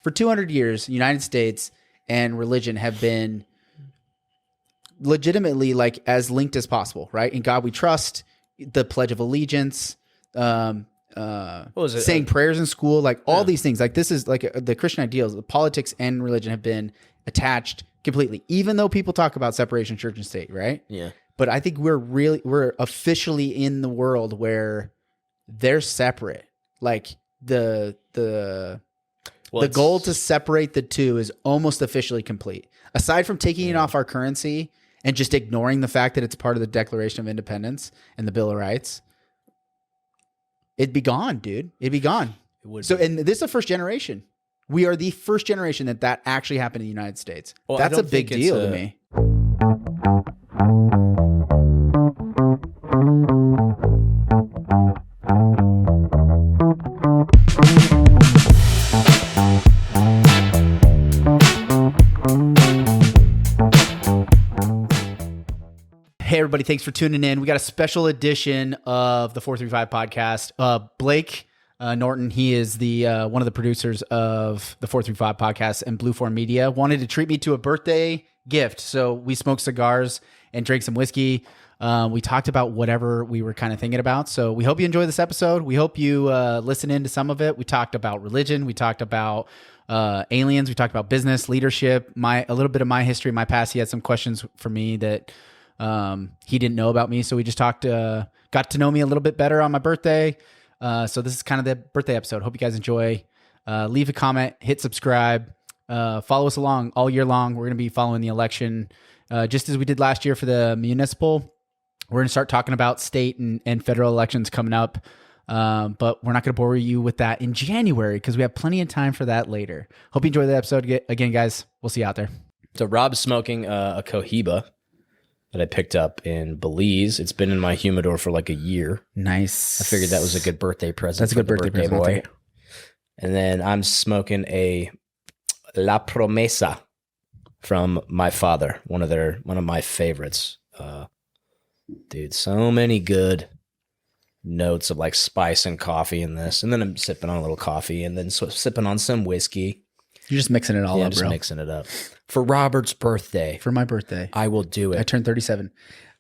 For 200 years, the United States and religion have been legitimately like as linked as possible, right? In God we trust, the Pledge of Allegiance, saying prayers in school, like all these things. Like this is like the Christian ideals, the politics and religion have been attached completely, even though people talk about separation of church and state, right? Yeah. But I think we're officially in the world where they're separate. Like the goal to separate the two is almost officially complete. Aside from taking it off our currency and just ignoring the fact that it's part of the Declaration of Independence and the Bill of Rights, it'd be gone, dude. It'd be gone. It would so, be. and this is the first generation. We are the first generation that actually happened in the United States. Well, that's a big deal to me. Hey, everybody. Thanks for tuning in. We got a special edition of the 435 podcast. Blake Norton, he is the one of the producers of the 435 podcast and Blueform Media, wanted to treat me to a birthday gift. So we smoked cigars and drank some whiskey. We talked about whatever we were kind of thinking about. So we hope you enjoy this episode. We hope you listen into some of it. We talked about religion. We talked about aliens. We talked about business, leadership, a little bit of my history, my past. He had some questions for me that he didn't know about me. So we just got to know me a little bit better on my birthday. So this is kind of the birthday episode. Hope you guys enjoy. Leave a comment, hit subscribe, follow us along all year long. We're going to be following the election, just as we did last year for the municipal. We're going to start talking about state and federal elections coming up. But we're not going to bore you with that in January because we have plenty of time for that later. Hope you enjoy the episode again, guys. We'll see you out there. So Rob's smoking a Cohiba that I picked up in Belize. It's been in my humidor for like a year. Nice. I figured that was a good birthday present. That's a good birthday present, boy. And then I'm smoking a La Promesa from my father, one of my favorites. Dude, so many good notes of like spice and coffee in this. And then I'm sipping on a little coffee and then sipping on some whiskey. You're just mixing it all up, just bro. Mixing it up. For Robert's birthday. For my birthday. I will do it. I turned 37.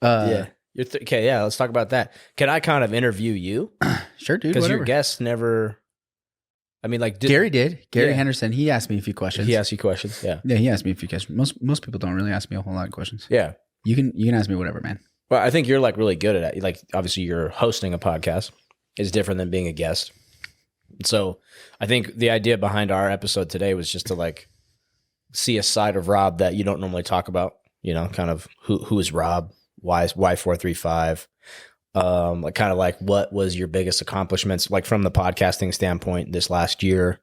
Yeah. Okay, yeah, let's talk about that. Can I kind of interview you? Sure, dude. Because your guests never... I mean, like... Gary did. Gary Henderson. He asked me a few questions. He asked you questions, yeah. Yeah, he asked me a few questions. Most people don't really ask me a whole lot of questions. Yeah. You can ask me whatever, man. Well, I think you're like really good at it. Like, obviously, you're hosting a podcast. It's different than being a guest. So I think the idea behind our episode today was just to like see a side of Rob that you don't normally talk about, you know, kind of who is Rob, why 435, like kind of like what was your biggest accomplishments, like from the podcasting standpoint this last year,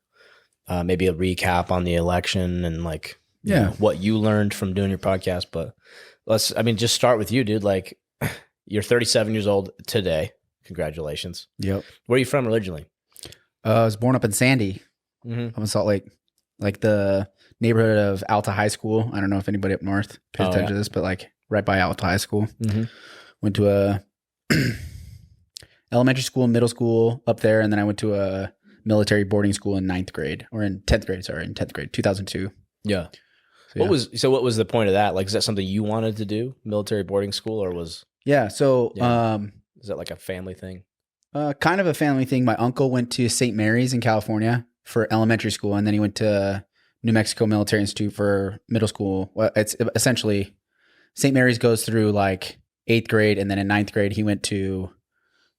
maybe a recap on the election and like, you know, what you learned from doing your podcast. But just start with you, dude. Like you're 37 years old today. Congratulations. Yep. Where are you from originally? I was born up in Sandy. I'm in Salt Lake, like the neighborhood of Alta High School. I don't know if anybody up north pays attention to this, but like right by Alta High School. Went to a elementary school, middle school up there, and then I went to a military boarding school in 10th grade, 2002. Yeah. What was the point of that? Like, is that something you wanted to do, military boarding school, or was? Yeah. So, is that like a family thing? Kind of a family thing. My uncle went to St. Mary's in California for elementary school, and then he went to New Mexico Military Institute for middle school. Well, it's essentially St. Mary's goes through like 8th grade, and then in 9th grade, he went to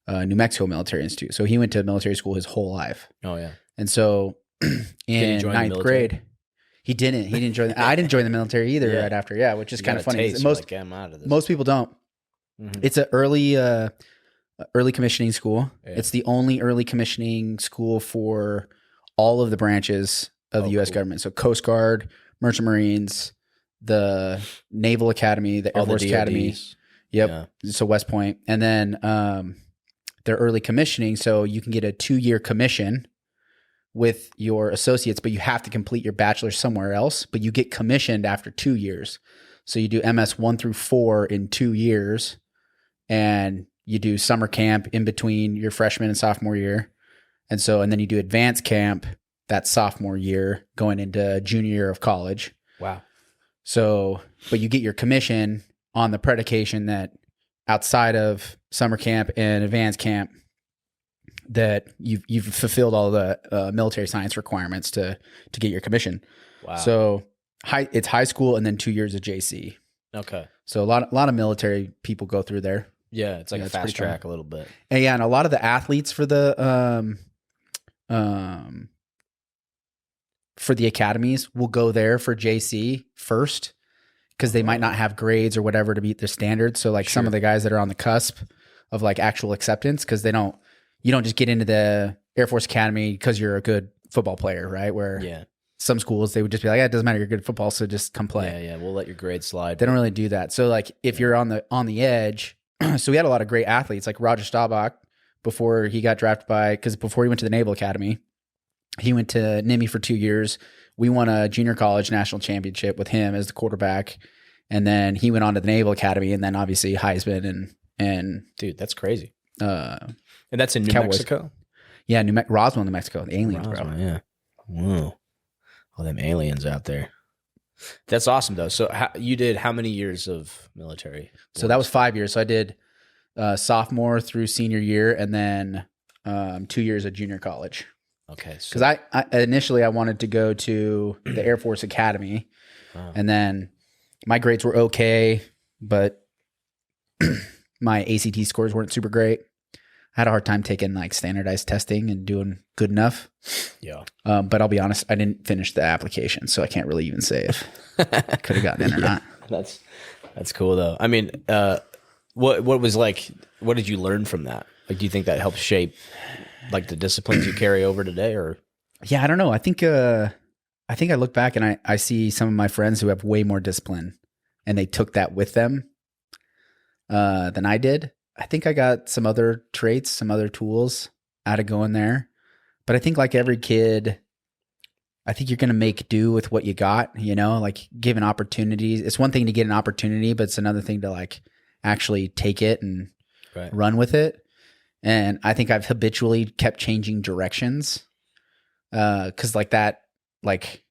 New Mexico Military Institute. So he went to military school his whole life. Oh, yeah. And so in 9th grade, he didn't join. I didn't join the military either right after. Yeah, which is kind of funny. Most people don't. It's an early commissioning school. Yeah. It's the only early commissioning school for all of the branches of the U.S. government. So Coast Guard, Merchant Marines, the Naval Academy, the Air Force Academy. Yep. Yeah. So West Point. And then they're early commissioning. So you can get a 2-year commission with your associates, but you have to complete your bachelor's somewhere else. But you get commissioned after 2 years. So you do MS 1 through 4 in 2 years. And you do summer camp in between your freshman and sophomore year. And then you do advanced camp that sophomore year going into junior year of college. Wow. So, but you get your commission on the predication that outside of summer camp and advanced camp, that you've fulfilled all the military science requirements to get your commission. Wow. So it's high school and then 2 years of JC. Okay. So a lot of military people go through there. Yeah, it's like a it's fast pretty track cool. a little bit. And a lot of the athletes for the academies will go there for JC first because they might not have grades or whatever to meet their standards. So like some of the guys that are on the cusp of like actual acceptance, because you don't just get into the Air Force Academy because you're a good football player, right? Where some schools, they would just be like, it doesn't matter, you're good at football, so just come play. Yeah, we'll let your grades slide. They don't really do that. So like if you're on the edge, so we had a lot of great athletes like Roger Staubach before he got drafted because before he went to the Naval Academy, he went to NIMI for 2 years. We won a junior college national championship with him as the quarterback. And then he went on to the Naval Academy and then obviously Heisman and dude, that's crazy. And that's in New Mexico? Yeah, Roswell, New Mexico. The aliens, bro. Yeah. Whoa. All them aliens out there. That's awesome, though. So you did how many years of military? So that was 5 years. So I did sophomore through senior year and then 2 years of junior college. Okay. Because I initially I wanted to go to the Air Force Academy. And then my grades were okay, but my ACT scores weren't super great. I had a hard time taking like standardized testing and doing good enough. Yeah. But I'll be honest, I didn't finish the application, so I can't really even say if I could have gotten in or not. That's cool though. I mean, what was like? What did you learn from that? Like, do you think that helped shape like the disciplines you carry over today, or? Yeah, I don't know. I think I look back and I see some of my friends who have way more discipline, and they took that with them than I did. I think I got some other traits, some other tools out of going there. But I think like every kid, I think you're going to make do with what you got, like given opportunities. It's one thing to get an opportunity, but it's another thing to like actually take it and run with it. And I think I've habitually kept changing directions. 'Cause like that, like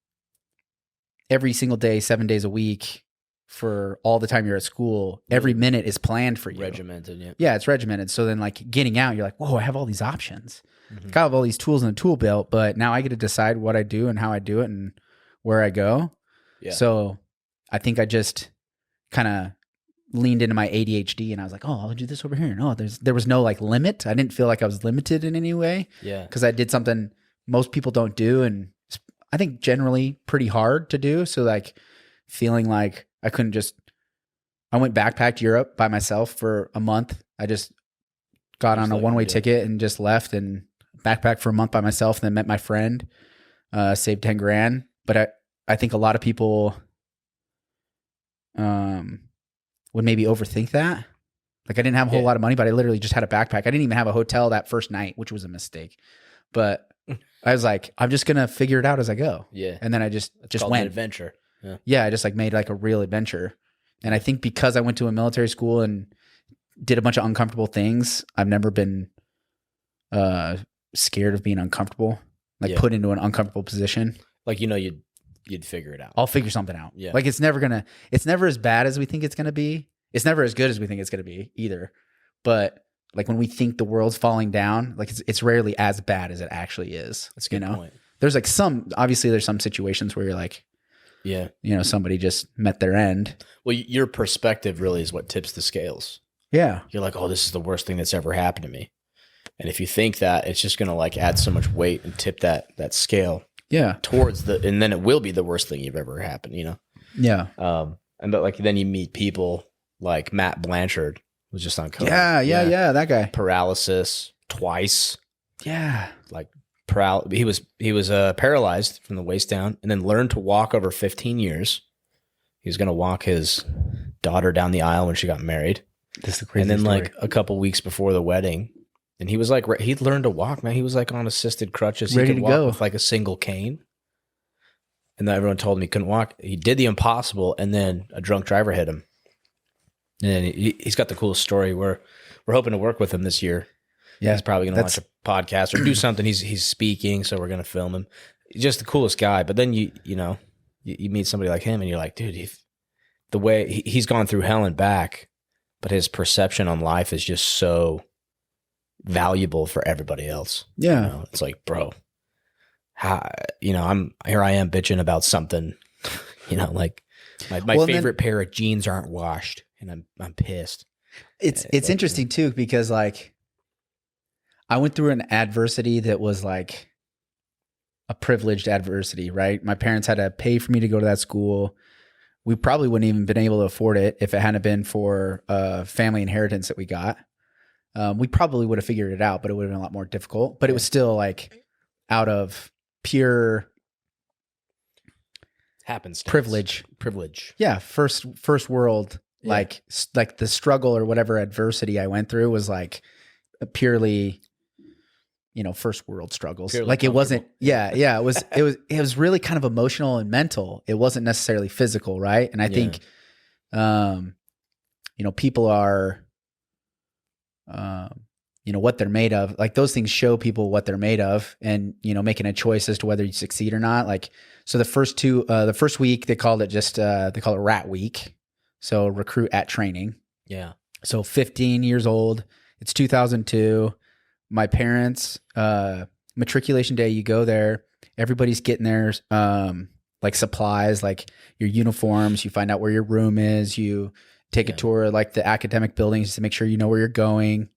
every single day, 7 days a week, for all the time you're at school, every minute is planned for you. Regimented, yeah. It's regimented. So then like getting out, you're like, whoa, I have all these options. I have all these tools in the tool belt, but now I get to decide what I do and how I do it and where I go. Yeah. So I think I just kind of leaned into my ADHD and I was like, oh, I'll do this over here. No, there was no like limit. I didn't feel like I was limited in any way. Yeah. Because I did something most people don't do. And I think generally pretty hard to do. So like feeling like I went backpacked Europe by myself for a month. I just got on a one-way ticket and just left and backpacked for a month by myself and then met my friend, saved 10 grand. But I think a lot of people would maybe overthink that. Like I didn't have a whole lot of money, but I literally just had a backpack. I didn't even have a hotel that first night, which was a mistake. But I was like, I'm just going to figure it out as I go. Yeah. And then I just went. An adventure. Yeah, I just like made like a real adventure. And I think because I went to a military school and did a bunch of uncomfortable things, I've never been scared of being uncomfortable, like put into an uncomfortable position. Like, you'd figure it out. I'll figure something out. Yeah. Like it's never as bad as we think it's going to be. It's never as good as we think it's going to be either. But like when we think the world's falling down, like it's rarely as bad as it actually is. That's a good point. There's like obviously there's some situations where you're like, somebody just met their end. Well, your perspective really is what tips the scales. Yeah. You're like, oh, this is the worst thing that's ever happened to me. And if you think that, it's just going to like add so much weight and tip that scale. Yeah. And then it will be the worst thing you've ever happened, Yeah. But like then you meet people like Matt Blanchard was just on COVID. Yeah. That guy. Paralysis twice. Yeah. Like he was paralyzed from the waist down and then learned to walk over 15 years. He was going to walk his daughter down the aisle when she got married. This is the crazy And then story. like a couple weeks before the wedding, and he was like, he'd learned to walk, man. He was like on assisted crutches. Ready he could to walk go. with like a single cane. And then everyone told him he couldn't walk. He did the impossible, and then a drunk driver hit him. And he's got the coolest story. We're hoping to work with him this year. Yeah, he's probably going to launch a podcast or do something. He's speaking, so we're going to film him. just the coolest guy. But then you meet somebody like him, and you're like, dude, the way he's gone through hell and back, but his perception on life is just so valuable for everybody else. Yeah. It's like, bro, how, I am bitching about something, like my favorite pair of jeans aren't washed, and I'm pissed. It's interesting too, because like I went through an adversity that was like a privileged adversity, right? My parents had to pay for me to go to that school. We probably wouldn't even been able to afford it if it hadn't been for family inheritance that we got. We probably would have figured it out, but it would have been a lot more difficult. But it was still like out of pure privilege. Yeah, first world. Yeah. Like the struggle or whatever adversity I went through was like a purely, first world struggles. Purely like it wasn't. Yeah. It was really kind of emotional and mental. It wasn't necessarily physical, right? And I think, people are, what they're made of. Like those things show people what they're made of, and making a choice as to whether you succeed or not. Like so, the first week they called it Rat Week. So recruit at training. Yeah. So 15 years old. It's 2002. My parents, matriculation day, you go there. Everybody's getting their like supplies, like your uniforms. You find out where your room is. You take a tour of like the academic buildings to make sure you know where you're going.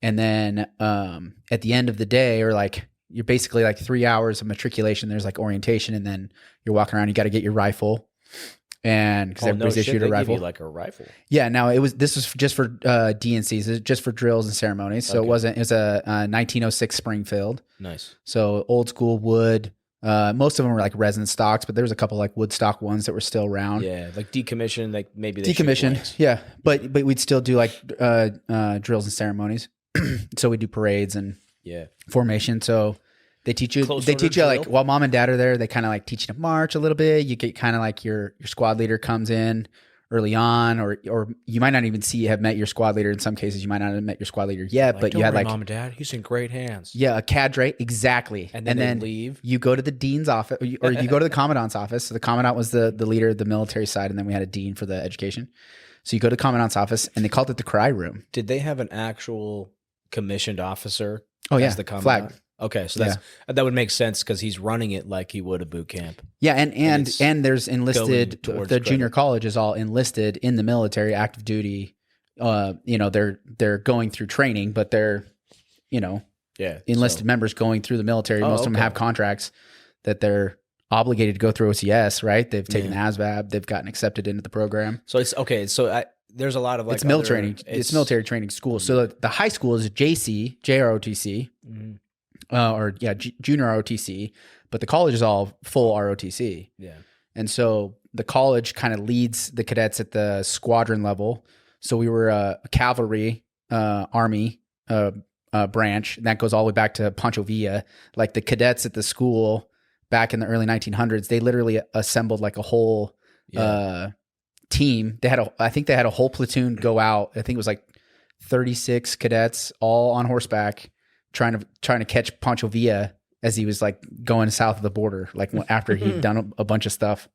And then at the end of the day, or like you're basically like 3 hours of matriculation. There's like orientation, and then you're walking around. You got to get your rifle. And because everybody's issued a rifle, give you like a rifle. Yeah. Now this was just for DNCs, it's just for drills and ceremonies. So it was a 1906 Springfield. Nice. So old school wood. Most of them were like resin stocks, but there was a couple like wood stock ones that were still around. Yeah, like decommissioned, like maybe they decommissioned. Yeah, but we'd still do like drills and ceremonies. So we do parades and formation. So they teach you like while mom and dad are there, they kind of like teach you to march a little bit. You get kind of like your squad leader comes in early on, or you might not even have met your squad leader. In some cases, you might not have met your squad leader yet, but you had like mom and dad, he's in great hands. Yeah, a cadre, exactly. And then leave. You go to the dean's office, or you go to the commandant's office. So the commandant was the leader of the military side, and then we had a dean for the education. So you go to the commandant's office, and they called it the cry room. Did they have an actual commissioned officer? Oh yeah, as the commandant? flag. Okay, so that would make sense because he's running it like he would a boot camp. Yeah, and there's enlisted. The junior college is all enlisted in the military, active duty. They're going through training, but they're enlisted members going through the military. Most of them have contracts that they're obligated to go through OCS. Right? They've taken the ASVAB. They've gotten accepted into the program. So it's okay. So there's a lot of like it's military. It's military training school. So the high school is JROTC. Mm-hmm. Junior ROTC, but the college is all full ROTC. Yeah. And so the college kind of leads the cadets at the squadron level. So we were a cavalry army branch, and that goes all the way back to Pancho Villa. Like the cadets at the school back in the early 1900s, they literally assembled like a whole team. I think they had a whole platoon go out. I think it was like 36 cadets all on horseback trying to catch Pancho Villa as he was like going south of the border, like after he'd done a bunch of stuff.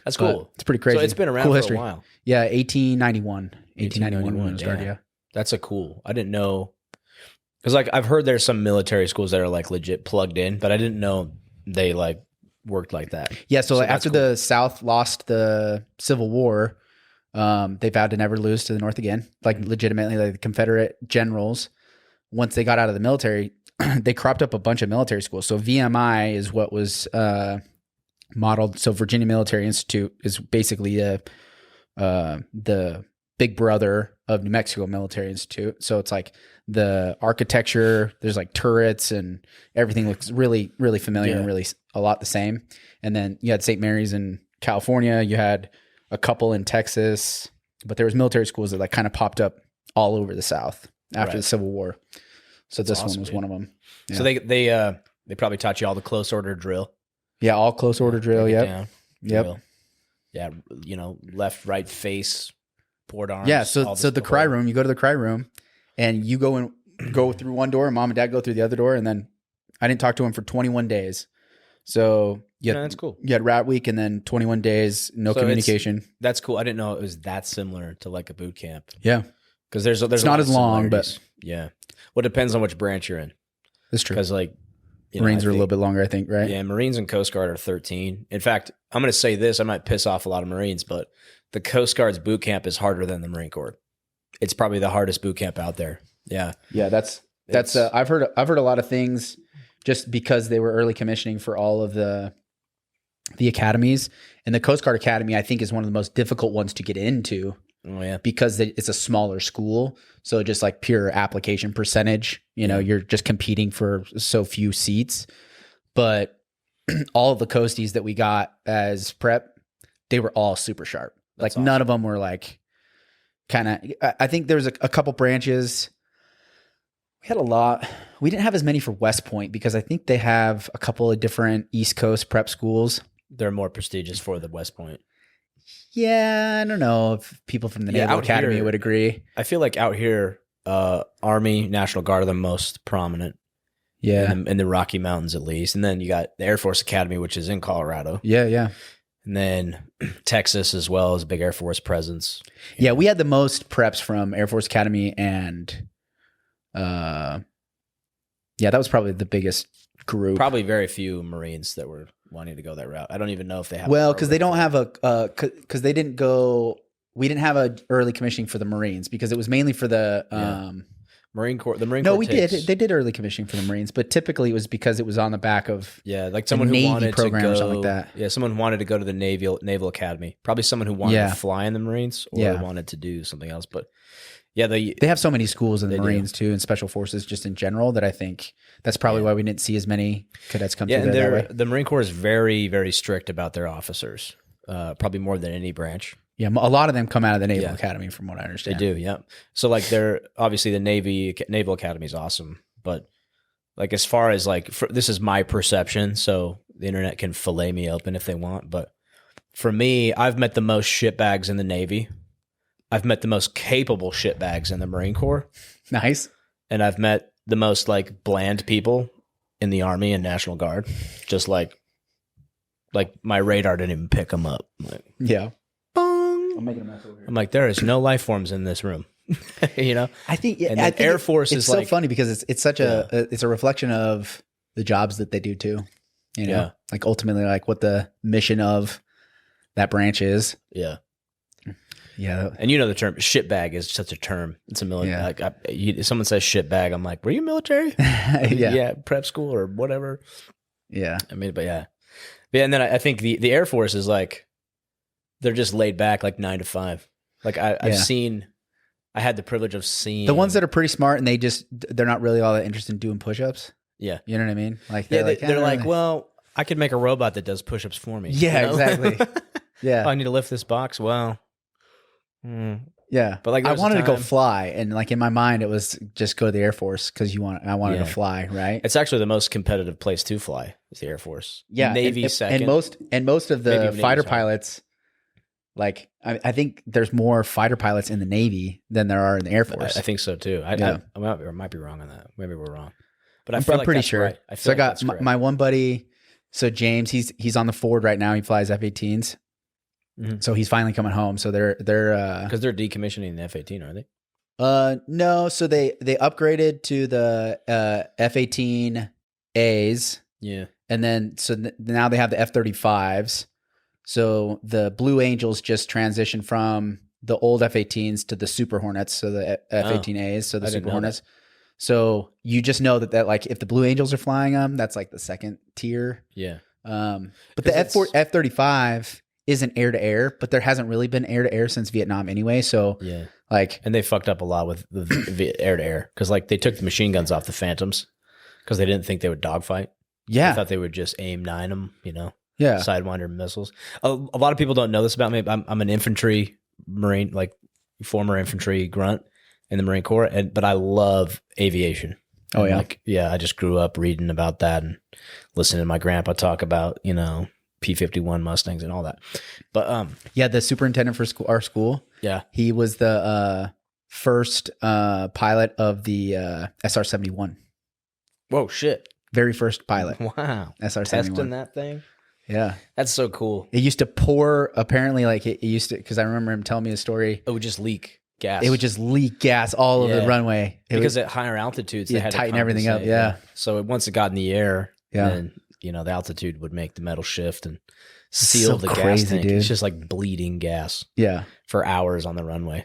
That's cool. It's pretty crazy. So it's been around for a while. Yeah, 1891 when it started. Yeah. That's I didn't know. Because like I've heard there's some military schools that are like legit plugged in, but I didn't know they like worked like that. Yeah, so like after the South lost the Civil War, they vowed to never lose to the North again. Like legitimately, like the Confederate generals, once they got out of the military, they cropped up a bunch of military schools. So VMI is what was modeled. So Virginia Military Institute is basically the big brother of New Mexico Military Institute. So it's like the architecture, there's like turrets and everything looks really, really familiar and really a lot the same. And then you had St. Mary's in California. You had a couple in Texas, but there was military schools that like kind of popped up all over the South after the Civil War. So this one was one of them. Yeah. So they probably taught you all the close order drill. Yeah, all close order drill. Yep. Drill. Yeah, left, right, face, port arms. Yeah, so the cry room, you go to the cry room, and you go through one door, and mom and dad go through the other door, and then I didn't talk to him for 21 days. So that's cool. You had rat week and then 21 days, no communication. That's cool. I didn't know it was that similar to like a boot camp. Yeah. Because there's it's not as long, but yeah. Well, it depends on which branch you're in. That's true. Because like Marines are a little bit longer, I think, right? Yeah, Marines and Coast Guard are 13. In fact, I'm going to say this. I might piss off a lot of Marines, but the Coast Guard's boot camp is harder than the Marine Corps. It's probably the hardest boot camp out there. Yeah. Yeah, that's I've heard a lot of things just because they were early commissioning for all of the academies, and the Coast Guard Academy I think is one of the most difficult ones to get into. Oh yeah. Because it's a smaller school, so just like pure application percentage, you're just competing for so few seats. But all of the coasties that we got as prep, they were all super sharp. That's awesome. None of them were like kind of. I think there was a couple branches. We had a lot. We didn't have as many for West Point because I think they have a couple of different East Coast prep schools. They're more prestigious for the West Point. Yeah, I don't know if people from the Naval Academy would agree. I feel like out here, Army, National Guard are the most prominent. Yeah. In the Rocky Mountains, at least. And then you got the Air Force Academy, which is in Colorado. Yeah, yeah. And then Texas as well as a big Air Force presence. Yeah, we had the most preps from Air Force Academy and that was probably the biggest group. Probably very few Marines that were wanting to go that route. I don't even know if they have. Well, because they don't have because they didn't go. We didn't have a early commissioning for the Marines because it was mainly for the Marine Corps. The Marine Corps. No, we did. They did early commissioning for the Marines, but typically it was because it was on the back of like someone who Navy wanted program to go, or something like that. Yeah, someone wanted to go to the Naval Academy. Probably someone who wanted to fly in the Marines or wanted to do something else. But yeah, they have so many schools in the Marines too, and Special Forces just in general that I think that's probably why we didn't see as many cadets come through there. That way. The Marine Corps is very, very strict about their officers, probably more than any branch. Yeah, a lot of them come out of the Naval Academy, from what I understand. They do, yeah. So like, they're obviously the Naval Academy is awesome, but like as far as like this is my perception, so the internet can fillet me open if they want. But for me, I've met the most shitbags in the Navy. I've met the most capable shitbags in the Marine Corps. Nice. And I've met the most like bland people in the Army and National Guard. Just like my radar didn't even pick them up. Like, yeah. Bong. I'm making a mess over here. I'm like, there is no life forms in this room. I think, and the Air Force is so funny because it's such it's a reflection of the jobs that they do too. Like ultimately, like what the mission of that branch is. Yeah. Yeah. And the term shitbag is such a term. It's a military. Yeah. Like someone says shitbag, I'm like, were you military? Yeah. Prep school or whatever. Yeah. I mean, but yeah. And then I think the Air Force is like, they're just laid back like 9 to 5. Like I had the privilege of seeing the ones that are pretty smart and they're not really all that interested in doing push-ups. Yeah. You know what I mean? Like they're like, well, I could make a robot that does push-ups for me. Yeah, exactly. Yeah. Oh, I need to lift this box. Well, yeah. But like, I wanted to go fly, and like in my mind, it was just go to the Air Force because I wanted to fly, right? It's actually the most competitive place to fly is the Air Force. Yeah, Navy second, and most of the fighter pilots. Like I think there's more fighter pilots in the Navy than there are in the Air Force. I think so too. I might be wrong on that. Maybe we're wrong, but I'm pretty sure. Right. I got my one buddy. So James, he's on the Ford right now. He flies F-18s. Mm-hmm. So he's finally coming home. So they're because they're decommissioning the F-18, are they? No. So they upgraded to the F-18As. Yeah, and then now they have the F-35s. So the Blue Angels just transitioned from the old F-18s to the Super Hornets, so the F-18As, so the Super Hornets. So you just know that like if the Blue Angels are flying them, that's like the second tier. Yeah. But the F-35 isn't air to air, but there hasn't really been air to air since Vietnam anyway. So yeah, like, and they fucked up a lot with the air to air because like they took the machine guns off the Phantoms because they didn't think they would dogfight. Yeah, they thought they would just aim 9 them. Yeah, Sidewinder missiles. A lot of people don't know this about me. I'm an infantry Marine, like former infantry grunt in the Marine Corps, but I love aviation. Oh yeah, I just grew up reading about that and listening to my grandpa talk about P-51 Mustangs and all that. But the superintendent for our school, he was the first pilot of the SR-71. Whoa, shit. Very first pilot. Wow. SR-71. Testing that thing? Yeah. That's so cool. It used to pour, apparently, like it used to, because I remember him telling me a story. It would just leak gas. It would just leak gas all over the runway. Because at higher altitudes, they had to tighten everything up. Yeah. So once it got in the air, Yeah. then, you know, the altitude would make the metal shift and seal So the gas crazy, tank. dude. It's just like bleeding gas Yeah. for hours on the runway.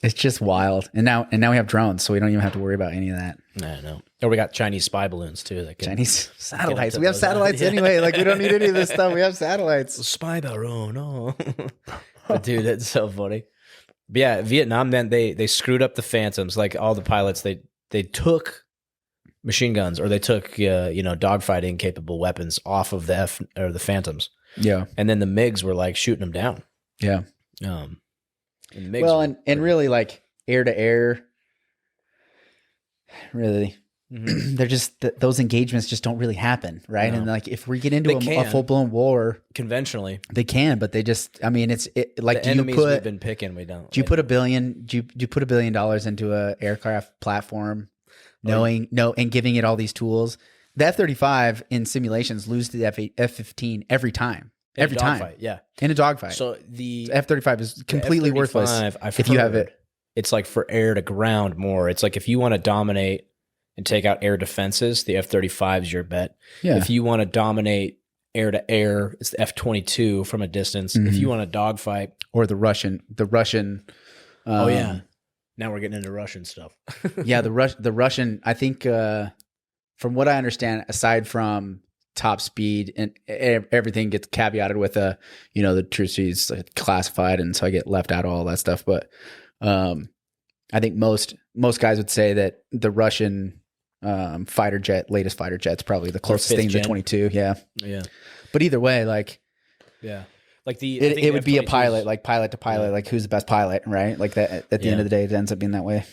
It's just wild. And now we have drones, so we don't even have to worry about any of that. I know. Or we got Chinese spy balloons too. That can Chinese satellites. to We have those satellites anyway. Like we don't need any of this stuff. We have satellites. spy baron. Oh, but dude, that's so funny. But yeah, Vietnam. Then they screwed up the Phantoms. Like all the pilots, they took machine guns or they took dogfighting capable weapons off of the Phantoms. Yeah. And then the MiGs were like shooting them down. Yeah. And the MiGs Well, were- and really like air to air, really, Mhm. they're just those engagements just don't really happen, right? No. And like if we get into They a can. full blown war, conventionally, they can, but they just, I mean, like the do you enemies we've put been picking, we don't. do you put $1 billion into a aircraft platform, knowing and giving it all these tools? The F-35 in simulations lose to the F-15 every time. Every time. Dogfight, yeah. In a dogfight. So the F-35 is completely F-35, worthless I've if you have heard, it. It's like for air to ground more. It's like if you want to dominate and take out air defenses, the F-35 is your bet. Yeah. If you want to dominate air to air, it's the F-22 from a distance. If you want to dogfight, Or the Russian. oh yeah, now we're getting into Russian stuff. Yeah, the Russian, I think, from what I understand, aside from top speed and everything gets caveated with the truth is classified, and so I get left out of all that stuff. But I think most guys would say that the Russian latest fighter jet's probably the closest thing to gen. 22. Yeah, yeah, but either way, like yeah. Like I think it would be a F-22 pilot, like pilot to pilot, like who's the best pilot, right? Like that at the end of the day, it ends up being that way.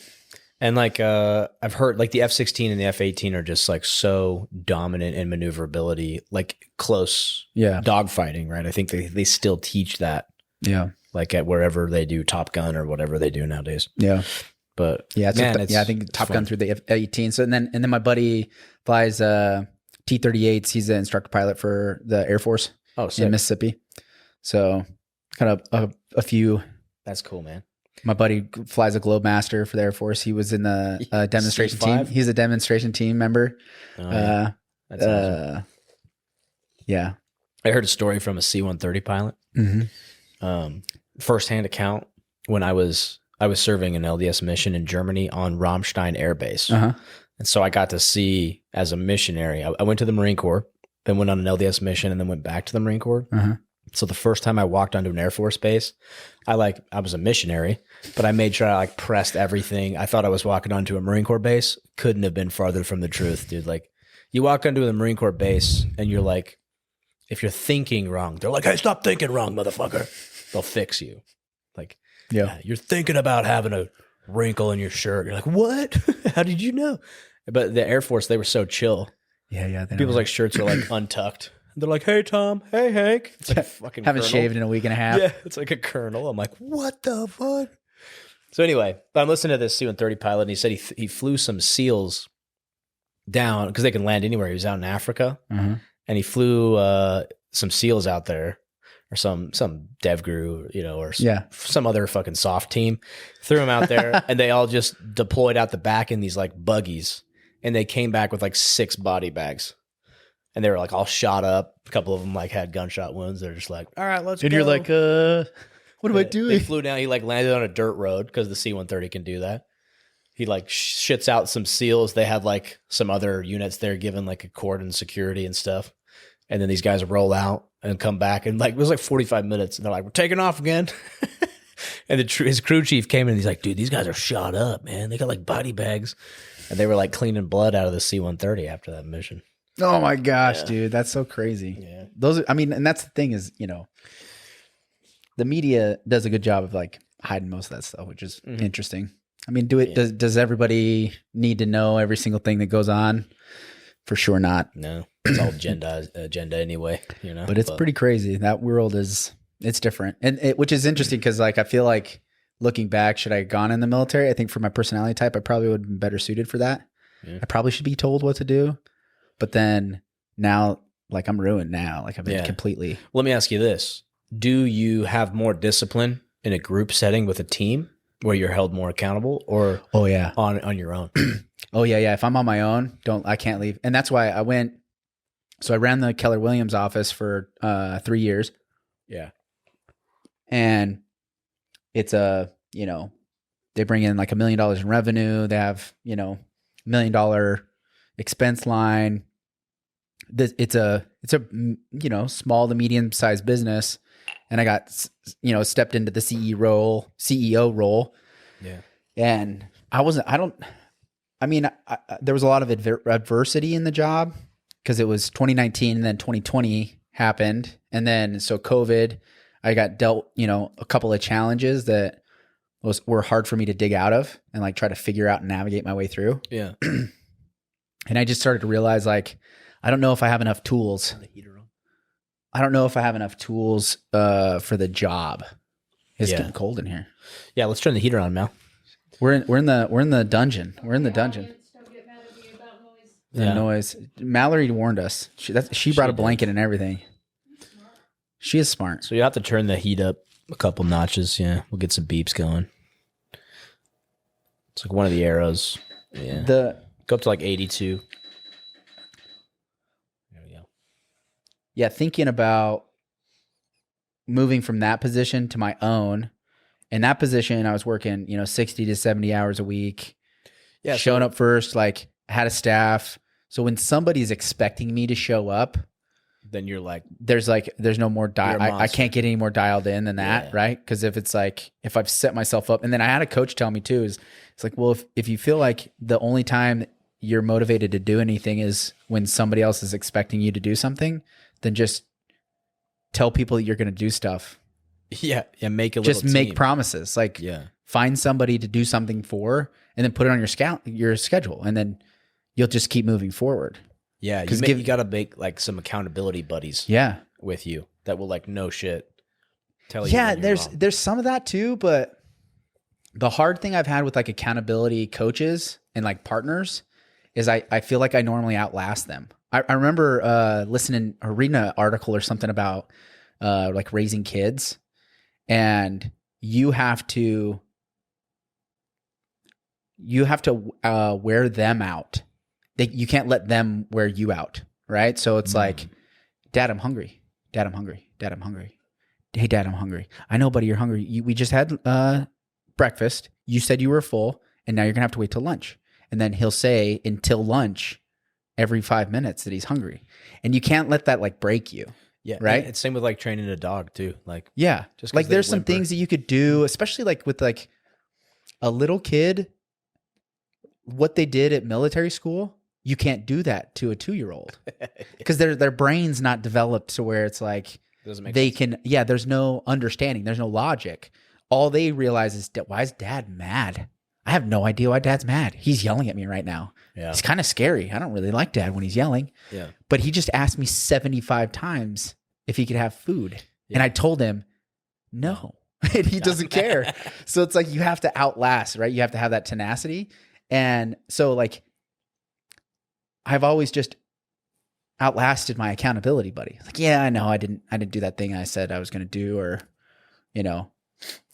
And like I've heard like the F-16 and the F-18 are just like so dominant in maneuverability, like close dogfighting, right? I think they still teach that, like at wherever they do Top Gun or whatever they do nowadays. Yeah. But I think Top Gun through the F-18. So and then my buddy flies T-38s. He's an instructor pilot for the Air Force in Mississippi. So kind of a few. That's cool, man. My buddy flies a Globemaster for the Air Force. He was in the demonstration C5? team. He's a demonstration team member. Oh, yeah. That's awesome. Yeah. I heard a story from a C-130 pilot. Mm-hmm. Firsthand account when I was serving an LDS mission in Germany on Ramstein Air Base. Uh-huh. And so I got to see as a missionary. I went to the Marine Corps, then went on an LDS mission, and then went back to the Marine Corps. Uh-huh. So the first time I walked onto an Air Force base, I was a missionary, but I made sure I like pressed everything. I thought I was walking onto a Marine Corps base. Couldn't have been farther from the truth, dude. Like you walk onto a Marine Corps base and you're like, if you're thinking wrong, they're like, hey, stop thinking wrong, motherfucker. They'll fix you. Like, yeah, you're thinking about having a wrinkle in your shirt. You're like, what? How did you know? But the Air Force, they were so chill. Yeah. People's like shirts are like untucked. They're like, hey, Tom. Hey, Hank. It's like a fucking haven't colonel. shaved in a week and a half. Yeah, it's like a colonel. I'm like, what the fuck? So anyway, I'm listening to this C-130 pilot, and he said he flew some SEALs down because they can land anywhere. He was out in Africa, and he flew some SEALs out there, or some DevGru, or some other fucking soft team. Threw them out there, and they all just deployed out the back in these like buggies, and they came back with like 6 body bags. And they were like all shot up. A couple of them like had gunshot wounds. They're just like, all right, let's go. And you're like, what am I doing? They flew down. He like landed on a dirt road because the C-130 can do that. He like shits out some SEALs. They had like some other units there giving like a cordon security and stuff. And then these guys roll out and come back. And like, it was like 45 minutes. And they're like, we're taking off again. And his crew chief came in and he's like, dude, these guys are shot up, man. They got like body bags. And they were like cleaning blood out of the C-130 after that mission. Oh my gosh, dude. That's so crazy. Yeah. And that's the thing is, the media does a good job of like hiding most of that stuff, which is interesting. I mean, does everybody need to know every single thing that goes on? For sure not. No, it's all agenda anyway, But it's pretty crazy. That world it's different. And which is interesting because like, I feel like looking back, should I have gone in the military? I think for my personality type, I probably would have been better suited for that. Yeah. I probably should be told what to do. But then now, like I'm ruined now. Like I've been completely. Let me ask you this. Do you have more discipline in a group setting with a team where you're held more accountable, or on your own? Oh yeah. If I'm on my own, I can't leave. And that's why I went. So I ran the Keller Williams office for 3 years. Yeah. And it's they bring in like $1 million in revenue. They have, $1 million expense line. It's a small to medium sized business. And I got, stepped into the CEO role. Yeah. And there was a lot of adversity in the job because it was 2019 and then 2020 happened. And then, so COVID, I got dealt, a couple of challenges that were hard for me to dig out of and like try to figure out and navigate my way through. Yeah. And I just started to realize like, I don't know if I have enough tools. I don't know if I have enough tools for the job. It's getting cold in here. Yeah, let's turn the heater on, Mal. We're in the dungeon. We're in the dungeon. Don't get mad at me about noise. The noise. Mallory warned us. She brought a blanket and everything. She is smart. So you have to turn the heat up a couple notches. Yeah, we'll get some beeps going. It's like one of the arrows. Yeah. Go up to like 82. There we go. Yeah, thinking about moving from that position to my own. In that position, I was working, 60 to 70 hours a week. Yeah. Showing up first, like I had a staff. So when somebody's expecting me to show up, then you're like, there's no more I can't get any more dialed in than that, right? Because if I've set myself up, and then I had a coach tell me too, it's like, well, if you feel like the only time you're motivated to do anything is when somebody else is expecting you to do something, then just tell people that you're going to do stuff. Yeah, make a little just make promises. Like, find somebody to do something for, and then put it on your schedule, and then you'll just keep moving forward. Yeah, you got to make like some accountability buddies. Yeah, with you that will like no shit tell you. Yeah, there's some of that too, but the hard thing I've had with like accountability coaches and like partners is I feel like I normally outlast them. I remember listening or reading an article or something about like raising kids, and you have to wear them out. You can't let them wear you out, right? So it's like, Dad, I'm hungry. Dad, I'm hungry. Dad, I'm hungry. Hey, Dad, I'm hungry. I know, buddy, you're hungry. We just had breakfast. You said you were full, and now you're going to have to wait till lunch. And then he'll say until lunch every 5 minutes that he's hungry. And you can't let that like break you. Yeah. Right. It's same with like training a dog too. Like, yeah, just like there's some things that you could do, especially like with like a little kid, what they did at military school. You can't do that to a 2-year-old because their brain's not developed to where it's like they can. Yeah, there's no understanding. There's no logic. All they realize is, why is Dad mad? I have no idea why Dad's mad. He's yelling at me right now. Yeah. It's kind of scary. I don't really like Dad when he's yelling. Yeah. But he just asked me 75 times if he could have food. Yeah. And I told him no. And he doesn't care. So it's like you have to outlast, right? You have to have that tenacity. And so like I've always just outlasted my accountability buddy. Like, yeah, I know I didn't do that thing I said I was going to do, or,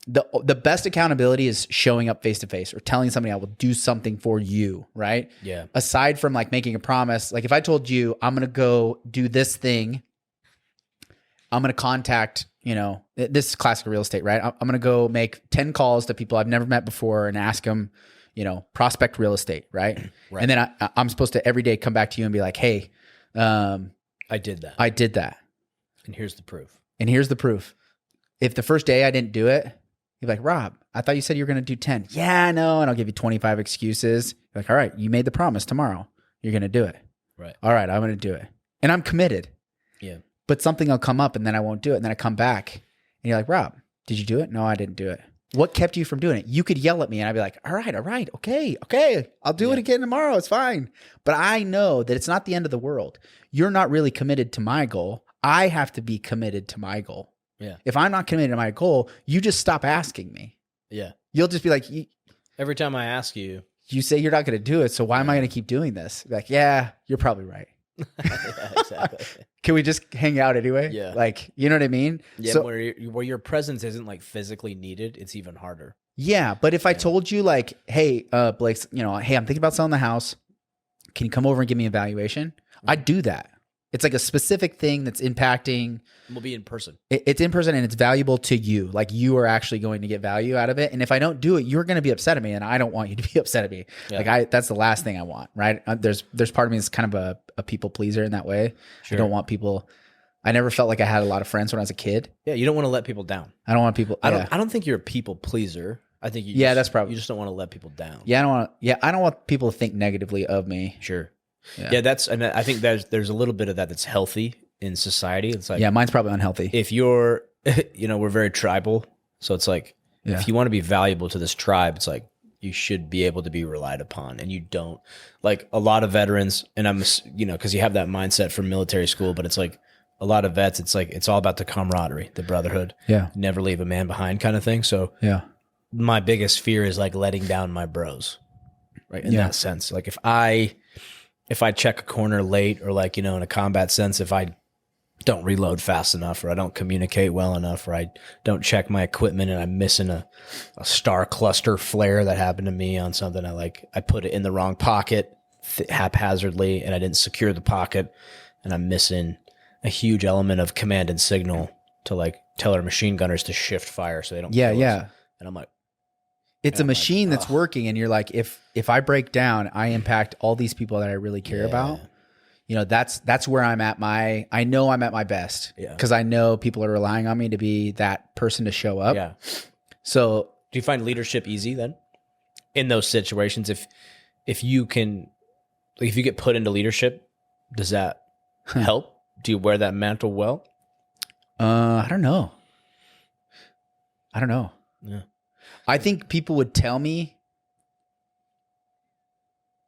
the best accountability is showing up face to face or telling somebody I will do something for you. Right. Yeah. Aside from like making a promise, like if I told you I'm going to go do this thing, I'm going to contact, this is classic real estate, right? I'm going to go make 10 calls to people I've never met before and ask them, prospect real estate, right? Right. And then I'm supposed to every day come back to you and be like, hey, I did that. And here's the proof. If the first day I didn't do it, you're like, Rob, I thought you said you were going to do 10. Yeah, I know. And I'll give you 25 excuses. You're like, all right, you made the promise tomorrow. You're going to do it. Right. All right, I'm going to do it. And I'm committed. Yeah. But something will come up and then I won't do it. And then I come back and you're like, Rob, did you do it? No, I didn't do it. What kept you from doing it? You could yell at me and I'd be like, all right, okay. I'll do it again tomorrow. It's fine. But I know that it's not the end of the world. You're not really committed to my goal. I have to be committed to my goal. Yeah. If I'm not committed to my goal, you just stop asking me. Yeah. You'll just be like, every time I ask you, you say you're not going to do it. So why am I going to keep doing this? Like, yeah, you're probably right. Yeah, exactly. Can we just hang out anyway? Yeah. Like, you know what I mean? Yeah, So, where your presence isn't like physically needed, it's even harder. yeah. But if I told you like, hey, Blake's, hey, I'm thinking about selling the house. Can you come over and give me an evaluation? I'd do that. It's like a specific thing that's impacting. We'll be in person. It's in person and it's valuable to you. Like you are actually going to get value out of it. And if I don't do it, you're going to be upset at me, and I don't want you to be upset at me. Yeah. Like that's the last thing I want, right? There's part of me that's kind of a people pleaser in that way. Sure. I don't want people. I never felt like I had a lot of friends when I was a kid. Yeah, you don't want to let people down. I don't want people. I don't think you're a people pleaser. I think you. Yeah, that's probably. You just don't want to let people down. Yeah, I don't want people to think negatively of me. Sure. Yeah. Yeah, and I think there's a little bit of that's healthy in society. It's like, Yeah, mine's probably unhealthy. if you're, we're very tribal, so it's like, Yeah. if you want to be valuable to this tribe, it's like you should be able to be relied upon, and you don't. Like a lot of veterans, and I'm, because you have that mindset from military school, but it's like a lot of vets, it's like it's all about the camaraderie, the brotherhood, Yeah. never leave a man behind kind of thing. So Yeah. my biggest fear is like letting down my bros, right? In Yeah. that sense, like if I check a corner late, or like, in a combat sense, if I don't reload fast enough, or I don't communicate well enough, or I don't check my equipment and I'm missing a star cluster flare that happened to me on something, I put it in the wrong pocket haphazardly, and I didn't secure the pocket, and I'm missing a huge element of command and signal to like tell our machine gunners to shift fire so they don't Yeah. kill us. Yeah. And I'm like, It's a I'm like, machine that's ugh. working, and you're like, if I break down, I impact all these people that I really care about. That's where I'm at I know I'm at my best, Yeah. because I know people are relying on me to be that person to show up. yeah. So Do you find leadership easy then in those situations? If you can, like, if you get put into leadership, does that help? Do you wear that mantle well? I don't know. Yeah. I think people would tell me.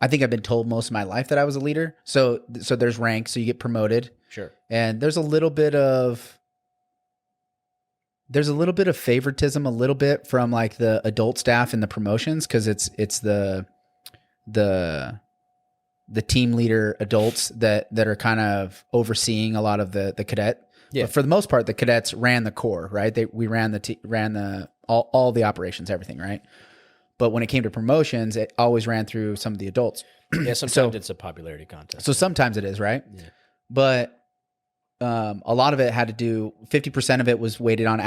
I think I've been told most of my life that I was a leader. So there's rank, so you get promoted, Sure. and there's a little bit of favoritism, a little bit from like the adult staff and the promotions, because it's the team leader adults that are kind of overseeing a lot of the cadet. Yeah. But for the most part, the cadets ran the core, right? We ran all the operations, everything, right? But when it came to promotions, it always ran through some of the adults. Yeah, sometimes it's a popularity contest. So sometimes it is, right? Yeah. But a lot of it had to do, 50% of it was weighted on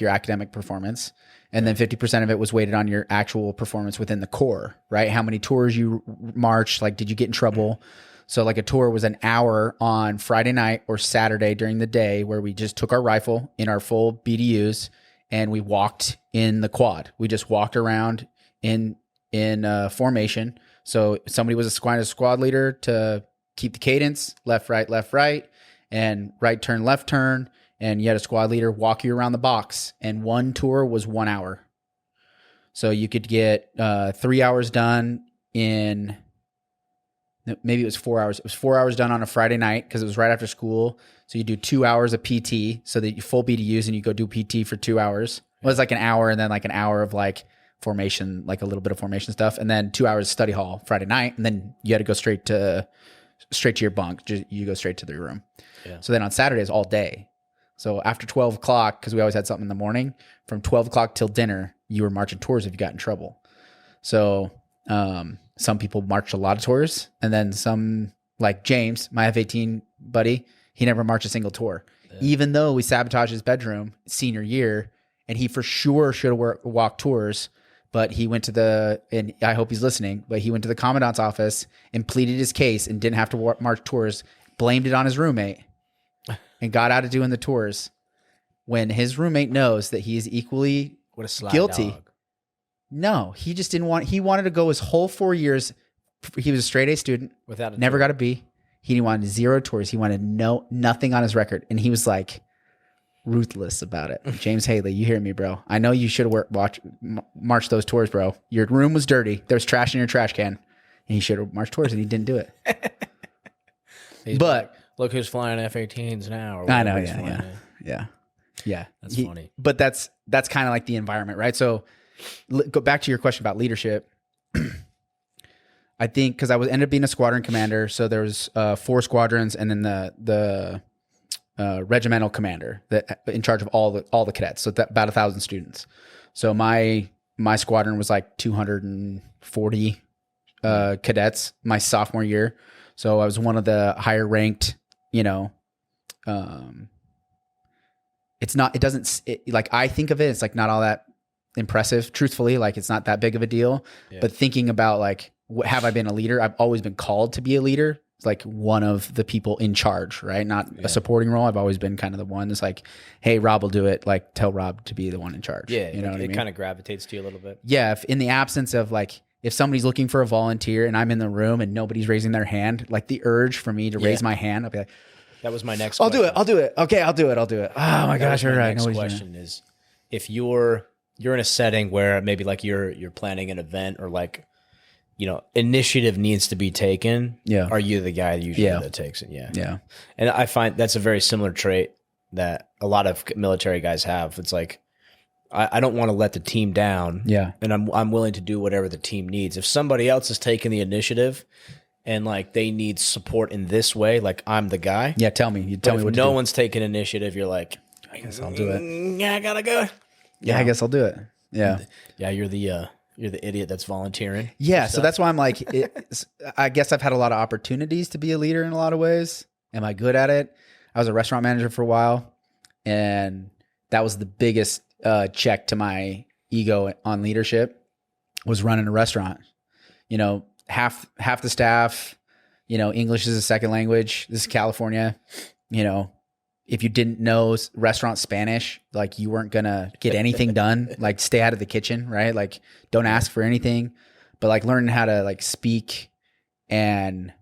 your academic performance. And then 50% of it was weighted on your actual performance within the core, right? How many tours you marched, like, did you get in trouble? So like a tour was an hour on Friday night or Saturday during the day, where we just took our rifle in our full BDUs and we walked in the quad. We just walked around in formation. So somebody was a squad leader to keep the cadence, left, right, and right turn, left turn. And you had a squad leader walk you around the box. And one tour was 1 hour. So you could get 3 hours done in, maybe it was 4 hours. It was 4 hours done on a Friday night because it was right after school. So you do 2 hours of PT, so that you full BDUs, and you go do PT for 2 hours. It was like an hour, and then like an hour of like formation, like a little bit of formation stuff. And then 2 hours study hall Friday night. And then you had to go straight to your bunk. You go straight to the room. Yeah. So then on Saturdays all day. So after 12 o'clock, because we always had something in the morning, from 12 o'clock till dinner, you were marching tours if you got in trouble. So some people marched a lot of tours, and then some, like James, my F-18 buddy, he never marched a single tour, even though we sabotaged his bedroom senior year, and he for sure should have walked tours. But he went to and I hope he's listening, but he went to the commandant's office and pleaded his case and didn't have to march tours, blamed it on his roommate, and got out of doing the tours, when his roommate knows that he is equally What a sly guilty. dog. No, he just didn't want, he wanted to go his whole 4 years. He was a straight A student, Without a never tour. got a B. He wanted 0 tours. He wanted nothing on his record. And he was like ruthless about it. James Haley, you hear me, bro. I know you should have marched those tours, bro. Your room was dirty. There was trash in your trash can. And he should have marched tours, and he didn't do it. He's But like, look who's flying F-18s now. Or I know, whatever he's yeah, flying yeah. in. Yeah. That's funny. But that's kind of like the environment, right? So go back to your question about leadership. I think because ended up being a squadron commander, so there was 4 squadrons, and then the regimental commander that in charge of all the cadets. So that about 1,000 students. So my squadron was like 240 cadets my sophomore year. So I was one of the higher ranked. Like I think of it, it's like not all that impressive. Truthfully, like it's not that big of a deal. Yeah. But thinking about like, have I been a leader? I've always been called to be a leader. It's like one of the people in charge, right? Not a supporting role. I've always been kind of the one that's like, hey, Rob will do it. Like tell Rob to be the one in charge. Yeah. You know what I mean? It kind of gravitates to you a little bit. Yeah. If in the absence of like, if somebody's looking for a volunteer and I'm in the room and nobody's raising their hand, like the urge for me to raise my hand, I'll be like, that was my next I'll question. do it. Okay, I'll do it. Oh my gosh, you're right. Next question is, if you're in a setting where maybe like you're planning an event or like, initiative needs to be taken. Yeah. Are you the guy usually that takes it? Yeah. Yeah. And I find that's a very similar trait that a lot of military guys have. It's like, I don't want to let the team down. Yeah. And I'm willing to do whatever the team needs. If somebody else is taking the initiative and like they need support in this way, like I'm the guy. Yeah, tell me. You tell me what to do. If no one's taking initiative, you're like, I guess I'll do it. Yeah, I gotta go. Yeah, I guess I'll do it. Yeah. Yeah, you're the idiot that's volunteering. Yeah, so that's why I'm like, I guess I've had a lot of opportunities to be a leader in a lot of ways. Am I good at it? I was a restaurant manager for a while, and that was the biggest check to my ego on leadership was running a restaurant. Half the staff, English is a second language. This is California. If you didn't know restaurant Spanish, like you weren't gonna get anything done. Like stay out of the kitchen, right? Like don't ask for anything. But like learning how to like speak and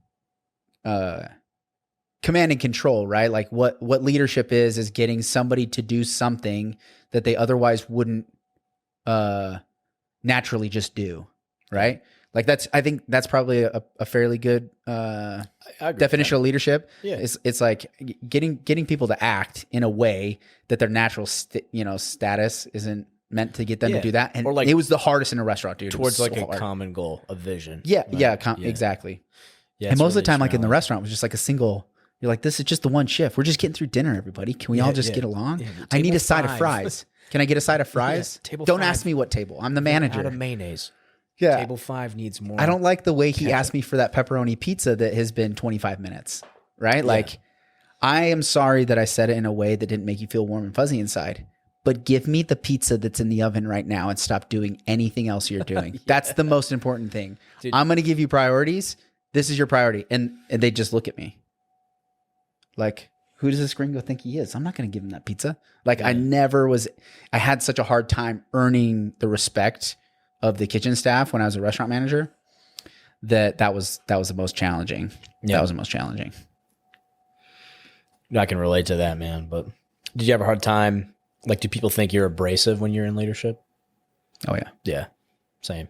command and control, right? Like what leadership is getting somebody to do something that they otherwise wouldn't naturally just do, right? Like I think that's probably a fairly good definition of leadership. Yeah, it's like getting people to act in a way that their natural status isn't meant to get them to do that. And or like, it was the hardest in a restaurant, dude. Towards like so a common goal, a vision. Yeah, exactly. Yeah, and most of the time, like in the restaurant, it was just like a single. You're like, this is just the one shift. We're just getting through dinner, everybody. Can we all just get along? Yeah, I need a side of fries. Can I get a side of fries? Don't ask me what table. I'm the manager. Out of mayonnaise. Yeah. Table 5 needs more. I don't like the way he asked me for that pepperoni pizza that has been 25 minutes, right? Yeah. Like, I am sorry that I said it in a way that didn't make you feel warm and fuzzy inside, but give me the pizza that's in the oven right now and stop doing anything else you're doing. That's the most important thing. Dude. I'm going to give you priorities. This is your priority. And they just look at me like, who does this gringo think he is? I'm not going to give him that pizza. Like, I had such a hard time earning the respect of the kitchen staff when I was a restaurant manager, that was the most challenging. Yeah. That was the most challenging. I can relate to that, man. But did you have a hard time? Like, do people think you're abrasive when you're in leadership? Oh yeah. Yeah. Same.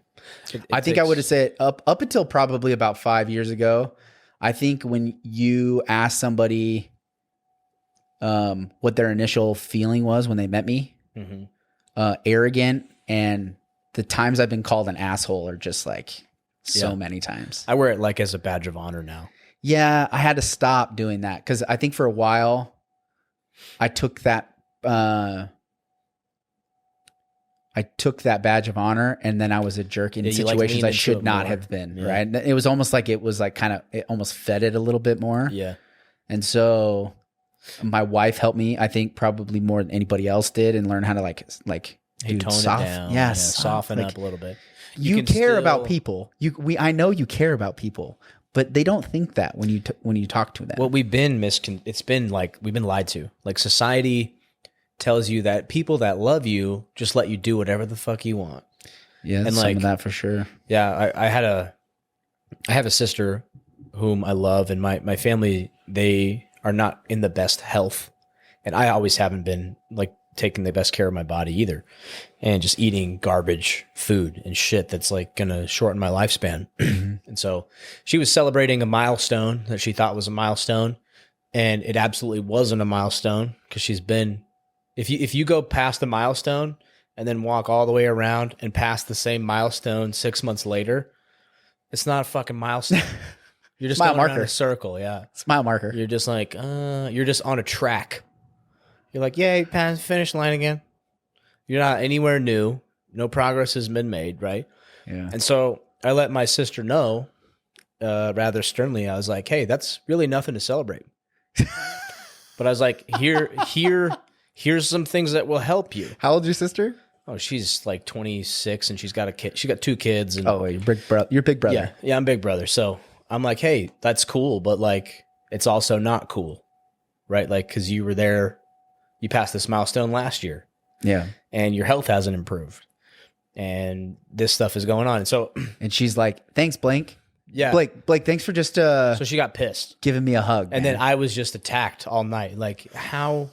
I think I would have said up until probably about 5 years ago. I think when you ask somebody what their initial feeling was when they met me, arrogant, and the times I've been called an asshole are just like so many times. I wear it like as a badge of honor now. Yeah, I had to stop doing that because I think for a while I took that badge of honor, and then I was a jerk in situations I should not have been. Yeah. Right? It was almost like it almost fed it a little bit more. Yeah, and so my wife helped me, I think, probably more than anybody else did, and learn how to like. Dude, tone it down. Yeah, soften up a little bit. You care about people. I know you care about people, but they don't think that when you talk to them. Well, we've been lied to. Like, society tells you that people that love you just let you do whatever the fuck you want. Yeah, and some of that for sure. Yeah, I have a sister whom I love, and my family, they are not in the best health, and I always haven't been like taking the best care of my body either, and just eating garbage food and shit that's like gonna shorten my lifespan. And so she was celebrating a milestone that she thought was a milestone, and it absolutely wasn't a milestone, because she's been, if you go past the milestone and then walk all the way around and past the same milestone 6 months later, It's not a fucking milestone. You're just Mile going around marker. in a circle. Yeah. Smile marker. You're just like, you're just on a track. You're like, yay, past finish line again. You're not anywhere new. No progress has been made, right? Yeah. And so I let my sister know, rather sternly. I was like, hey, that's really nothing to celebrate. But I was like, here's some things that will help you. How old's your sister? Oh, she's like 26 and she's got a kid. She got 2 kids. And Oh, your big brother. Your big brother. yeah, I'm big brother. So I'm like, hey, that's cool, but like, it's also not cool, right? Like, because you were there, you passed this milestone last year, Yeah. and your health hasn't improved, and this stuff is going on. And so, And she's like, "Thanks, Blake. yeah, Blake, thanks for just so she got pissed, giving me a hug." and man. then I was just attacked all night. Like, how?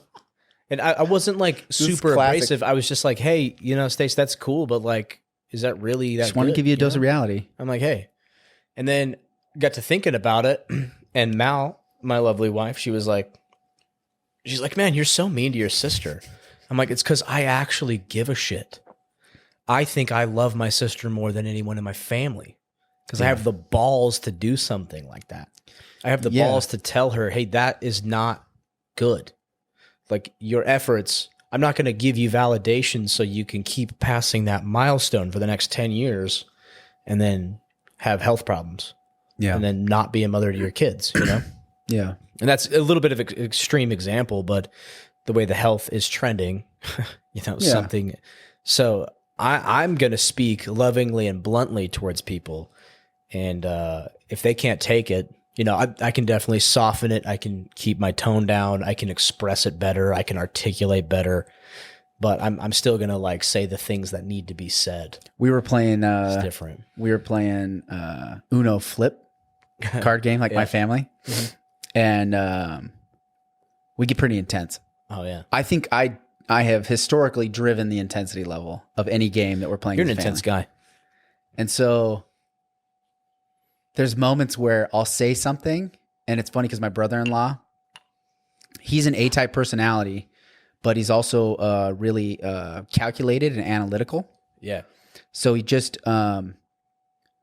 And I wasn't like is super classic. abrasive. I was just like, hey, Stace, that's cool, but like, is that really that? just want to good, give you a dose know? of reality. I'm like, hey. And then got to thinking about it. And Mal, my lovely wife, she's like, man, you're so mean to your sister. I'm like, it's because I actually give a shit. I think I love my sister more than anyone in my family because I have the balls to do something like that. I have the balls to tell her, hey, that is not good. Like your efforts, I'm not going to give you validation so you can keep passing that milestone for the next 10 years and then have health problems Yeah. and then not be a mother to your kids, Yeah. And that's a little bit of an extreme example, but the way the health is trending, something. So I'm going to speak lovingly and bluntly towards people. And if they can't take it, I can definitely soften it. I can keep my tone down. I can express it better. I can articulate better. But I'm still going to like say the things that need to be said. We were playing It's different. we were playing Uno Flip card game, like my family. And we get pretty intense. Oh, yeah. I think I have historically driven the intensity level of any game that we're playing. You're an as a intense family. guy. And so there's moments where I'll say something, and it's funny because my brother-in-law, he's an A-type personality, but he's also really calculated and analytical. Yeah. So he just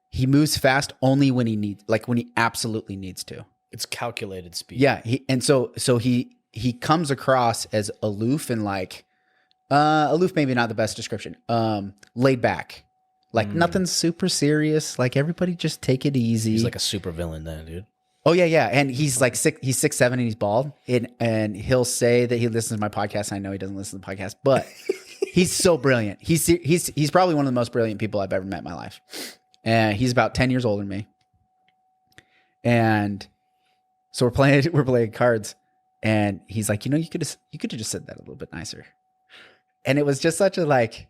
he moves fast only when he needs, like when he absolutely needs to. It's calculated speed. Yeah, so he comes across as aloof and like aloof, maybe not the best description. Laid back, like nothing super serious. Like everybody just take it easy. He's like a super villain then, dude. Oh yeah, and he's like 6'7" and he's bald. And he'll say that he listens to my podcast. I know he doesn't listen to the podcast, but he's so brilliant. He's probably one of the most brilliant people I've ever met in my life. And he's about 10 years older than me. And so we're playing cards, and he's like, you could have just said that a little bit nicer. And it was just such a like,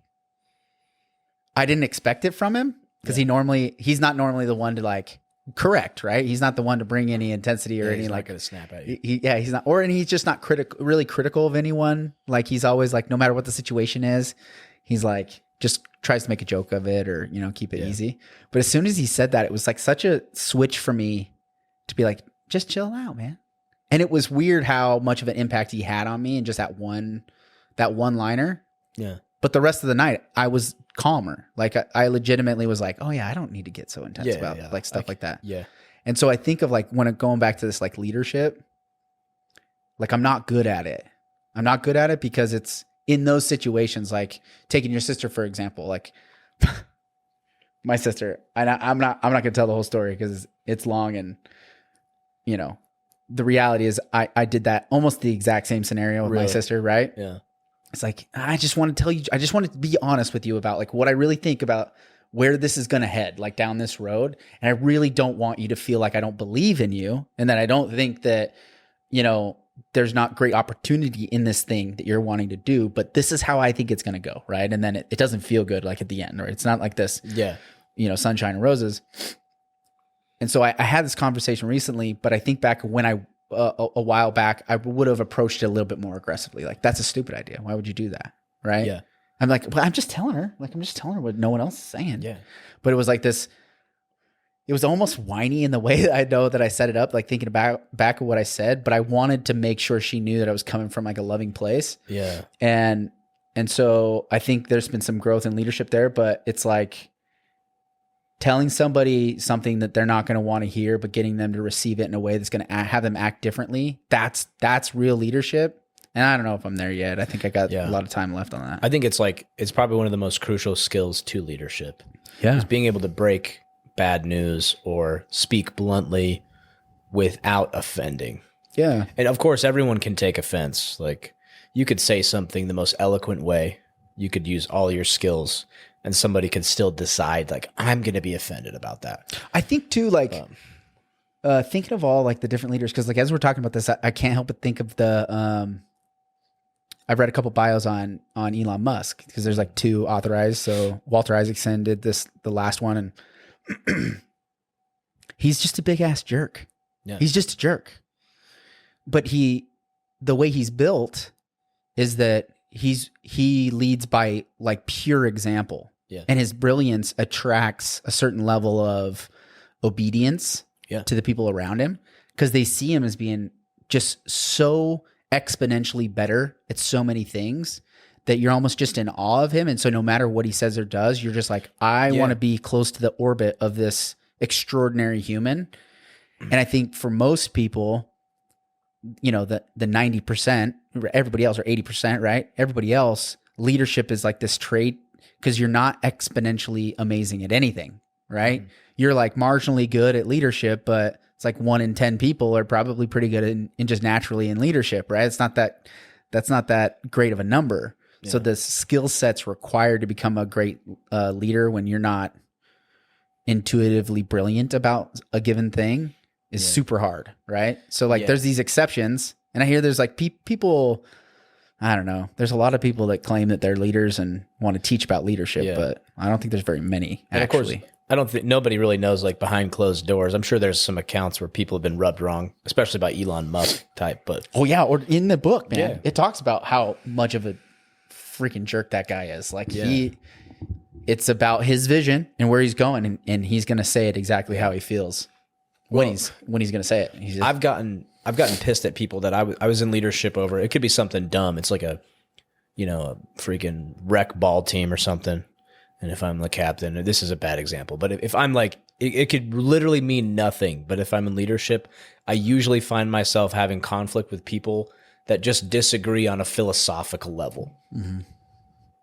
I didn't expect it from him because he's not normally the one to like correct, right? He's not the one to bring any intensity or any he's like not gonna snap at you. he's not, and he's just not really critical of anyone. Like he's always like, no matter what the situation is, he's like just tries to make a joke of it or keep it easy. But as soon as he said that, it was like such a switch for me to be like, just chill out, man. And it was weird how much of an impact he had on me and just that one liner. Yeah. But the rest of the night, I was calmer. Like I legitimately was like, oh yeah, I don't need to get so intense about like stuff like that. Yeah. And so I think of like going back to this like leadership, like I'm not good at it. I'm not good at it because it's in those situations, like taking your sister, for example, like my sister, and I'm not going to tell the whole story because it's long and the reality is I did that almost the exact same scenario with my sister. Right. Yeah. It's like, I just want to tell you, I just want to be honest with you about like what I really think about where this is going to head, like down this road. And I really don't want you to feel like I don't believe in you. And that I don't think that, there's not great opportunity in this thing that you're wanting to do, but this is how I think it's going to go. Right. And then it doesn't feel good. Like at the end, or it's not like this, sunshine and roses. And so I had this conversation recently, but I think back when a while back, I would have approached it a little bit more aggressively. Like, that's a stupid idea. Why would you do that? Right. Yeah. I'm like, well, I'm just telling her what no one else is saying. Yeah. But it was like this, it was almost whiny in the way that I know that I set it up, like thinking back at what I said, but I wanted to make sure she knew that I was coming from like a loving place. Yeah. And so I think there's been some growth in leadership there, but it's like, telling somebody something that they're not going to want to hear, but getting them to receive it in a way that's going to have them act differently. That's real leadership. And I don't know if I'm there yet. I think I got a lot of time left on that. I think it's probably one of the most crucial skills to leadership. Yeah. Is being able to break bad news or speak bluntly without offending. Yeah. And of course, everyone can take offense. Like, you could say something the most eloquent way. You could use all your skills, and somebody could still decide, like, I'm going to be offended about that. I think too, like, thinking of all like the different leaders, because like as we're talking about this, I can't help but think of the. I've read a couple bios on Elon Musk, because there's like 2 authorized. So Walter Isaacson did the last one, and he's just a big ass jerk. Yeah. He's just a jerk. But the way he's built is that he leads by like pure example. Yeah. And his brilliance attracts a certain level of obedience to the people around him, because they see him as being just so exponentially better at so many things that you're almost just in awe of him. And so no matter what he says or does, you're just like, I want to be close to the orbit of this extraordinary human. And I think for most people, you know, the 90%, everybody else, or 80%, right? Everybody else, leadership is like this trait, because you're not exponentially amazing at anything, right? You're like marginally good at leadership, but it's like 1 in 10 people are probably pretty good in just naturally in leadership, right? That's not that great of a number. Yeah. So the skill sets required to become a great leader when you're not intuitively brilliant about a given thing is super hard, right? So like there's these exceptions, and I hear there's like people, I don't know, there's a lot of people that claim that they're leaders and want to teach about leadership, but I don't think there's very many, and actually. Of course, I don't think nobody really knows, like, behind closed doors. I'm sure there's some accounts where people have been rubbed wrong, especially by Elon Musk type. But or in the book, man, it talks about how much of a freaking jerk that guy is. Like it's about his vision and where he's going, and he's going to say it exactly how he feels when he's going to say it. I've gotten pissed at people that I was in leadership over. It could be something dumb. It's like a freaking rec ball team or something. And if I'm the captain, this is a bad example, but if I'm like, it could literally mean nothing. But if I'm in leadership, I usually find myself having conflict with people that just disagree on a philosophical level. Mm-hmm.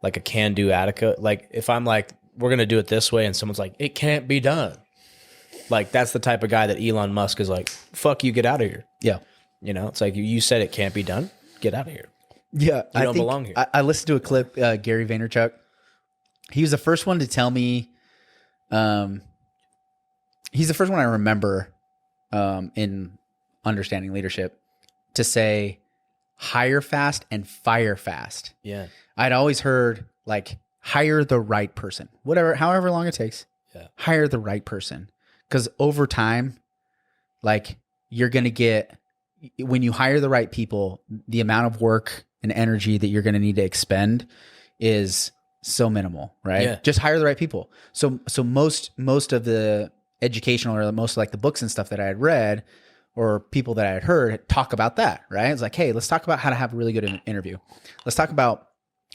Like a can-do attitude. Like if I'm like, we're going to do it this way, and someone's like, it can't be done. Like, that's the type of guy that Elon Musk is like, fuck you, get out of here. Yeah. You know, it's like, you said it can't be done. Get out of here. Yeah. You don't belong here. I listened to a clip, Gary Vaynerchuk. He was the first one to tell me, he's the first one I remember in understanding leadership to say hire fast and fire fast. Yeah. I'd always heard like hire the right person, however long it takes. Yeah. Hire the right person. Because over time, like you're going to get, when you hire the right people, the amount of work and energy that you're going to need to expend is so minimal, right? Yeah. Just hire the right people. So most of the educational, or most of like the books and stuff that I had read, or people that I had heard talk about that, right? It's like, hey, let's talk about how to have a really good interview. Let's talk about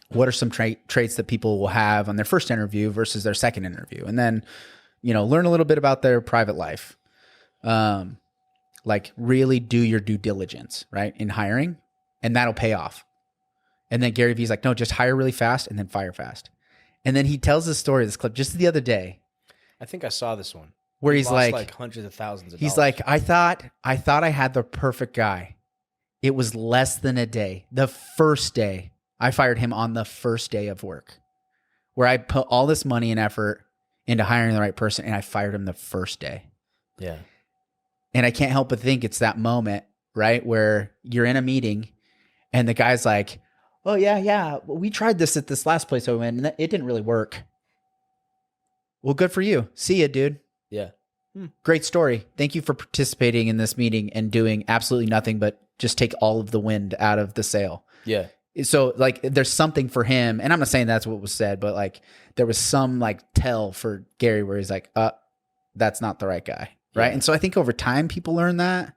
what are some traits that people will have on their first interview versus their second interview. And then, learn a little bit about their private life. Like really do your due diligence, right? In hiring, and that'll pay off. And then Gary Vee's like, no, just hire really fast and then fire fast. And then he tells this story, this clip just the other day. I think I saw this one. Where he's lost like hundreds of thousands of dollars. He's like, I thought I had the perfect guy. It was less than a day. The first day, I fired him on the first day of work, where I put all this money and effort into hiring the right person, and I fired him the first day. Yeah. And I can't help but think it's that moment, right, where you're in a meeting and the guy's like, oh, yeah, we tried this at this last place I went, and it didn't really work. Well, good for you. See ya, dude. Yeah. Great story. Thank you for participating in this meeting and doing absolutely nothing but just take all of the wind out of the sail. Yeah. So like there's something for him, and I'm not saying that's what was said, but like there was some like tell for Gary where he's like, that's not the right guy. Right. Yeah. And so I think over time people learn that,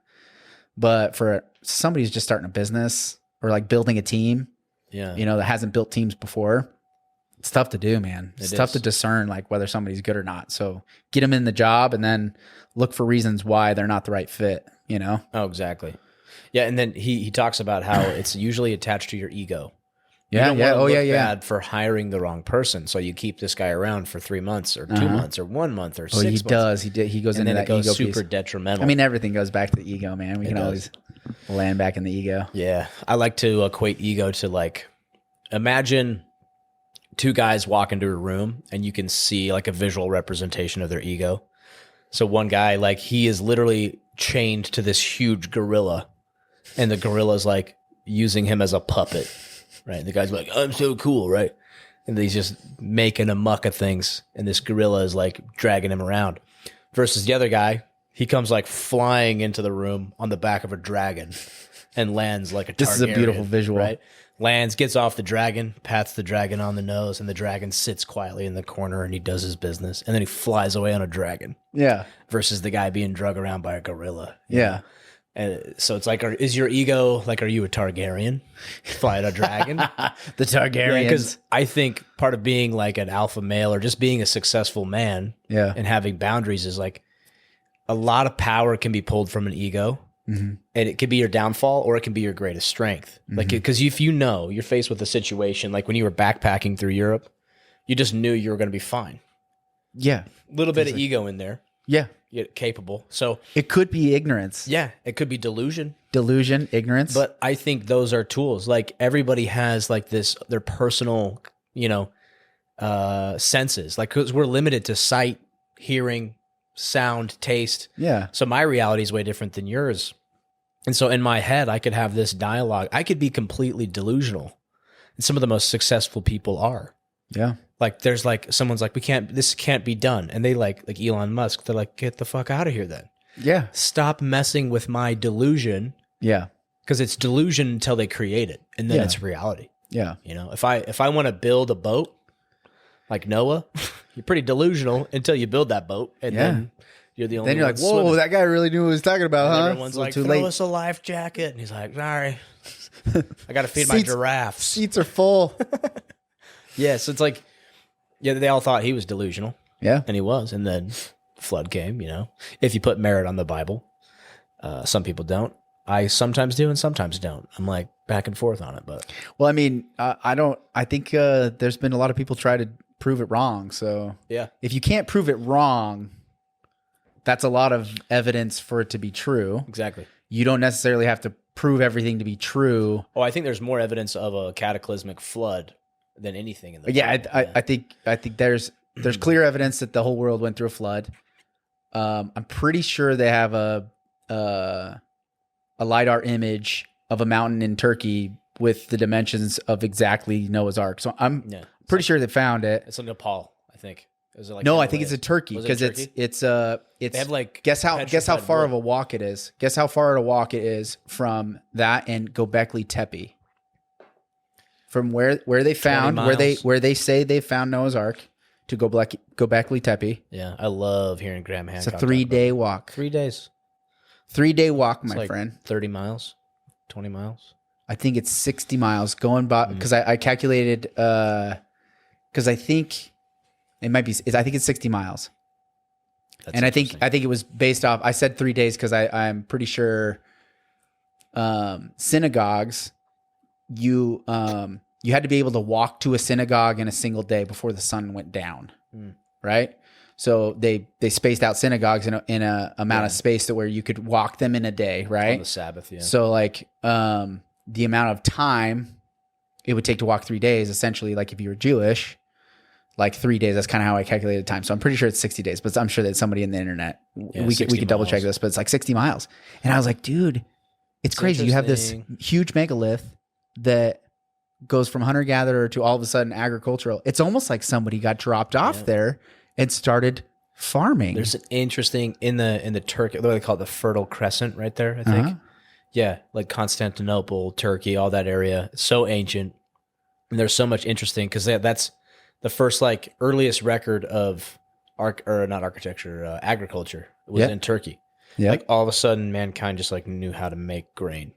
but for somebody who's just starting a business or like building a team, that hasn't built teams before, It's tough to do, man. It's tough is. to discern like whether somebody's good or not. So get them in the job and then look for reasons why they're not the right fit, you know? Oh, exactly. Yeah, and then he talks about how it's usually attached to your ego. You Yeah, don't yeah. wanna Oh, look yeah, yeah. bad for hiring the wrong person, so you keep this guy around for 3 months or 2 months or 1 month or 6 Oh, he months. does. He goes And into then it that goes ego super piece. detrimental. I mean, everything goes back to the ego, man. We can does. always land back in the ego. Yeah, I like to equate ego to like, imagine two guys walk into a room and you can see like a visual representation of their ego. So one guy, like he is literally chained to this huge gorilla and the gorilla's like using him as a puppet, right? The guy's like, I'm so cool, right? And he's just making a muck of things and this gorilla is like dragging him around. Versus the other guy, he comes like flying into the room on the back of a dragon and lands like a Targaryen. This is a beautiful visual. Right? Lands, gets off the dragon, pats the dragon on the nose, and the dragon sits quietly in the corner and he does his business. And then he flies away on a dragon Yeah. versus the guy being drug around by a gorilla. Yeah. And so it's like, is your ego, like, are you a Targaryen? Flying a dragon? The Targaryens. Because I think part of being like an alpha male or just being a successful man Yeah. and having boundaries is like a lot of power can be pulled from an ego. Mm-hmm. And it could be your downfall or it can be your greatest strength. Like, because if you know you're faced with a situation, like when you were backpacking through Europe, you just knew you were going to be fine. Yeah. A little bit of ego in there. Yeah. You're capable. So, It could be ignorance, yeah, it could be delusion. delusion, ignorance. But I think those are tools. Like everybody has like this, their personal, senses. Like, because we're limited to sight, hearing, sound, taste. yeah. So my reality is way different than yours. And so in my head, I could have this dialogue. I could be completely delusional. And some of the most successful people are. Yeah. Like there's like, someone's like, this can't be done. And they like Elon Musk, they're like, get the fuck out of here then. Yeah. Stop messing with my delusion. Yeah. Because it's delusion until they create it. And then Yeah. it's reality. Yeah. If I want to build a boat like Noah, you're pretty delusional until you build that boat. And Yeah. then you're the only Then you're one like, whoa, swimming. that guy really knew what he was talking about, And huh? everyone's It's a like, little throw us a life jacket. And he's like, sorry, I got to feed my Seats- giraffes. Seats are full. Yeah, so it's like, yeah, they all thought he was delusional, Yeah. and he was. And then flood came, If you put merit on the Bible, some people don't. I sometimes do and sometimes don't. I'm like back and forth on it, but Well, I mean, I think there's been a lot of people try to prove it wrong. So yeah. if you can't prove it wrong, that's a lot of evidence for it to be true. Exactly. You don't necessarily have to prove everything to be true. Oh, I think there's more evidence of a cataclysmic flood than anything in the Yeah, Bible. I think there's clear evidence that the whole world went through a flood. I'm pretty sure they have a LiDAR image of a mountain in Turkey with the dimensions of exactly Noah's Ark. So I'm Yeah. pretty sure they found it. It's in Nepal, I think. Is it like No, I think it's a Himalayas? Turkey Was it because Turkey? it's They have like guess how petrified far wood. of a walk it is. Guess how far of a walk it is from that and Göbekli Tepe. From where they found miles. where they say they found Noah's Ark to Göbekli Tepe. Yeah, I love hearing Graham Hancock. It's a 3-day walk. 3 days. 3-day walk, It's my like friend. 30 miles, 20 miles. I think it's 60 miles going by because I calculated because I think it might be. I think it's 60 miles, That's and I think interesting. it was based off. I said 3 days because I'm pretty sure synagogues you had to be able to walk to a synagogue in a single day before the sun went down, right? So they spaced out synagogues in a amount of space to where you could walk them in a day, on right? the Sabbath, yeah. So like the amount of time it would take to walk 3 days, essentially, like if you were Jewish, like 3 days. That's kind of how I calculated time. So I'm pretty sure it's 60 days, but I'm sure that somebody in the internet we 60 could double check miles. this, but it's like 60 miles. And I was like, dude, it's crazy. You have this interesting. huge megalith that goes from hunter gatherer to all of a sudden agricultural. It's almost like somebody got dropped off there and started farming. There's an interesting in the Turkey, what do they call it, the Fertile Crescent right there, I think. Uh-huh. Yeah, like Constantinople, Turkey, all that area. It's so ancient. And there's so much interesting because that's the first like earliest record of agriculture was Yeah. in Turkey. Yeah. Like all of a sudden mankind just like knew how to make grain.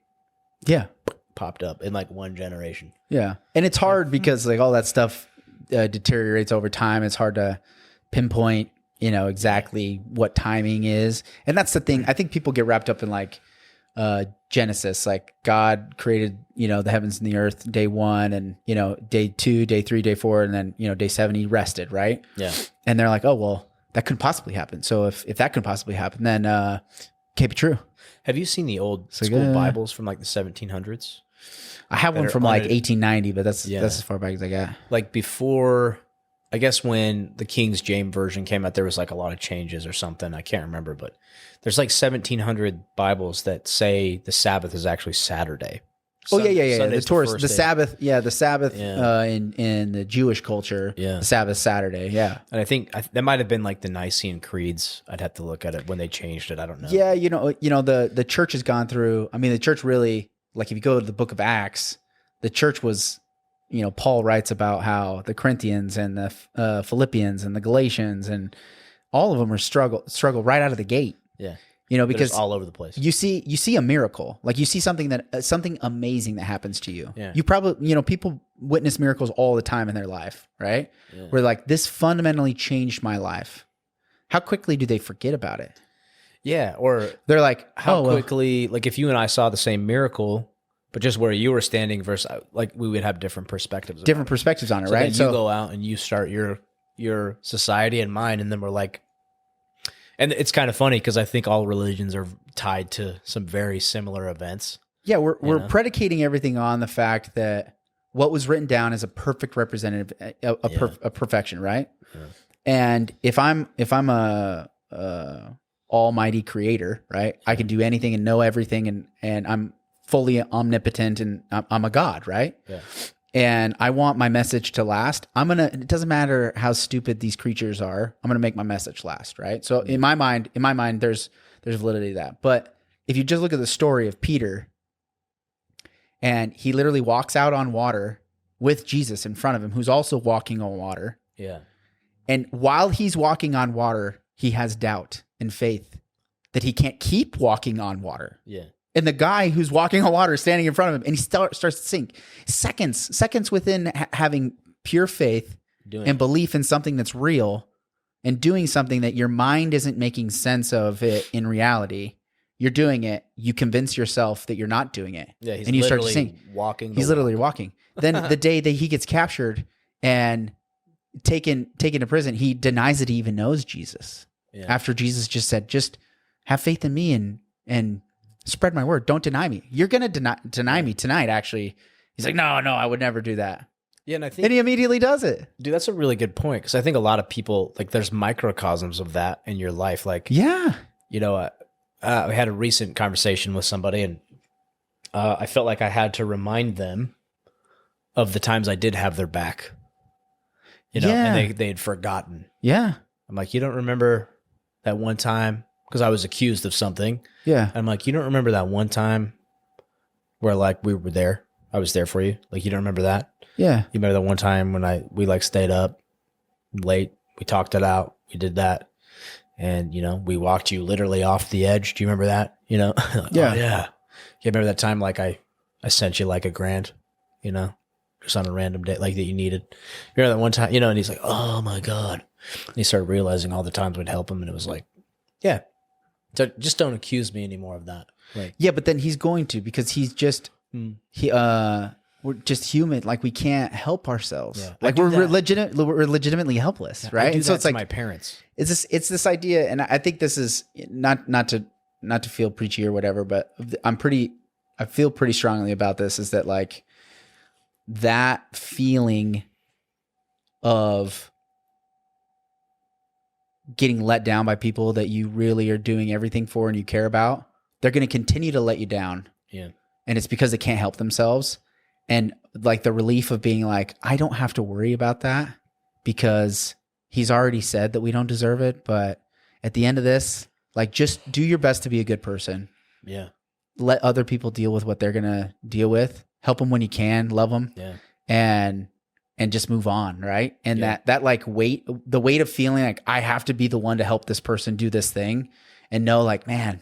Yeah. Popped up in like one generation. Yeah. And it's hard because like all that stuff deteriorates over time. It's hard to pinpoint, exactly what timing is. And that's the thing. I think people get wrapped up in like Genesis, like God created, the heavens and the earth day 1 and, day 2, day 3, day 4, and then, day 7, he rested. Right. Yeah. And they're like, oh, well, that couldn't possibly happen. So if that could possibly happen, then can't be true. Have you seen the old school Bibles from like the 1700s? I have one from like 1890, but that's as far back as I got. Like before, I guess when the King James version came out, there was like a lot of changes or something. I can't remember, but there's like 1,700 Bibles that say the Sabbath is actually Saturday. Yeah. Sunday's the Sabbath. Yeah, the Sabbath in the Jewish culture. Yeah, the Sabbath Saturday. Yeah, and I think that might have been like the Nicene creeds. I'd have to look at it when they changed it. I don't know. Yeah, the church has gone through. I mean, the church really, like if you go to the Book of Acts, the church was, Paul writes about how the Corinthians and the Philippians and the Galatians and all of them are struggle right out of the gate. Yeah. Because all over the place. You see a miracle, like you see something something amazing that happens to you. Yeah. You probably, people witness miracles all the time in their life, right? Yeah. Where like this fundamentally changed my life. How quickly do they forget about it? Yeah. Or they're like, how quickly, like if you and I saw the same miracle, but just where you were standing versus like we would have different perspectives. Different perspectives on it, so right? So you go out and you start your society and mine, and then we're like, and it's kind of funny because I think all religions are tied to some very similar events. Yeah, we're predicating everything on the fact that what was written down is a perfect representative, a perfection, right? Yeah. And if I'm a almighty creator, right? I can do anything and know everything, and I'm fully omnipotent, and I'm a god, right? Yeah. And I want my message to last. It doesn't matter how stupid these creatures are, I'm going to make my message last, right? So in my mind, there's validity to that. But if you just look at the story of Peter, and he literally walks out on water with Jesus in front of him, who's also walking on water. Yeah. And while he's walking on water, he has doubt and faith that he can't keep walking on water. Yeah. And the guy who's walking on water is standing in front of him, and he starts to sink. Seconds within having pure faith and belief in something that's real and doing something that your mind isn't making sense of it in reality. You're doing it. You convince yourself that you're not doing it. Yeah, he's and you start to sink. He's literally walking. Then the day that he gets captured and taken to prison, he denies that he even knows Jesus. Yeah. After Jesus just said, "Just have faith in me and spread my word. Don't deny me. You're going to deny me tonight, actually." He's like, no, I would never do that. Yeah, and I think... And he immediately does it. Dude, that's a really good point, because I think a lot of people, like, there's microcosms of that in your life. Like, yeah. I had a recent conversation with somebody, and I felt like I had to remind them of the times I did have their back. And they had forgotten. Yeah. I'm like, you don't remember that one time? Because I was accused of something. Yeah. And I'm like, you don't remember that one time where like we were there? I was there for you. Like, you don't remember that? Yeah. You remember that one time when we like stayed up late? We talked it out. We did that. And, we walked you literally off the edge. Do you remember that? Like, yeah. Oh, yeah. You remember that time like I sent you like $1,000, just on a random day like that you needed? You remember that one time, and he's like, oh my God. And he started realizing all the times we'd help him. And it was like, yeah. So just don't accuse me anymore of that. Like, yeah, but then he's going to, because he's just we're just human. Like, we can't help ourselves. Yeah, like we're legitimately helpless, yeah, right? And so it's like my parents. It's this idea, and I think this is not to feel preachy or whatever, but I feel pretty strongly about this. Is that like that feeling of getting let down by people that you really are doing everything for and you care about, they're going to continue to let you down. Yeah. And it's because they can't help themselves. And like the relief of being like, I don't have to worry about that because he's already said that we don't deserve it. But at the end of this, like, just do your best to be a good person. Yeah. Let other people deal with what they're going to deal with. Help them when you can, love them. Yeah. And just move on, right? And that like the weight of feeling like I have to be the one to help this person do this thing, and know like, man,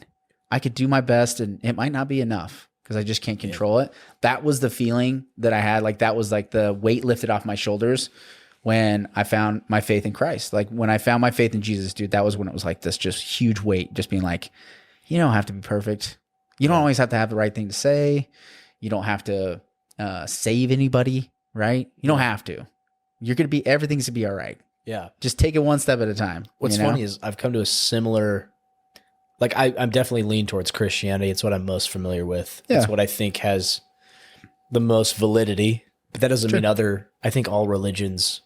I could do my best and it might not be enough because I just can't control it. That was the feeling that I had. Like, that was like the weight lifted off my shoulders when I found my faith in Christ. Like when I found my faith in Jesus, dude, that was when it was like this just huge weight, just being like, you don't have to be perfect. You don't always have to have the right thing to say. You don't have to save anybody, right? You don't have to. You're going to be, everything's going to be all right. Yeah. Just take it one step at a time. What's funny is I've come to a similar, like I'm definitely lean towards Christianity. It's what I'm most familiar with. Yeah. It's what I think has the most validity, but that doesn't mean I think all religions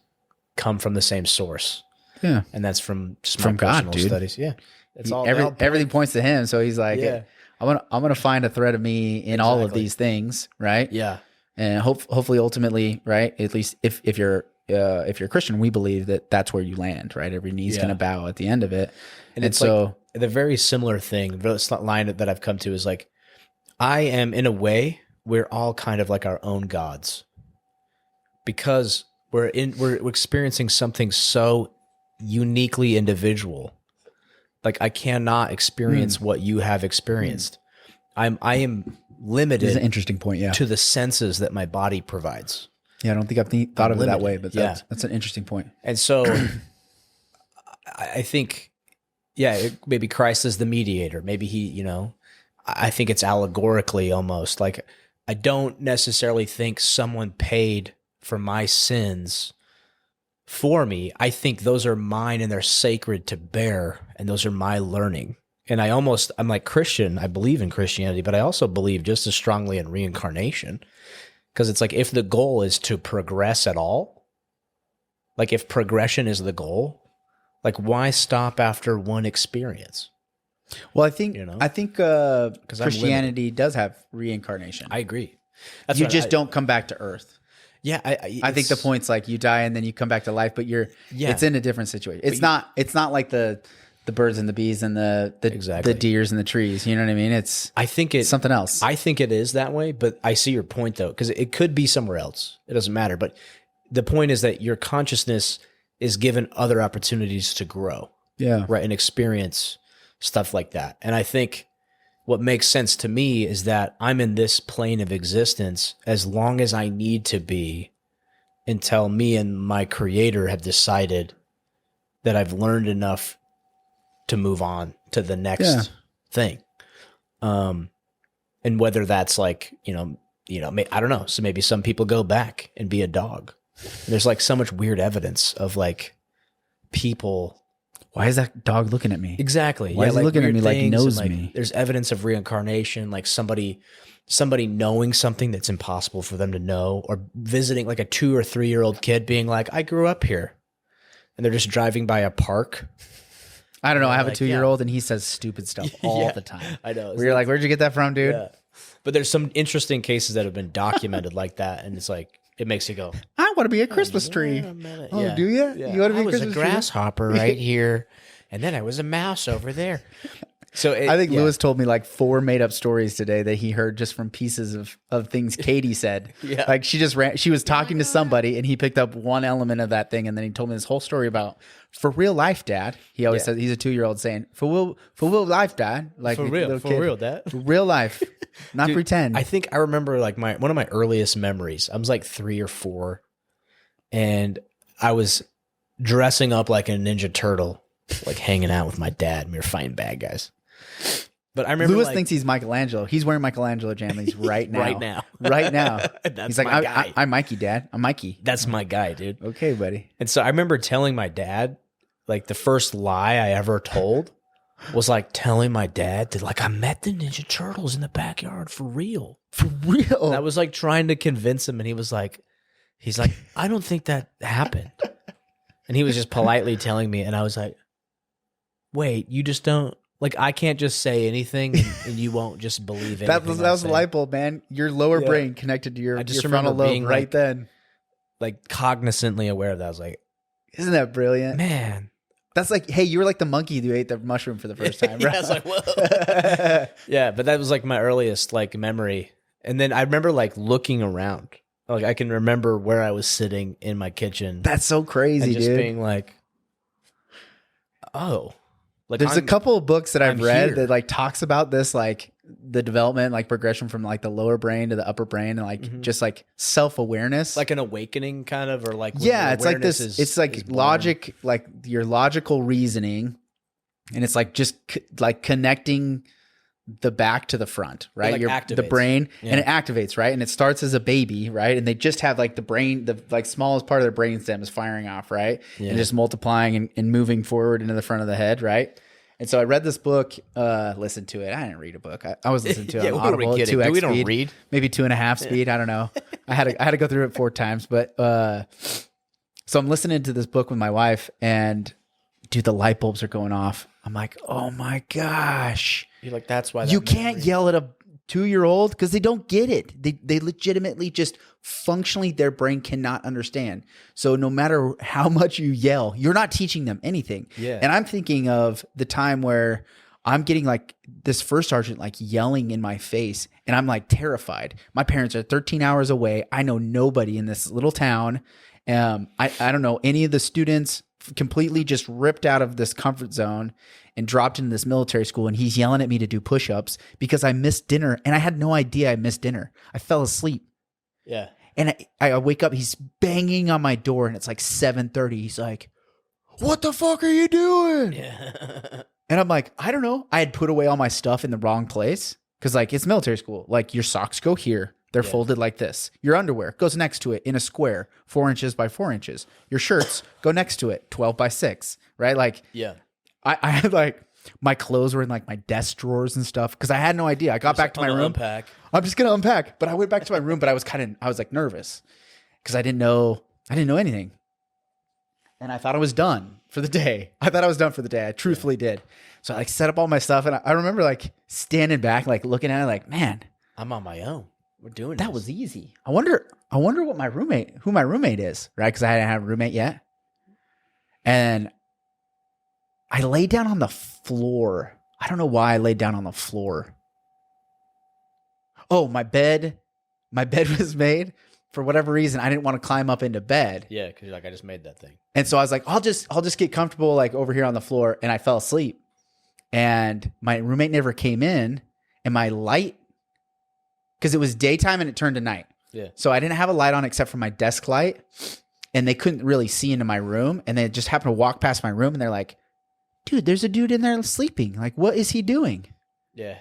come from the same source. Yeah. And that's from just From my God, personal dude. studies. Yeah. It's all everything points to him. So he's like, Yeah. I'm gonna find a thread of me in all of Exactly. these things, right? Yeah. And hopefully, ultimately, right? At least if you're a Christian, we believe that that's where you land, right? Every knee's Yeah. gonna bow at the end of it, And it's so like the very similar thing, the line that I've come to is like, I am in a way, we're all kind of like our own gods because we're experiencing something so uniquely individual. Like I cannot experience what you have experienced. I am this limited is an interesting point. Yeah, to the senses that my body provides. yeah. I don't think I've thought of it that way, but Limited. that's an interesting point. And so I think, maybe Christ is the mediator. Maybe he, I think it's allegorically almost like I don't necessarily think someone paid for my sins for me. I think those are mine and they're sacred to bear, and those are my learning. And I'm like Christian. I believe in Christianity, but I also believe just as strongly in reincarnation, because it's like if the goal is to progress at all, like if progression is the goal, like why stop after one experience? Well, I think I'm Christianity does have reincarnation. I agree. You just don't come back to Earth. Yeah, I think the point's like you die and then you come back to life, but it's in a different situation. It's not like the birds and the bees and the Exactly. deers and the trees. You know what I mean? I think it's something else. I think it is that way, but I see your point though, because it could be somewhere else. It doesn't matter. But the point is that your consciousness is given other opportunities to grow, Yeah. right, and experience stuff like that. And I think what makes sense to me is that I'm in this plane of existence as long as I need to be until me and my creator have decided that I've learned enough to move on to the next thing. And whether that's like, I don't know. So maybe some people go back and be a dog. There's like so much weird evidence of like people. Why is that dog looking at me? Exactly. Why is he like looking at weird me like he things knows and, me? There's evidence of reincarnation, like somebody knowing something that's impossible for them to know, or visiting like a 2 or 3 year old kid being like, I grew up here. And they're just driving by a park. I don't know. I have a like, 2-year-old and he says stupid stuff all Yeah, the time. I know. Where you're like, where'd you get that from, dude? Yeah. But there's some interesting cases that have been documented like that. And it's like, it makes you go, I want to be a Christmas tree. wait a minute. Oh, Yeah. do you? Yeah. You want to be I a was Christmas a grasshopper right here. And then I was a mouse over there. So I think Lewis told me like 4 made up stories today that he heard just from pieces of things Katie said. Yeah. Like she was talking to somebody and he picked up one element of that thing. And then he told me this whole story about for real life, dad. He always says he's a 2-year-old saying for real life, dad. Like For a real, little for kid. real, dad. For real life, not Dude, pretend. I think I remember like one of my earliest memories. I was like 3 or 4, and I was dressing up like a Ninja Turtle, like hanging out with my dad, and we were fighting bad guys. But I remember Lewis like, thinks he's Michelangelo. He's wearing Michelangelo jammies right now. Right now. Right now. That's He's like, my guy. I'm Mikey, Dad. I'm Mikey. That's my guy, dude. Okay, buddy. And so I remember telling my dad, like the first lie I ever told was like telling my dad that like I met the Ninja Turtles in the backyard for real. For real. And I was like trying to convince him, and he's like, I don't think that happened. And he was just politely telling me, and I was like, wait, you just don't, like, I can't just say anything and you won't just believe it. that was a light bulb, man. Your lower brain connected to your frontal lobe being right then. like cognizantly aware of that. I was like, Isn't that brilliant? man. That's like, hey, you were like the monkey who ate the mushroom for the first time, Yeah, right? I was like, whoa. Yeah, but that was like my earliest like memory. And then I remember like looking around. Like I can remember where I was sitting in my kitchen. That's so crazy, and just dude. being like, oh. Like There's a couple of books that I've I'm read here. that like talks about this like the development, like progression from like the lower brain to the upper brain, and like just like self-awareness. Like an awakening kind of, or like when Yeah, your it's like awareness this. is- It's like is born. logic, like your logical reasoning, and it's like just like connecting the back to the front, right? like The activates. brain, Yeah. and it activates, right? And it starts as a baby, right? And they just have like the brain, the like smallest part of their brain stem is firing off, right? Yeah. And just multiplying and moving forward into the front of the head, right? And so I read this book, listened to it. I didn't read a book. I was listening to it on what are we Audible at kidding? 2x We don't speed, read. maybe 2.5 speed. I don't know. I had to go through it 4 times, but so I'm listening to this book with my wife, and dude, the light bulbs are going off. I'm like, oh my gosh. You're like, that's why that You can't memory- yell at a 2-year-old because they don't get it. They legitimately just functionally their brain cannot understand. So no matter how much you yell, you're not teaching them anything. Yeah. And I'm thinking of the time where I'm getting like this first sergeant like yelling in my face, and I'm like terrified. My parents are 13 hours away. I know nobody in this little town. I don't know any of the students, completely just ripped out of this comfort zone and dropped into this military school, and he's yelling at me to do push-ups because I missed dinner, and I had no idea I missed dinner. I fell asleep. Yeah. And I wake up, he's banging on my door, and it's like 7:30. He's like, what the fuck are you doing? Yeah. And I'm like, I don't know. I had put away all my stuff in the wrong place because like it's military school. Like your socks go here. They're folded like this. Your underwear goes next to it in a square, 4 inches by 4 inches. Your shirts go next to it, 12 by 6, right? Like Yeah. I had like my clothes were in like my desk drawers and stuff because I had no idea. I got back to my I'm gonna room. Unpack. I'm just gonna unpack. But I went back to my room, but I was like nervous because I didn't know anything. And I thought I was done for the day. I truthfully did. So I like set up all my stuff, and I remember like standing back, like looking at it, like, man, I'm on my own. We're doing that this. was easy. I wonder who my roommate is, right? Because I hadn't had a roommate yet. And I laid down on the floor. I don't know why I laid down on the floor. Oh, my bed was made. For whatever reason, I didn't want to climb up into bed. Yeah, because you're like, I just made that thing. And so I was like, I'll just get comfortable like over here on the floor. And I fell asleep. And my roommate never came in, and my light, because it was daytime and it turned to night. Yeah. So I didn't have a light on except for my desk light, and they couldn't really see into my room. And they just happened to walk past my room, and they're like, dude, there's a dude in there sleeping. Like, what is he doing? Yeah.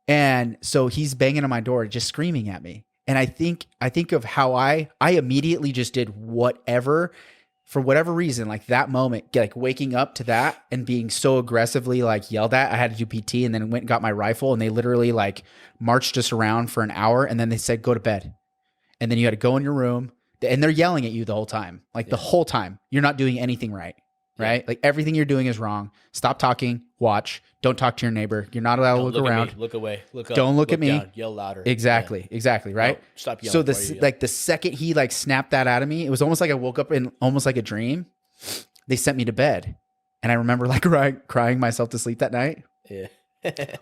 And so he's banging on my door, just screaming at me. And I think of how I immediately just did whatever, for whatever reason, like that moment, like waking up to that and being so aggressively like yelled at. I had to do PT, and then went and got my rifle, and they literally like marched us around for an hour, and then they said, go to bed. And then you had to go in your room, and they're yelling at you the whole time. Like the whole time. You're not doing anything right. Right? Like everything you're doing is wrong. Stop talking, watch, don't talk to your neighbor. You're not allowed to look around. At me, look away, look up. Don't look at me. Down, yell louder. Exactly, right? No, stop yelling So before you yell. like the second he like snapped that out of me, it was almost like I woke up in almost like a dream. They sent me to bed, and I remember like crying myself to sleep that night. Yeah.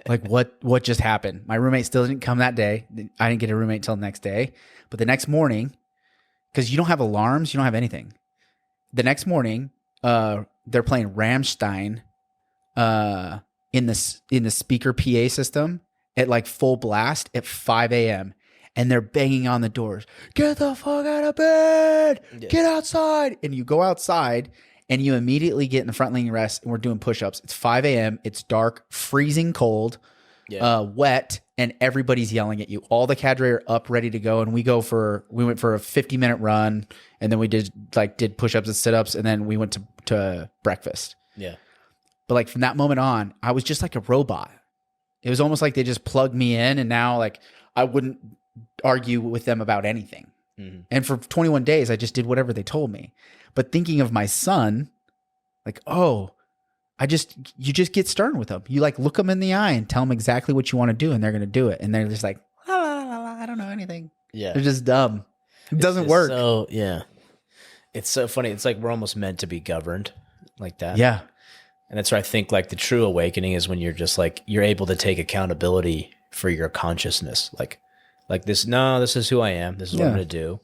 Like what just happened? My roommate still didn't come that day. I didn't get a roommate till the next day. But the next morning, because you don't have alarms, you don't have anything. The next morning, they're playing Rammstein in the speaker PA system at like full blast at 5 a.m. And they're banging on the doors. Get the fuck out of bed. Yeah. Get outside. And you go outside, and you immediately get in the front lane rest, and we're doing push-ups. It's 5 a.m. It's dark, freezing cold, wet, and everybody's yelling at you. All the cadre are up, ready to go. And we went for a 50-minute run, and then we did push-ups and sit-ups, and then we went to breakfast. Yeah. But like from that moment on, I was just like a robot. It was almost like they just plugged me in, and now like I wouldn't argue with them about anything. Mm-hmm. And for 21 days, I just did whatever they told me. But thinking of my son, like, you just get stern with them. You like look them in the eye and tell them exactly what you want to do, and they're going to do it. And they're just like, la, la, la, la, I don't know anything. Yeah. They're just dumb. It doesn't work. So, yeah. It's so funny. It's like we're almost meant to be governed like that. Yeah. And that's where I think like the true awakening is when you're just like, you're able to take accountability for your consciousness. Like this, no, this is who I am. This is what I'm going to do.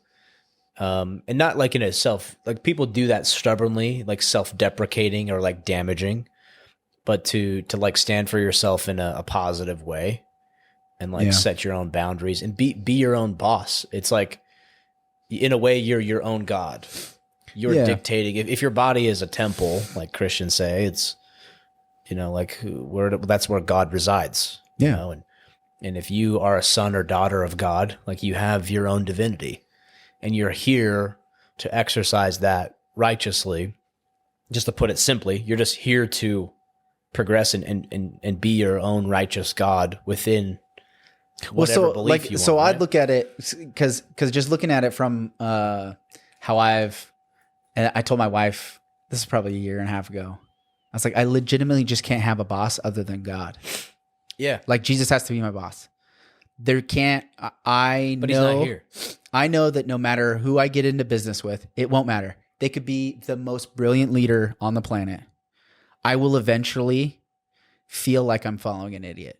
And not like in itself, like people do that stubbornly, like self-deprecating or like damaging, but to like stand for yourself in a positive way and like Yeah. set your own boundaries and be your own boss. It's like, in a way, you're your own God. You're Yeah. dictating. If your body is a temple, like Christians say, it's, like that's where God resides. Yeah. And if you are a son or daughter of God, like you have your own divinity, and you're here to exercise that righteously. Just to put it simply, you're just here to progress and be your own righteous God within whatever belief you want. So right? I'd look at it because just looking at it from how and I told my wife, this is probably a year and a half ago. I was like, I legitimately just can't have a boss other than God. Yeah. Like Jesus has to be my boss. There can't, But he's not here. I know that no matter who I get into business with, it won't matter. They could be the most brilliant leader on the planet. I will eventually feel like I'm following an idiot.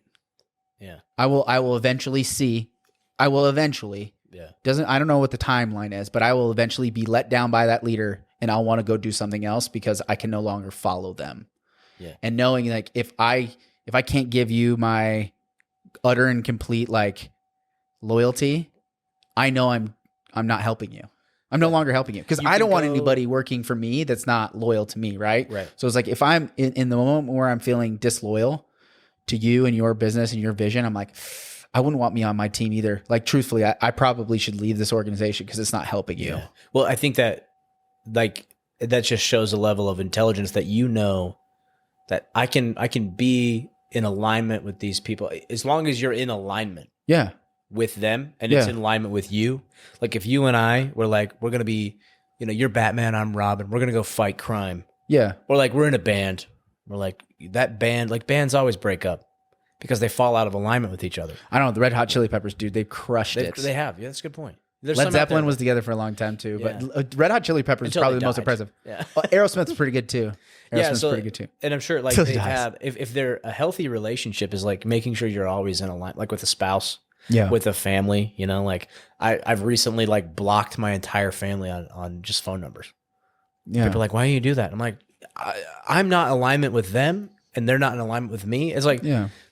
Yeah. I will eventually see. I don't know what the timeline is, but I will eventually be let down by that leader and I'll want to go do something else because I can no longer follow them. Yeah. And knowing like if I can't give you my utter and complete like loyalty, I know I'm not helping you. I'm no longer helping you because I don't want anybody working for me that's not loyal to me, right? Right. So it's like if I'm in the moment where I'm feeling disloyal to you and your business and your vision, I'm like, I wouldn't want me on my team either. Like truthfully, I probably should leave this organization because it's not helping you. Yeah. Well, I think that that just shows a level of intelligence that that I can be in alignment with these people as long as you're in alignment. Yeah. With them and it's in alignment with you. Like if you and I were like, we're going to be, you're Batman, I'm Robin. We're going to go fight crime. Yeah. Or like we're in a band. We're like that band, like bands always break up because they fall out of alignment with each other. I don't know. The Red Hot Chili Peppers, dude, they crushed it. They have. Yeah, that's a good point. There's Led Zeppelin was together for a long time too, but Red Hot Chili Peppers is probably the most impressive. Yeah. Aerosmith's pretty good too. Aerosmith's pretty good too. And I'm sure like they have, if they're a healthy relationship is like making sure you're always in alignment, like with a spouse. Yeah. With a family, like I've recently like blocked my entire family on just phone numbers. Yeah. People are like, why do you do that? I'm like, I'm not in alignment with them and they're not in alignment with me. It's like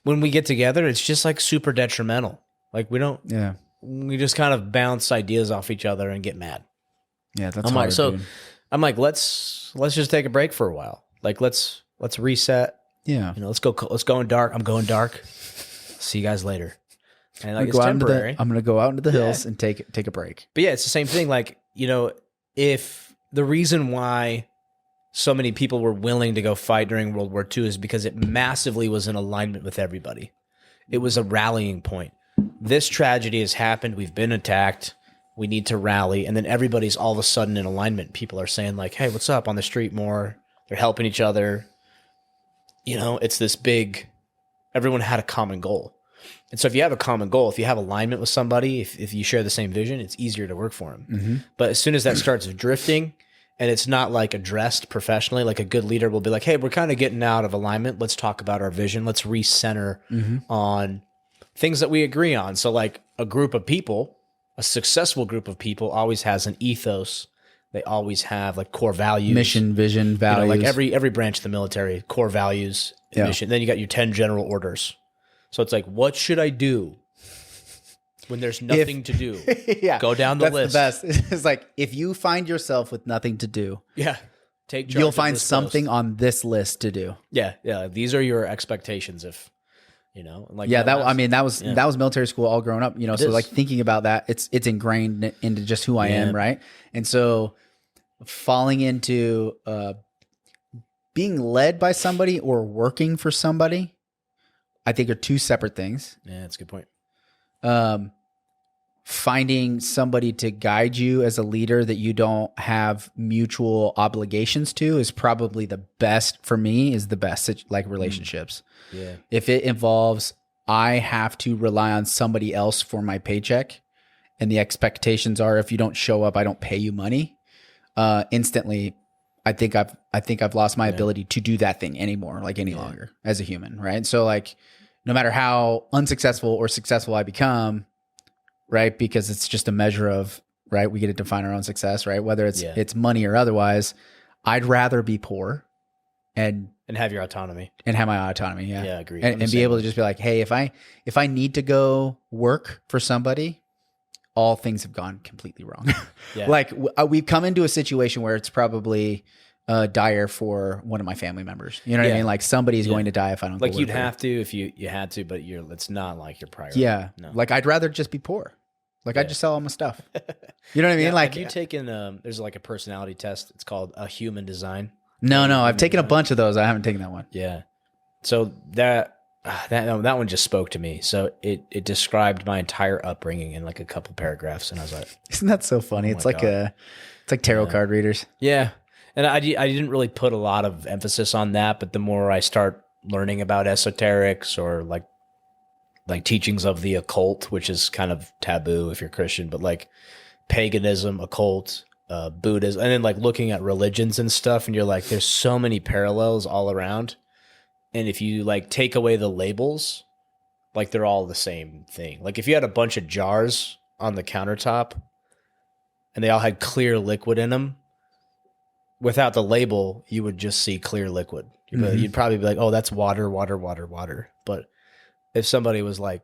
when we get together, it's just like super detrimental. Like we just kind of bounce ideas off each other and get mad. Yeah, that's I'm hard, dude. I'm like, let's just take a break for a while. Like let's reset. Yeah. Let's go in dark. I'm going dark. See you guys later. And like it's I'm temporary. going to go out into the hills and take a break. But yeah, it's the same thing. Like, if the reason why so many people were willing to go fight during World War II is because it massively was in alignment with everybody. It was a rallying point. This tragedy has happened. We've been attacked. We need to rally. And then everybody's all of a sudden in alignment. People are saying like, hey, what's up on the street more? They're helping each other. It's this big, everyone had a common goal. And so if you have a common goal, if you have alignment with somebody, if you share the same vision, it's easier to work for them. Mm-hmm. But as soon as that starts drifting and it's not like addressed professionally, like a good leader will be like, hey, we're kind of getting out of alignment. Let's talk about our vision. Let's recenter on things that we agree on. So like a group of people, a successful group of people always has an ethos. They always have like core values. Mission, vision, values. Like every branch of the military, core values, and mission. Then you got your 10 general orders. So it's like, what should I do when there's nothing to do? Go down the list. That's the best. It's like, if you find yourself with nothing to do, take charge. You'll find something on this list to do. Yeah. These are your expectations. If like that was military school all growing up. So like thinking about that, it's ingrained into just who I am, right? And so falling into being led by somebody or working for somebody, I think are two separate things. Yeah, that's a good point. Finding somebody to guide you as a leader that you don't have mutual obligations to is probably the best for me, is the best like relationships. Yeah. If it involves, I have to rely on somebody else for my paycheck and the expectations are, if you don't show up, I don't pay you money. Instantly, I think I've lost my ability to do that thing anymore, like any longer as a human. Right. So like, no matter how unsuccessful or successful I become, right? Because it's just a measure of, right? We get to define our own success, right? Whether it's money or otherwise, I'd rather be poor and and have your autonomy. and have my autonomy. Yeah. Yeah, agreed. And be able to just be like, hey, if I need to go work for somebody, all things have gone completely wrong. Yeah. Like we've come into a situation where it's probably dire for one of my family members. You know what I Yeah. mean? Like somebody's Yeah. going to die if I don't. Like go you'd work for have to if you had to, but it's not like your priority. Yeah. No. Like I'd rather just be poor. Like Yeah. I'd just sell all my stuff. You know what I mean? Yeah, Like have you taken there's like a personality test. It's called a human design. no, I've taken a bunch of those. I haven't taken that one. Yeah. So that one just spoke to me. So it described my entire upbringing in like a couple paragraphs, and I was like, Isn't that so funny? It's my like God. it's like tarot card readers. yeah. And I didn't really put a lot of emphasis on that, but the more I start learning about esoterics or like teachings of the occult, which is kind of taboo if you're Christian, but like paganism, occult, Buddhism, and then like looking at religions and stuff, and you're like, there's so many parallels all around. And if you like take away the labels, like they're all the same thing. Like if you had a bunch of jars on the countertop and they all had clear liquid in them, without the label, you would just see clear liquid. You'd probably be like, oh, that's water, water, water, water. But if somebody was like,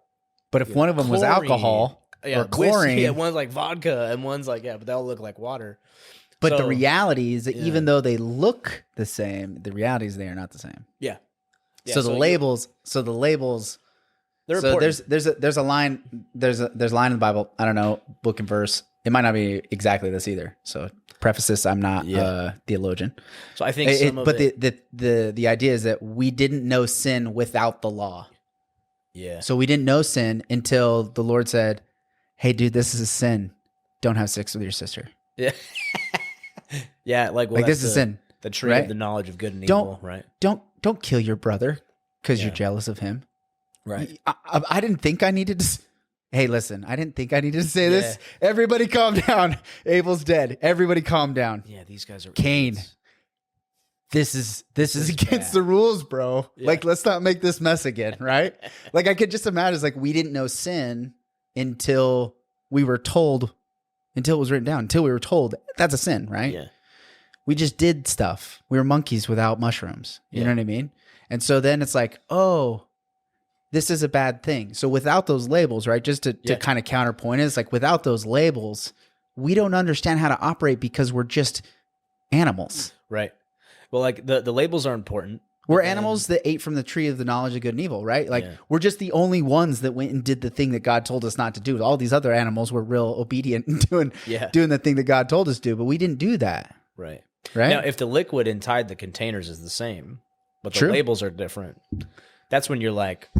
But if one of them was chlorine, alcohol or chlorine, yeah, one's like vodka and one's like, yeah, but they all look like water. but the So- reality is that yeah. even though they look the same, the reality is they are not the same. Yeah. Yeah, so the you- labels, they're so important. there's a line there's a line in the Bible. I don't know, book and verse. It might not be exactly this either. So preface this: I'm not a theologian. So I think some of but it, the idea is that we didn't know sin without the law. yeah. So we didn't know sin until the Lord said, "Hey, dude, this is a sin. Don't have sex with your sister. Yeah. Yeah, like Like this that's is sin. the tree right? of the knowledge of good and Don't- evil, right? Don't kill your brother because Yeah. you're jealous of him." Right. I didn't think I needed to. Hey, listen, I didn't think I needed to say this. Everybody calm down. Abel's dead. Everybody calm down. Yeah, these guys are Cain. idiots. This is against bad. the rules, bro. Yeah. Like, let's not make this mess again, right? Like, I could just imagine, it's like, we didn't know sin until we were told, until it was written down, until we were told that's a sin, right? Yeah. We just did stuff. We were monkeys without mushrooms. You Yeah. know what I mean? And so then it's like, oh, this is a bad thing. So without those labels, right? Just to Yeah. kind of counterpoint it, it's like without those labels, we don't understand how to operate because we're just animals. Right. Well, like the labels are important. We're but then- animals that ate from the tree of the knowledge of good and evil, right? Like Yeah. we're just the only ones that went and did the thing that God told us not to do. All these other animals were real obedient and Yeah. doing the thing that God told us to do, but we didn't do that, Right. right? Now, if the liquid inside the containers is the same, but the True. labels are different, that's when you're like,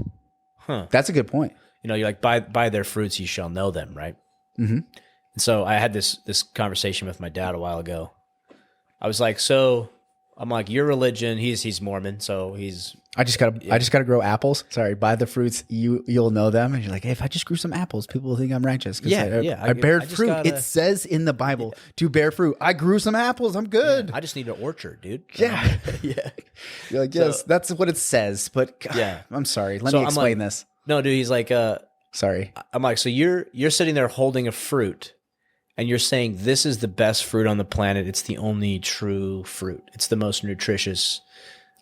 huh. That's a good point. You know, you're like, by their fruits you shall know them, right? Mm-hmm. And so I had this conversation with my dad a while ago. I was like, so I'm like, your religion, he's Mormon, so he's I just gotta grow apples. Sorry, by the fruits you'll know them. And you're like, hey, if I just grew some apples, people will think I'm righteous. 'Cause I bear I just fruit. gotta- It says in the Bible to bear fruit. I grew some apples. I'm good. I just need an orchard, dude. Yeah. Yeah. You're like, yes, that's what it says. But God, Yeah. I'm sorry. Let So me I'm explain like- this. No, dude, he's like, Sorry. I'm like, so you're sitting there holding a fruit and you're saying this is the best fruit on the planet. It's the only true fruit. It's the most nutritious.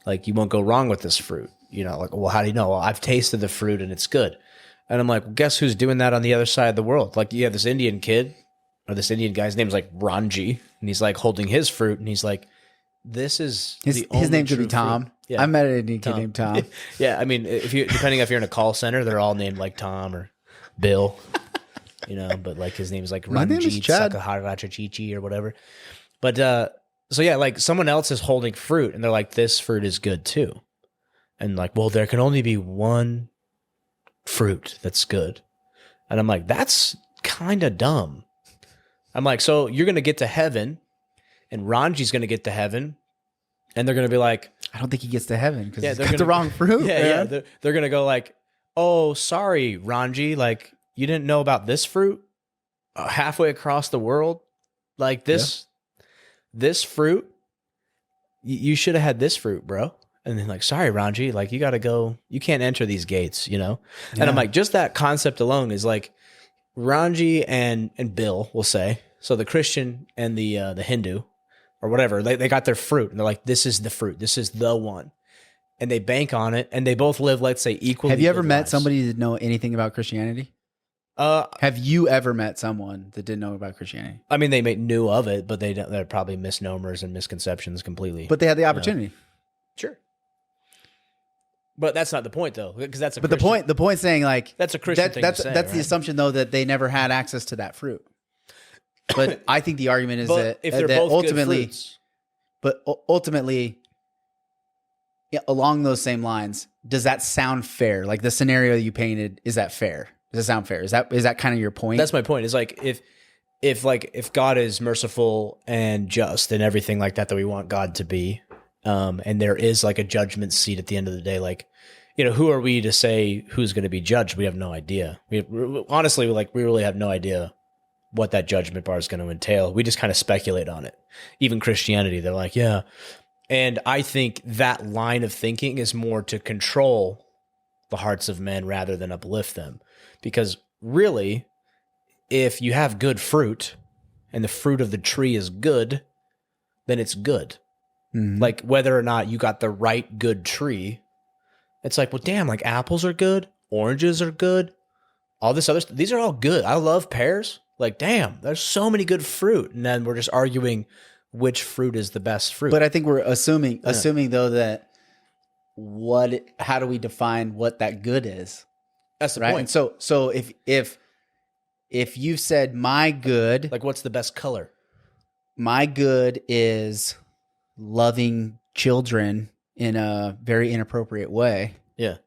Like, you won't go wrong with this fruit. You know, like, well, how do you know? Well, I've tasted the fruit and it's good. And I'm like, well, guess who's doing that on the other side of the world? Like, you have this Indian kid or this Indian guy's name's like Ranji, and he's like holding his fruit and he's like, this is His name could be Tom. Yeah. I met an Indian kid named Tom. Yeah, I mean, depending if you're in a call center, they're all named like Tom or Bill, you know. But like his name is like My name is Ranjit Chad. Sakaharachachichi or whatever. But so yeah, like someone else is holding fruit, and they're like, "This fruit is good too," and like, well, there can only be one fruit that's good, and I'm like, that's kind of dumb. I'm like, so you're gonna get to heaven, and Ranji's gonna get to heaven, and they're gonna be like, I don't think he gets to heaven because he's they're got the gonna- wrong fruit. yeah, man. they're gonna go like, oh, sorry, Ranji, like you didn't know about this fruit halfway across the world, like this fruit, you should have had this fruit, bro. And then like, sorry, Ranji, like you got to go, you can't enter these gates, you know. And I'm Yeah. like, just that concept alone is like, Ranji and Bill will say, so the Christian and the Hindu or whatever, they got their fruit and they're like, this is the fruit, this is the one. and they bank on it, and they both live, let's say, equally. Have you ever good met lives. somebody that know anything about Christianity? Have you ever met someone that didn't know about Christianity? I mean, knew of it, but they're probably misnomers and misconceptions completely. But they had the opportunity. Sure. But that's not the point, though, because that's a. But Christian, the point saying like that's a Christian thing to say, that's the right? assumption though that they never had access to that fruit. But I think the argument is But that if they're that both ultimately, good fruits, but ultimately, yeah, along those same lines, does that sound fair? Like the scenario you painted, is that fair? Does it sound fair? Is that kind of your point? that's my point. Is like if God is merciful and just and everything like that we want God to be, and there is like a judgment seat at the end of the day, like, you know, who are we to say who's going to be judged? We have no idea. Honestly, like, we really have no idea what that judgment bar is going to entail. We just kind of speculate on it. Even Christianity, they're like, yeah. And I think that line of thinking is more to control the hearts of men rather than uplift them. Because really, if you have good fruit and the fruit of the tree is good, then it's good. Mhm. Like, whether or not you got the right good tree, it's like, well, damn, like apples are good, oranges are good, all this other stuff. These are all good. I love pears. Like, damn, there's so many good fruit. And then we're just arguing which fruit is the best fruit. But I think we're assuming though that how do we define what that good is? That's the Right. point. And so if you said my good, Like, what's the best color? my good is loving children in a very inappropriate way. Yeah.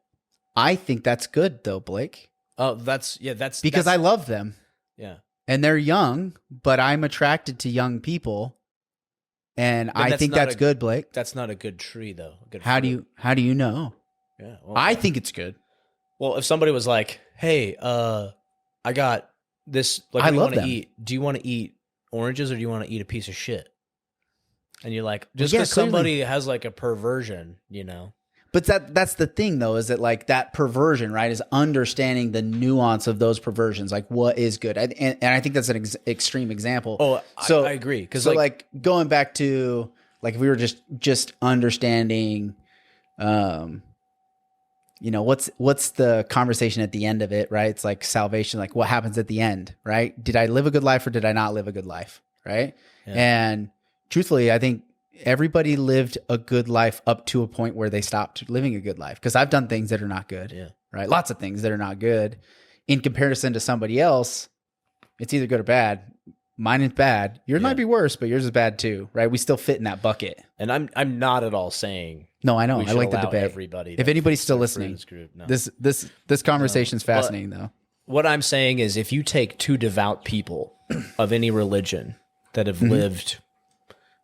I think that's good though, Blake, Oh, that's because I love them yeah. and they're young, but I'm attracted to young people. And But I that's think not that's a- good, Blake. That's not a good tree, though. A good How fruit. do you know? Yeah. Well, I think it's good. well, if somebody was like, "Hey, I got this. Like, I what do you love want to them. eat? Do you want to eat oranges or do you want to eat a piece of shit?" And you're like, just yeah, because clearly. somebody has like a perversion, you know. But that's the thing though, is that like that perversion, right, is understanding the nuance of those perversions, like what is good. And I think that's an extreme example. Oh, so I agree. Because so like going back to like if we were just understanding, you know, what's the conversation at the end of it, right? It's like salvation, like what happens at the end, right? Did I live a good life or did I not live a good life, right? Yeah. And truthfully, I think everybody lived a good life up to a point where they stopped living a good life. Because I've done things that are not good, Yeah. right? Lots of things that are not good. In comparison to somebody else, it's either good or bad. Mine is bad. Yours Yeah. might be worse, but yours is bad too, right? We still fit in that bucket. and I'm not at all saying No, I know. we I should like the allow debate. everybody. If that anybody's fits still their listening, fruit group. No. this conversation's No, but- fascinating though. What I'm saying is, if you take two devout people of any religion that have lived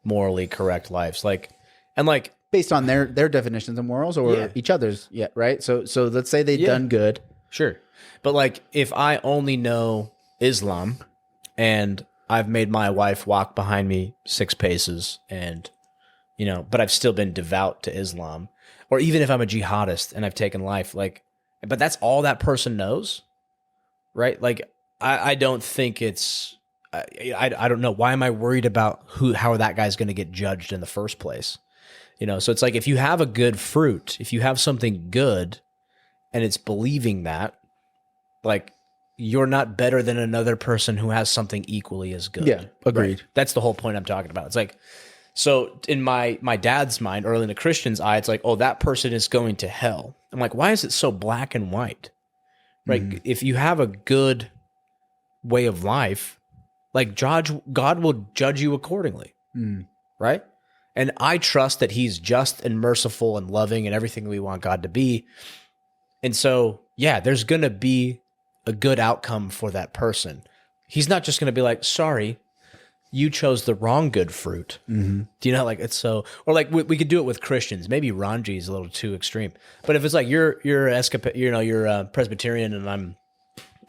morally correct lives, like Based on their definitions of morals or Yeah. each other's, yeah, right? So let's say they've done good. sure, but like if I only know Islam and I've made my wife walk behind me 6 paces and, you know, but I've still been devout to Islam, or even if I'm a jihadist and I've taken life, like, but that's all that person knows, right? Like, I don't think it's, I don't know. Why am I worried about how that guy's going to get judged in the first place? You know, so it's like if you have a good fruit, if you have something good and it's believing that, like, you're not better than another person who has something equally as good. Yeah, agreed. Right? That's the whole point I'm talking about. It's like, so in my dad's mind, or in the Christian's eye, it's like, oh, that person is going to hell. I'm like, why is it so black and white? Right? If you have a good way of life, like God will judge you accordingly. Right? And I trust that he's just and merciful and loving and everything we want God to be. And so, yeah, there's going to be a good outcome for that person. He's not just going to be like, sorry, you chose the wrong good fruit. Do you know, like, it's so, or like we could do it with Christians. Maybe Ranji is a little too extreme, but if it's like you're you're Presbyterian and I'm,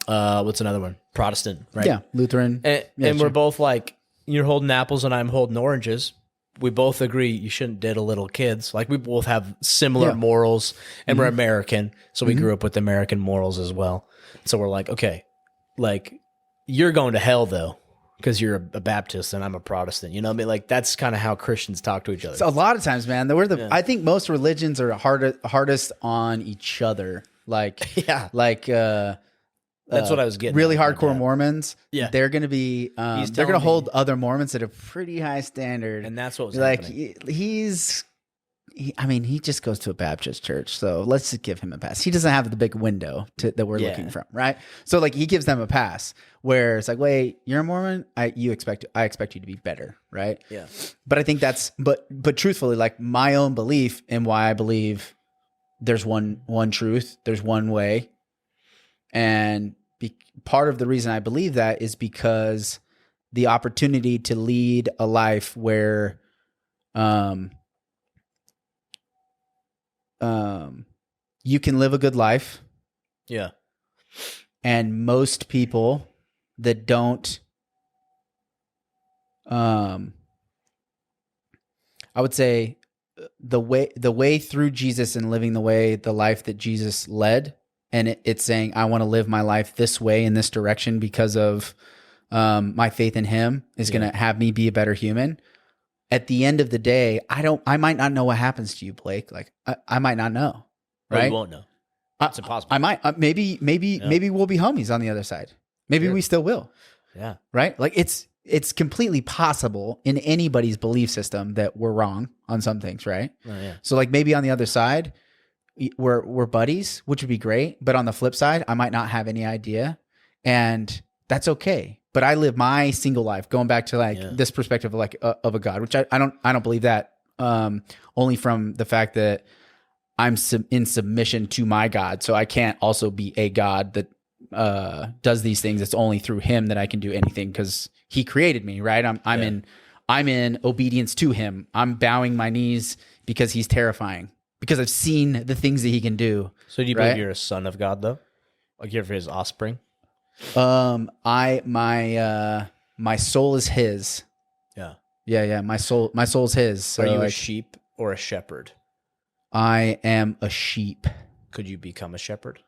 what's another one? Protestant, right? Yeah, Lutheran. And sure. we're both like, you're holding apples and I'm holding oranges. We both agree you shouldn't diddle little kids. Like, we both have similar Yeah. morals, and we're American, so we grew up with American morals as well. So we're like, okay, like, you're going to hell though. because you're a Baptist and I'm a Protestant. You know what I mean? Like that's kind of how Christians talk to each other. So a lot of times, man, I think most religions are hardest on each other. Like, Yeah. like, That's what I was getting. really at with my hardcore dad. They're Yeah. they're going to be, they're going telling to me- hold other Mormons at a pretty high standard. And that's what was like happening. he just goes to a Baptist church, so let's just give him a pass. He doesn't have the big window that we're Yeah. looking from, right? So like he gives them a pass, where it's like, wait, you're a Mormon, I expect you to be better, right? Yeah. But I think but truthfully, like my own belief and why I believe there's one truth, there's one way, and part of the reason I believe that is because the opportunity to lead a life where you can live a good life, Yeah. and most people that don't, I would say the way through Jesus and living the life that Jesus led, and it's saying, I want to live my life this way in this direction because of my faith in him is going to have me be a better human. At the end of the day, I might not know what happens to you, Blake. Like I might not know, Right? right? You won't know. It's impossible. I might, maybe we'll be homies on the other side. Maybe we still will. Yeah. Right? Like it's completely possible in anybody's belief system that we're wrong on some things, right? Oh, yeah. So like maybe on the other side, we're buddies, which would be great. But on the flip side, I might not have any idea, and that's okay. But I live my single life, going back to like this perspective of like of a God, which I don't believe that only from the fact that I'm in submission to my God, so I can't also be a God that does these things. It's only through him that I can do anything because he created me, right? I'm in obedience to him. I'm bowing my knees because he's terrifying, because I've seen the things that he can do. So do you right? believe you're a son of God though? Like you're his offspring? My soul is his. Yeah. Yeah. My soul's his. So Are you a like, sheep or a shepherd? I am a sheep. Could you become a shepherd?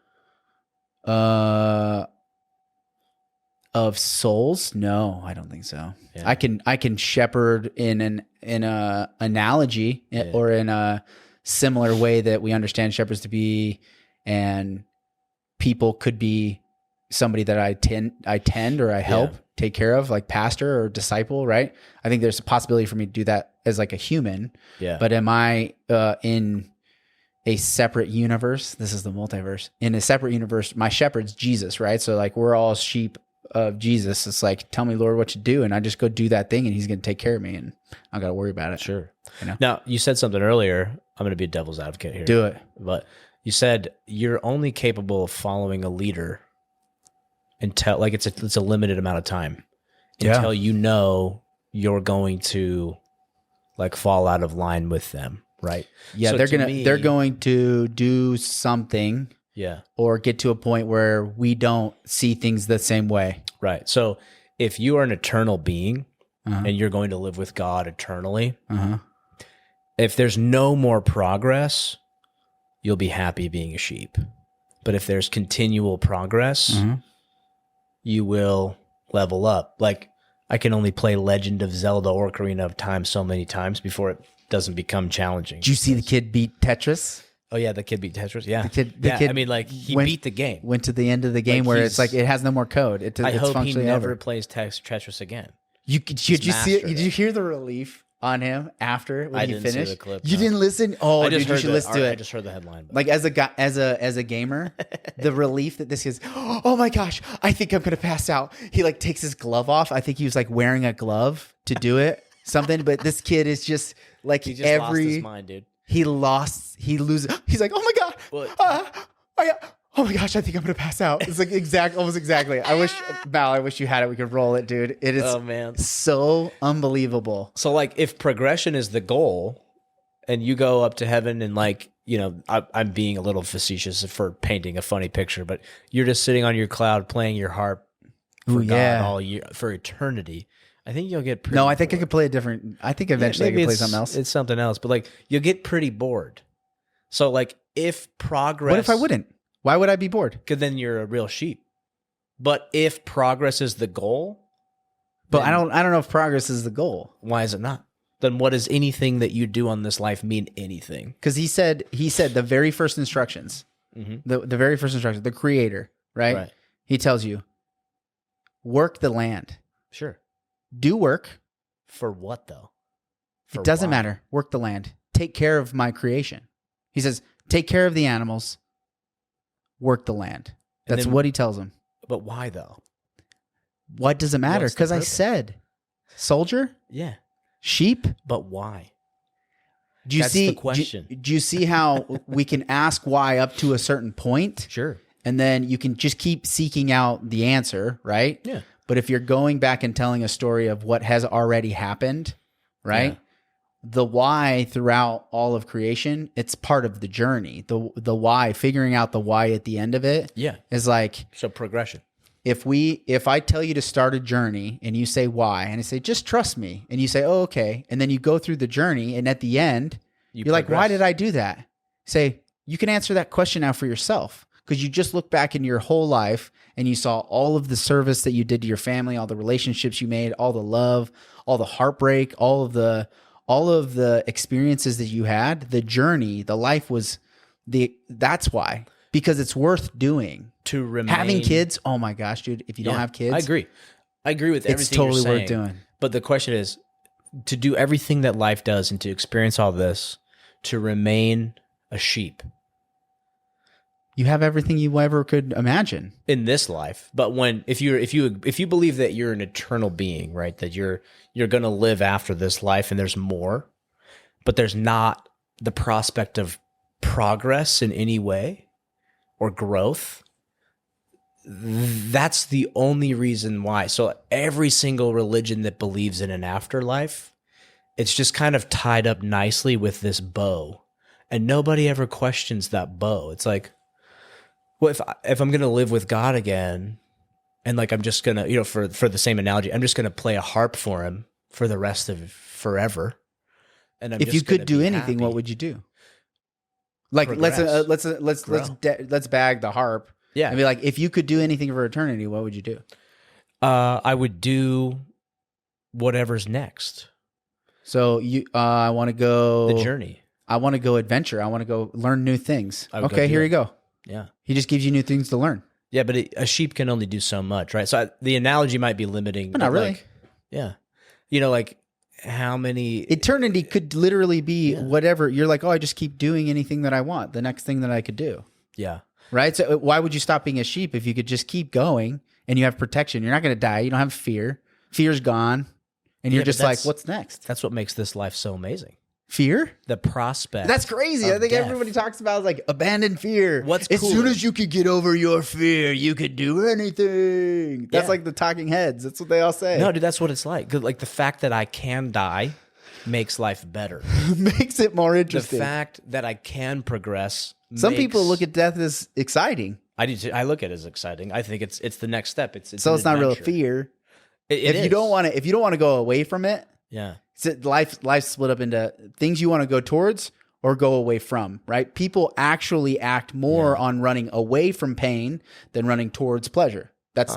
Of souls? No, I don't think so. Yeah. I can shepherd in a analogy or in a similar way that we understand shepherds to be, and people could be somebody that I tend or I help take care of, like pastor or disciple, right? I think there's a possibility for me to do that as like a human. Yeah. But am I in a separate universe? This is the multiverse. In a separate universe, my shepherd's Jesus, right? So like we're all sheep of Jesus. It's like, tell me, Lord, what to do, and I just go do that thing, and he's going to take care of me, and I got to worry about it. Sure. You know? Now, you said something earlier. I'm going to be a devil's advocate here. Do it. But you said you're only capable of following a leader until like it's a limited amount of time until you know you're going to like fall out of line with them, right? Yeah, So they're going to do something, yeah, or get to a point where we don't see things the same way. right. So if you are an eternal being and you're going to live with God eternally, if there's no more progress, you'll be happy being a sheep. But if there's continual progress, you will level up. Like I can only play Legend of Zelda or Ocarina of Time so many times before it doesn't become challenging. Did you see the kid beat Tetris? Oh yeah, the kid beat Tetris. Yeah, The kid I mean, like he went- beat the game. Went to the end of the game Like, where he's- it's like it has no more code. I It's hope he functionally never over. plays Tetris again. Did you see it? mastered Did you hear the relief on him after when I he didn't see finished? the clip, You no. didn't listen? Oh, I dude, just you heard should listen to it. I just heard the headline. But Like as a guy, as a gamer, the relief that this is. Oh my gosh, I think I'm gonna pass out. He like takes his glove off. I think he was like wearing a glove to do it, something. But this kid is just like he just lost his mind, dude. he loses. He's like, oh my god, What? oh my gosh, I think I'm gonna pass out. It's like almost exactly. I wish you had it. We could roll it, dude. It is Oh man. so unbelievable. So like if progression is the goal and you go up to heaven and like, you know, I'm being a little facetious for painting a funny picture, but you're just sitting on your cloud playing your harp for Ooh, God yeah. all year for eternity. I think you'll get pretty No, I think I bored. could play a different. I think eventually I Maybe could play it's- something else. It's something else, but like you'll get pretty bored. So like if progress What if I wouldn't? Why would I be bored? Because then you're a real sheep. But if progress is the goal, But I don't know if progress is the goal. Why is it not? Then what does anything that you do on this life mean anything? Because he said the very first instructions, the very first instructions, the creator, right? He tells you, work the land. Sure. Do work. For what though? It doesn't matter. Work the land. Take care of my creation. He says, take care of the animals. Work the land. That's what he tells them. But why though? What does it matter? Because I said, soldier? Yeah. Sheep? But why? That's the question. Do you see how we can ask why up to a certain point? Sure. And then you can just keep seeking out the answer, right? Yeah. But if you're going back and telling a story of what has already happened, right? Yeah. The why throughout all of creation, it's part of the journey. The why, figuring out the why at the end of it, is like, so progression. If I tell you to start a journey and you say why, and I say just trust me, and you say oh okay, and then you go through the journey, and at the end you're like, why did I do that? Say, you can answer that question now for yourself, because you just look back in your whole life and you saw all of the service that you did to your family, all the relationships you made, all the love, all the heartbreak, all of the experiences that you had. The journey, the life was that's why, because it's worth doing. To remain, having kids, oh my gosh, dude! If you don't have kids, I agree with everything it's totally you're saying, worth doing. But the question is, to do everything that life does and to experience all this, to remain a sheep. You have everything you ever could imagine in this life, but if you believe that you're an eternal being, right? That you're going to live after this life and there's more, but there's not the prospect of progress in any way or growth. That's the only reason why. So every single religion that believes in an afterlife, it's just kind of tied up nicely with this bow, and nobody ever questions that bow. It's like, well, if I'm going to live with God again, and like I'm just going to, for the same analogy, I'm just going to play a harp for him for the rest of forever. And if you could do anything, what would you do? Like let's bag the harp. Yeah. And be like, if you could do anything for eternity, what would you do? I would do whatever's next. So I want to go the journey. I want to go adventure. I want to go learn new things. Okay, here you go. Yeah. He just gives you new things to learn. Yeah, but a sheep can only do so much, right? So the analogy might be limiting. But not really. Yeah. Like how many... Eternity could literally be whatever. You're like, oh, I just keep doing anything that I want. The next thing that I could do. Yeah. Right? So why would you stop being a sheep if you could just keep going and you have protection? You're not going to die. You don't have fear. Fear's gone. And you're just like, what's next? That's what makes this life so amazing. Fear? The prospect. That's crazy. I think everybody talks about like abandon fear. What's as soon as you could get over your fear, you could do anything. That's like the talking heads. That's what they all say. No, dude, that's what it's like. 'Cause, like the fact that I can die makes life better. Makes it more interesting. The fact that I can progress. Some people look at death as exciting. I do too. I look at it as exciting. I think it's the next step. It's so it's not real fear. If you don't want to go away from it. Yeah. Life's split up into things you want to go towards or go away from, right? People actually act more on running away from pain than running towards pleasure. That's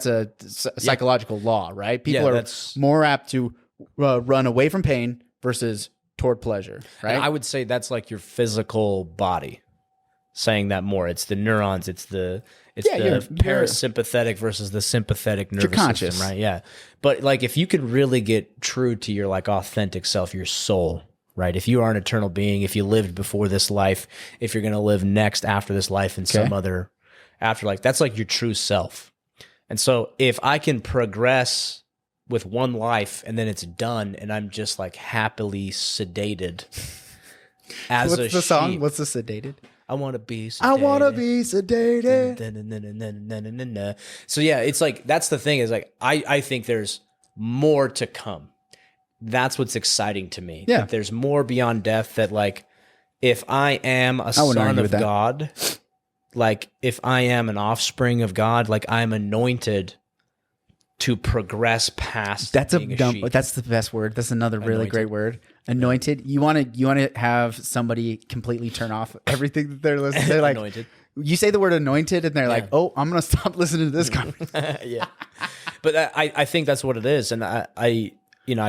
a psychological law, right? People are more apt to run away from pain versus toward pleasure, right? And I would say that's like your physical body saying that more. It's the neurons. It's the parasympathetic versus the sympathetic nervous system, right? Yeah. But like if you could really get true to your like authentic self, your soul, right? If you are an eternal being, if you lived before this life, if you're going to live next after this life in some other afterlife, that's like your true self. And so if I can progress with one life and then it's done and I'm just like happily sedated as What's a the song? sheep. What's the sedated? I want to be sedated. I want to be sedated. So yeah, it's like, that's the thing is like, I think there's more to come. That's what's exciting to me. Yeah. That there's more beyond death, that like, if I am a son of God, like if I am an offspring of God, like I'm anointed to progress past. That's being a sheep. That's the best word. That's another really great word. Anointed. You want to have somebody completely turn off everything that they're listening. They're like, anointed. You say the word anointed, and they're like, "Oh, I'm gonna stop listening to this conversation." Yeah. But I think that's what it is. And I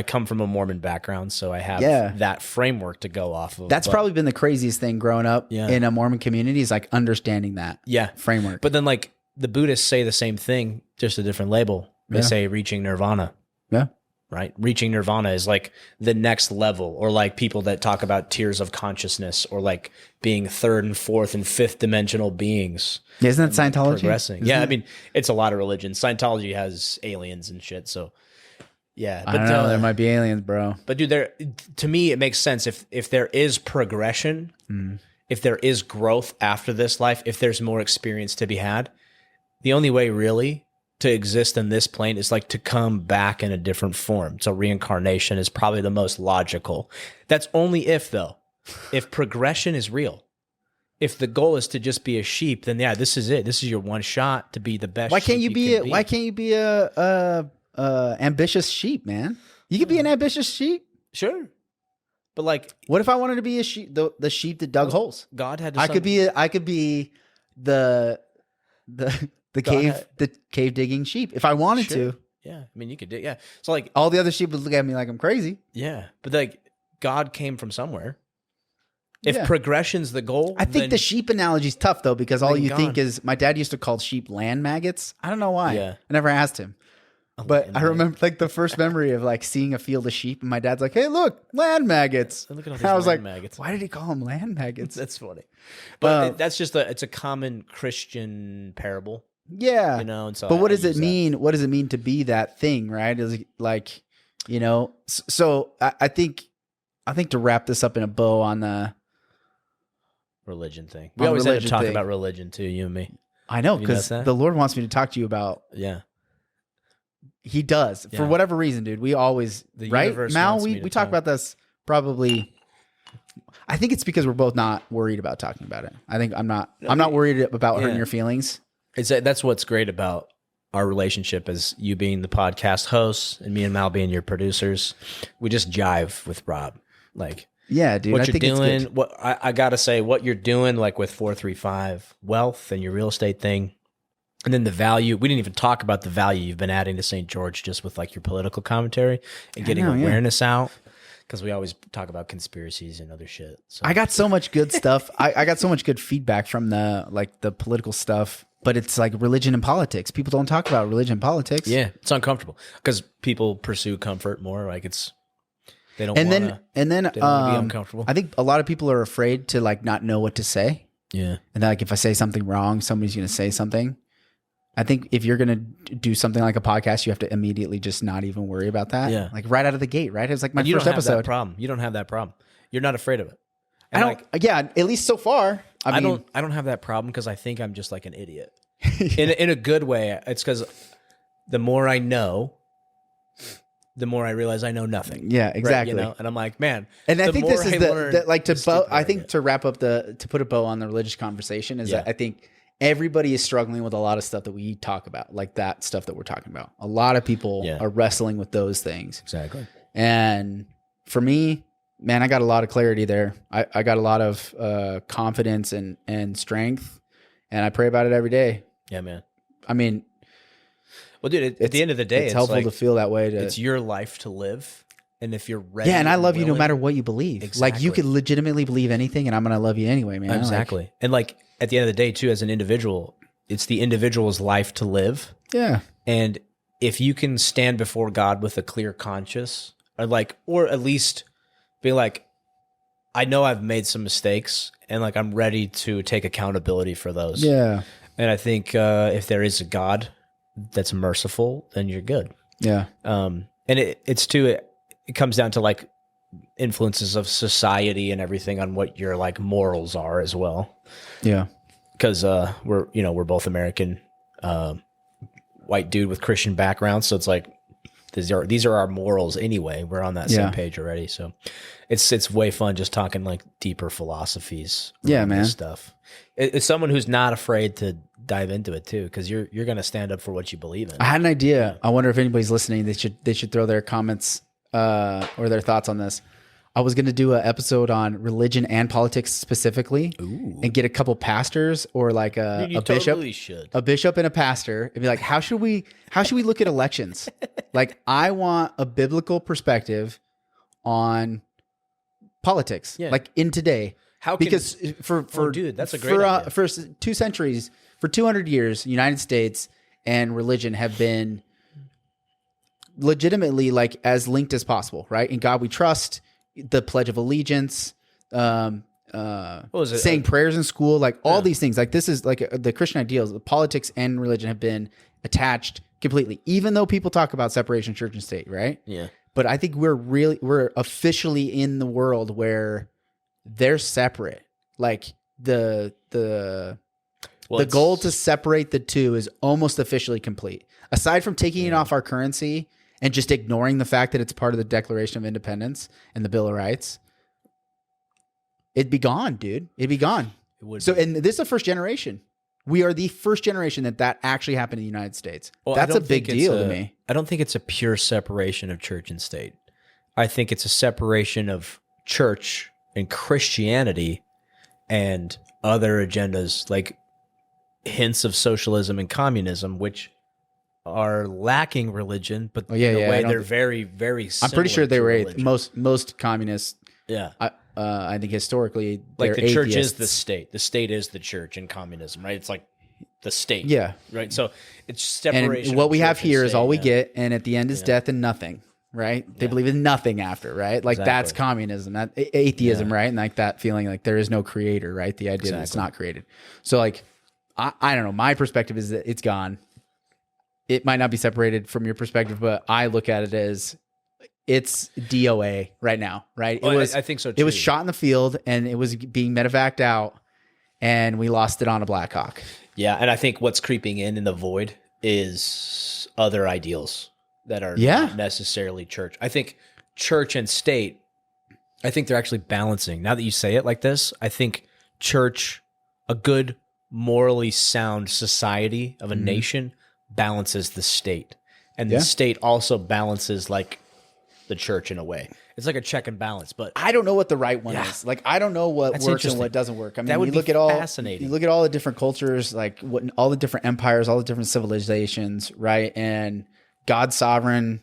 come from a Mormon background, so I have that framework to go off of. That's probably been the craziest thing growing up in a Mormon community is like understanding that framework. But then like the Buddhists say the same thing, just a different label. They say reaching nirvana. Yeah. Right. Reaching nirvana is like the next level, or like people that talk about tiers of consciousness, or like being third and fourth and fifth dimensional beings. Yeah, isn't that Scientology? Progressing. I mean, it's a lot of religions. Scientology has aliens and shit. So yeah, but I don't know, there might be aliens, bro. But dude, to me, it makes sense if there is progression, if there is growth after this life, if there's more experience to be had, the only way really to exist in this plane is like to come back in a different form. So reincarnation is probably the most logical. That's only if progression is real. If the goal is to just be a sheep, then this is it. This is your one shot to be the best. Why can't you be a ambitious sheep, man? You could be an ambitious sheep. Sure. But like, what if I wanted to be a sheep, the sheep that dug holes? God had to I could be the cave digging sheep if I wanted to. Yeah. I mean, you could do, yeah. So like all the other sheep would look at me like I'm crazy. Yeah. But like God came from somewhere. If progression's the goal, I think the sheep analogy is tough though, because all you think is, my dad used to call sheep land maggots. I don't know why. I never asked him. But I remember like the first memory of like seeing a field of sheep and my dad's like, "Hey, look, land maggots." Look at all these I was like, maggots. "Why did he call them land maggots?" That's funny. But that's just it's a common Christian parable. Yeah. And so but what does it mean? What does it mean to be that thing, right? Is it like, so I think to wrap this up in a bow on the religion thing. We always end up talking about religion too, you and me. I know, because the Lord wants me to talk to you about. Yeah. He does. For whatever reason, dude. We always, right? Mal, we talk about this probably. I think it's because we're both not worried about talking about it. I think I'm not worried about hurting your feelings. That's what's great about our relationship, as you being the podcast host and me and Mal being your producers. We just jive with Rob. Like, yeah, dude. What you're doing, what I gotta say, what you're doing, like with 435 Wealth and your real estate thing. And then the value, we didn't even talk about the value you've been adding to St. George just with like your political commentary and getting awareness out. Because we always talk about conspiracies and other shit. So I got so much good stuff. I got so much good feedback from the political stuff, but it's like religion and politics. People don't talk about religion and politics. Yeah, it's uncomfortable because people pursue comfort more. Like they don't want to be uncomfortable. I think a lot of people are afraid to like not know what to say. Yeah. And like if I say something wrong, somebody's going to say something. I think if you're going to do something like a podcast, you have to immediately just not even worry about that. Yeah. Like right out of the gate, right? It's like my you first don't have episode. That problem. You don't have that problem. You're not afraid of it. And at least so far. I mean, I don't have that problem because I think I'm just like an idiot. in a good way. It's because the more I know, the more I realize I know nothing. Yeah, exactly. Right, And I'm like, man. And I think this is to wrap up to put a bow on the religious conversation is that I think everybody is struggling with a lot of stuff that we talk about, like that stuff that we're talking about. A lot of people are wrestling with those things. Exactly. And for me, man, I got a lot of clarity there. I got a lot of confidence and strength, and I pray about it every day. Yeah, man. I mean, well, dude, at the end of the day, it's helpful to feel that way. It's your life to live. And if you're ready. Yeah, and I love you no matter what you believe. Exactly. Like you could legitimately believe anything, and I'm going to love you anyway, man. Exactly. And like at the end of the day, too, as an individual, it's the individual's life to live. Yeah. And if you can stand before God with a clear conscience, or at least be like, I know I've made some mistakes, and like I'm ready to take accountability for those. Yeah. And I think if there is a God that's merciful, then you're good. Yeah. And it comes down to like influences of society and everything on what your like morals are as well. Yeah. Because we're both American, white dude with Christian background, so it's like these are our morals anyway. We're on that same page already, so it's way fun just talking like deeper philosophies. Yeah, man. Stuff. It's someone who's not afraid to dive into it too, because you're gonna stand up for what you believe in. I had an idea. I wonder if anybody's listening. They should throw their comments or their thoughts on this. I was going to do an episode on religion and politics specifically, and get a couple pastors or like a bishop, totally should. a bishop and a pastor, and be like, how should we look at elections? Like, I want a biblical perspective on politics, like in today. Because dude, that's a great idea. For 2 centuries, for 200 years, the United States and religion have been legitimately like as linked as possible, right? In God we trust, the Pledge of Allegiance, saying prayers in school, like all these things. Like this is like the Christian ideals. Politics and religion have been attached completely, even though people talk about separation of church and state, right? Yeah. But I think we're officially in the world where they're separate. Like the goal to separate the two is almost officially complete. Aside from taking it off our currency and just ignoring the fact that it's part of the Declaration of Independence and the Bill of Rights, it'd be gone, dude. It'd be gone. It would. So, and this is the first generation. We are the first generation that actually happened in the United States. Well, that's a big deal to me. I don't think it's a pure separation of church and state. I think it's a separation of church and Christianity and other agendas like hints of socialism and communism, which are lacking religion, but in a way they're very, very similar. I'm pretty sure they were religion. most communists. Yeah. I think historically, like the church atheists. is the state. The state is the church in communism, right? It's like the state. Yeah. Right. So it's separation. And what we have of church and here is state, all we get, and at the end is death and nothing, right? They believe in nothing after, right? Like that's communism, that atheism, right? And like that feeling like there is no creator, right? The idea that it's not created. So like, I don't know. My perspective is that it's gone. It might not be separated from your perspective, but I look at it as it's DOA right now, right? I think so too. It was shot in the field and it was being medevaced out, and we lost it on a Black Hawk. Yeah, and I think what's creeping in the void is other ideals that are not necessarily church. I think church and state, I think they're actually balancing. Now that you say it like this, I think church, a good, morally sound society of a nation, balances the state. And the state also balances like the church in a way. It's like a check and balance, but I don't know what the right one is. Like, I don't know what works and what doesn't work. I mean, that would you look at all fascinating. You look at all the different cultures, like what all the different empires, all the different civilizations, right? And God's sovereign.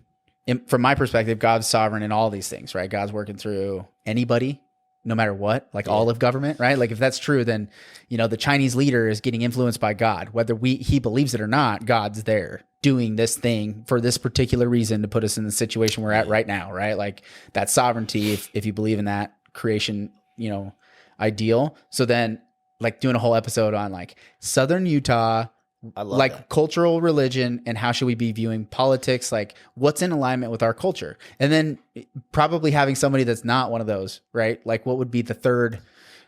From my perspective, God's sovereign in all these things, right? God's working through anybody, no matter what, like all of government, right? Like if that's true, then, you know, the Chinese leader is getting influenced by God, whether he believes it or not. God's there doing this thing for this particular reason to put us in the situation we're at right now, right? Like that's sovereignty. If you believe in that creation, you know, ideal. So then like doing a whole episode on like Southern Utah, I love like that. cultural religion, and how should we be viewing politics? Like what's in alignment with our culture? And then probably having somebody that's not one of those, right? Like what would be the third,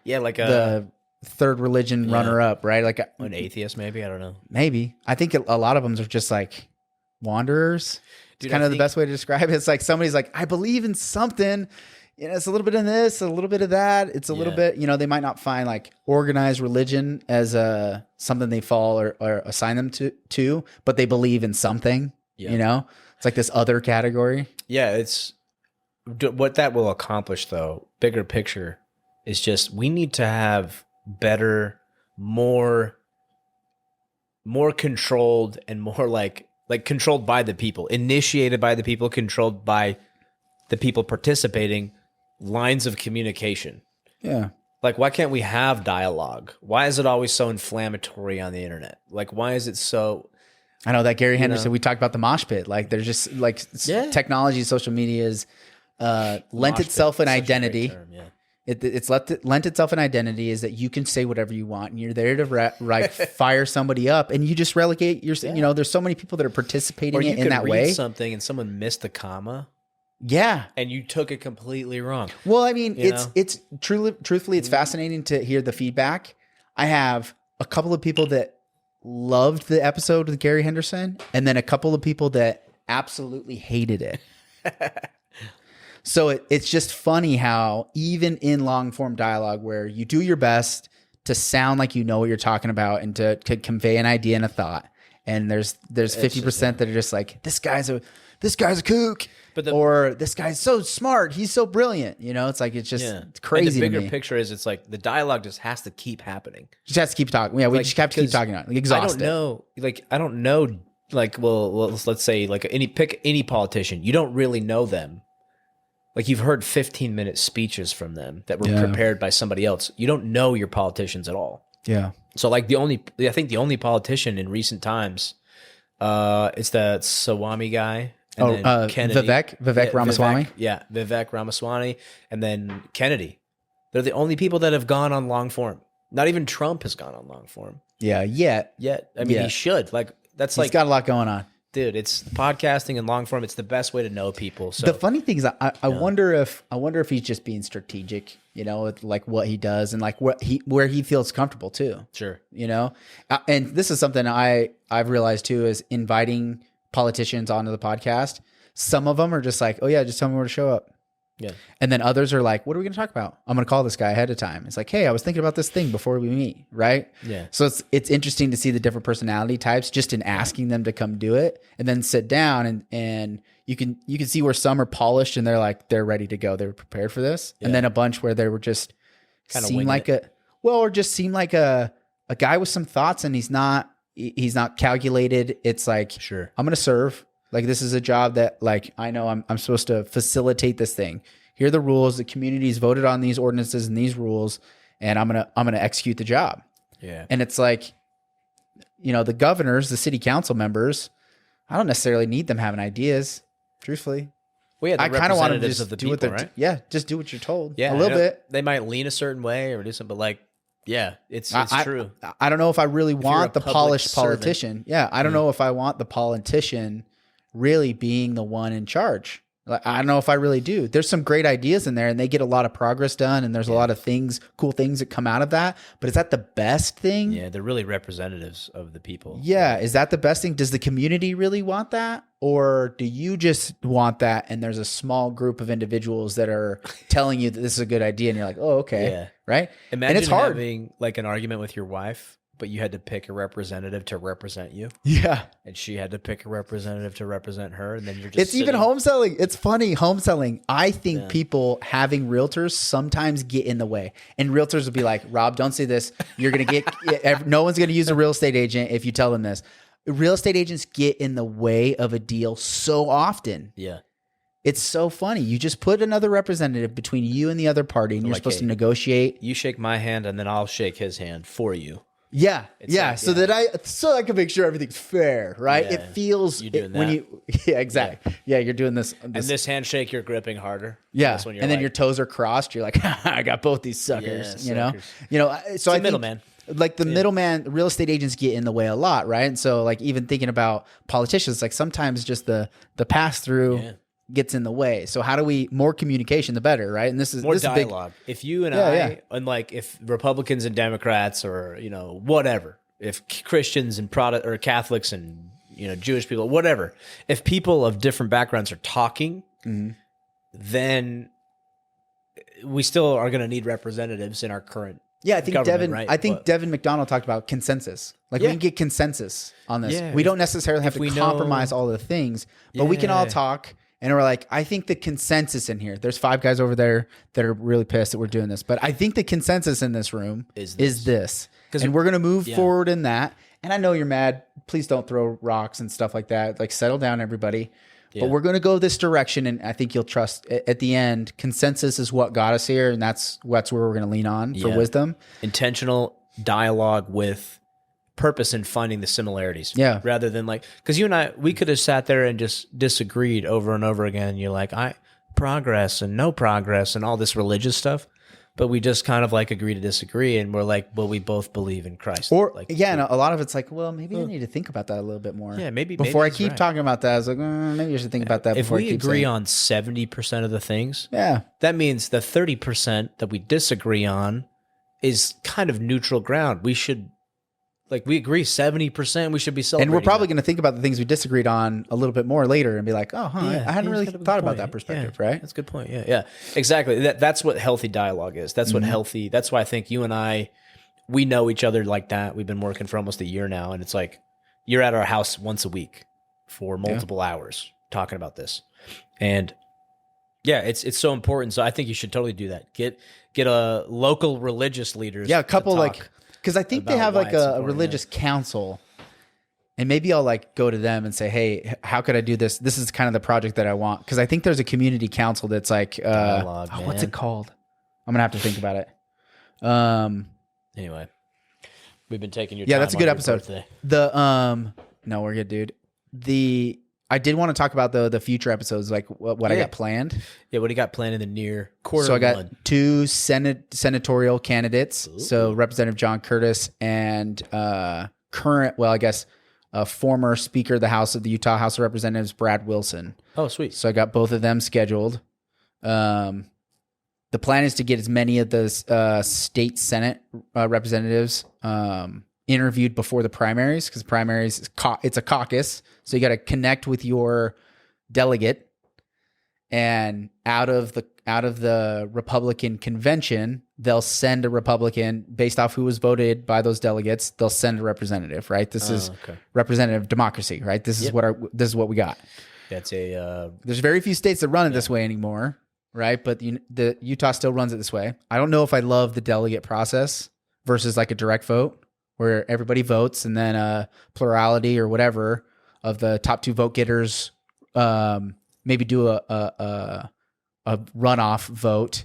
the third religion runner up, right? Like an atheist, maybe. I don't know. Maybe. I think a lot of them are just like wanderers. It's kind of the best way to describe it. It's like somebody's like, I believe in something. You know, it's a little bit of this, a little bit of that. It's a little bit, you know, they might not find like organized religion as something they fall or assign them to, but they believe in something, you know? It's like this other category. Yeah, it's what that will accomplish though, bigger picture, is just we need to have better, more controlled and more like controlled by the people, initiated by the people, controlled by the people participating, lines of communication. Yeah. Like, why can't we have dialogue? Why is it always so inflammatory on the internet? Like, why is it so... I know that Gary Henderson, we talked about the mosh pit. Like, there's just like technology, social media is lent itself an identity. Term, It's lent itself an identity is that you can say whatever you want, and you're there to fire somebody up, and you just relegate your. You know, there's so many people that are participating in that way. Something and someone missed the comma. Yeah, and you took it completely wrong. Well, I mean, it's truthfully, it's fascinating to hear the feedback. I have a couple of people that loved the episode with Gary Henderson, and then a couple of people that absolutely hated it. So it's just funny how even in long form dialogue where you do your best to sound like you know what you're talking about and to convey an idea and a thought, and there's 50% that are just like, this guy's a this guy's a kook, or this guy's so smart, he's so brilliant. You know, it's like it's just it's crazy. And the to bigger me. picture is it's like the dialogue just has to keep happening. Just has to keep talking. Yeah, we just have to keep talking on it. Like, exhaust it. I don't know. Like, well, let's say like pick any politician. You don't really know them. Like you've heard 15-minute speeches from them that were prepared by somebody else. You don't know your politicians at all. Yeah. So like I think the only politician in recent times, it's the Swami guy. And then Kennedy. Vivek Ramaswamy. Vivek Ramaswamy, and then Kennedy. They're the only people that have gone on long form. Not even Trump has gone on long form. Yeah, yet. I mean, he should. Like he's got a lot going on. Dude, it's podcasting and long form. It's the best way to know people. So the funny thing is, I wonder if he's just being strategic, you know, with like what he does and like where he feels comfortable too. Sure, you know, and this is something I've realized too is inviting politicians onto the podcast. Some of them are just like, oh yeah, just tell me where to show up. Yeah. And then others are like, what are we going to talk about? I'm going to call this guy ahead of time. It's like, hey, I was thinking about this thing before we meet. Right. Yeah. So it's interesting to see the different personality types just in asking them to come do it and then sit down and you can see where some are polished and they're ready to go. They were prepared for this. Yeah. And then a bunch where they were just kind of seem like seem like a guy with some thoughts and he's not calculated. It's like, sure, I'm going to serve. Like this is a job that like, I know I'm supposed to facilitate this thing. Here are the rules. The community's voted on these ordinances and these rules, and I'm going to execute the job. Yeah. And it's like, you know, the governors, the city council members, I don't necessarily need them having ideas, truthfully. Well, yeah, I kind of want to just of the do people, what right? just do what you're told. Yeah. A little bit. They might lean a certain way or do something, but like, yeah, it's true. I don't know if I really want the polished servant. politician. Yeah. I don't know if I want the politician really being the one in charge. Like, I don't know if I really do. There's some great ideas in there and they get a lot of progress done and there's a lot of cool things that come out of that. But is that the best thing? Yeah, they're really representatives of the people. Yeah. Is that the best thing? Does the community really want that? Or do you just want that and there's a small group of individuals that are telling you that this is a good idea and you're like, oh, okay. Yeah. Right? Imagine and it's hard. having like an argument with your wife, but you had to pick a representative to represent you. Yeah. And she had to pick a representative to represent her. And then you're just It's even home selling. It's funny. Home selling. I think people having realtors sometimes get in the way. And realtors will be like, Rob, don't say this. You're going to get, no one's going to use a real estate agent if you tell them this. Real estate agents get in the way of a deal so often. Yeah. It's so funny. You just put another representative between you and the other party and you're supposed to negotiate. You shake my hand and then I'll shake his hand for you. Yeah. Yeah. Like, so that I can make sure everything's fair, right? Yeah. It feels you doing when that. you, yeah, exactly. Yeah. You're doing this. And this handshake, you're gripping harder. Yeah. And then your toes are crossed. You're like, I got both these suckers, you know? So I think middleman. Like the middleman, real estate agents get in the way a lot, right? And so like even thinking about politicians, like sometimes just the pass through gets in the way. So how do we more communication, the better, right? And this is more this dialogue. If you and I, and like if Republicans and Democrats or whatever, if Christians and or Catholics and Jewish people, whatever, if people of different backgrounds are talking, then we still are going to need representatives in our current. Yeah, I think Devin. Right? I think Devin McDonald talked about consensus. Like we can get consensus on this. Yeah, we don't necessarily have to compromise all the things, but we can all talk. And we're like, I think the consensus in here. There's 5 guys over there that are really pissed that we're doing this, but I think the consensus in this room is this, and we're gonna move forward in that. And I know you're mad. Please don't throw rocks and stuff like that. Like settle down, everybody. But we're going to go this direction, and I think you'll trust. At the end, consensus is what got us here, and that's where we're going to lean on for wisdom. Intentional dialogue with purpose in finding the similarities. Yeah. Rather than like, because you and I, we could have sat there and just disagreed over and over again. You're like, progress and no progress and all this religious stuff. But we just kind of like agree to disagree, and we're like, well, we both believe in Christ. Or and a lot of it's like, well, maybe I need to think about that a little bit more. Yeah, maybe before I keep talking about that, I was like, maybe I should think about that. If before we I keep agree saying. on 70% of the things, that means the 30% that we disagree on is kind of neutral ground. We should. Like we agree 70%, we should be celebrating. And we're probably going to think about the things we disagreed on a little bit more later and be like, I hadn't really thought about that perspective, right? That's a good point. Yeah, exactly. That's what healthy dialogue is. That's what healthy, that's why I think you and I, we know each other like that. We've been working for almost a year now. And it's like, you're at our house once a week for multiple hours. talking about this. And yeah, it's so important. So I think you should totally do that. Get a local religious leaders. Yeah, a couple to talk like, because I think they about have why like it's a important, religious council, and maybe I'll like go to them and say, hey, how could I do this? This is kind of the project that I want. Because I think there's a community council that's like, Dialogue, what's man. it called? I'm gonna have to think about it. Anyway, we've been taking your Yeah, time that's a on good your episode. birthday. No, we're good, dude. I did want to talk about the future episodes, like what I got planned. Yeah, what do you got planned in the near quarter? So I got one? 2 senatorial candidates. So Representative John Curtis and former Speaker of the House of the Utah House of Representatives, Brad Wilson. Oh, sweet. So I got both of them scheduled. The plan is to get as many of those state Senate representatives interviewed before the primaries, because primaries it's a caucus, so you got to connect with your delegate, and out of the Republican convention, they'll send a Republican based off who was voted by those delegates. They'll send a representative, right? This is representative democracy, right? This is what we got. That's There's very few states that run it this way anymore, right? But the Utah still runs it this way. I don't know if I love the delegate process versus like a direct vote where everybody votes and then a plurality or whatever of the top 2 vote getters maybe do a runoff vote,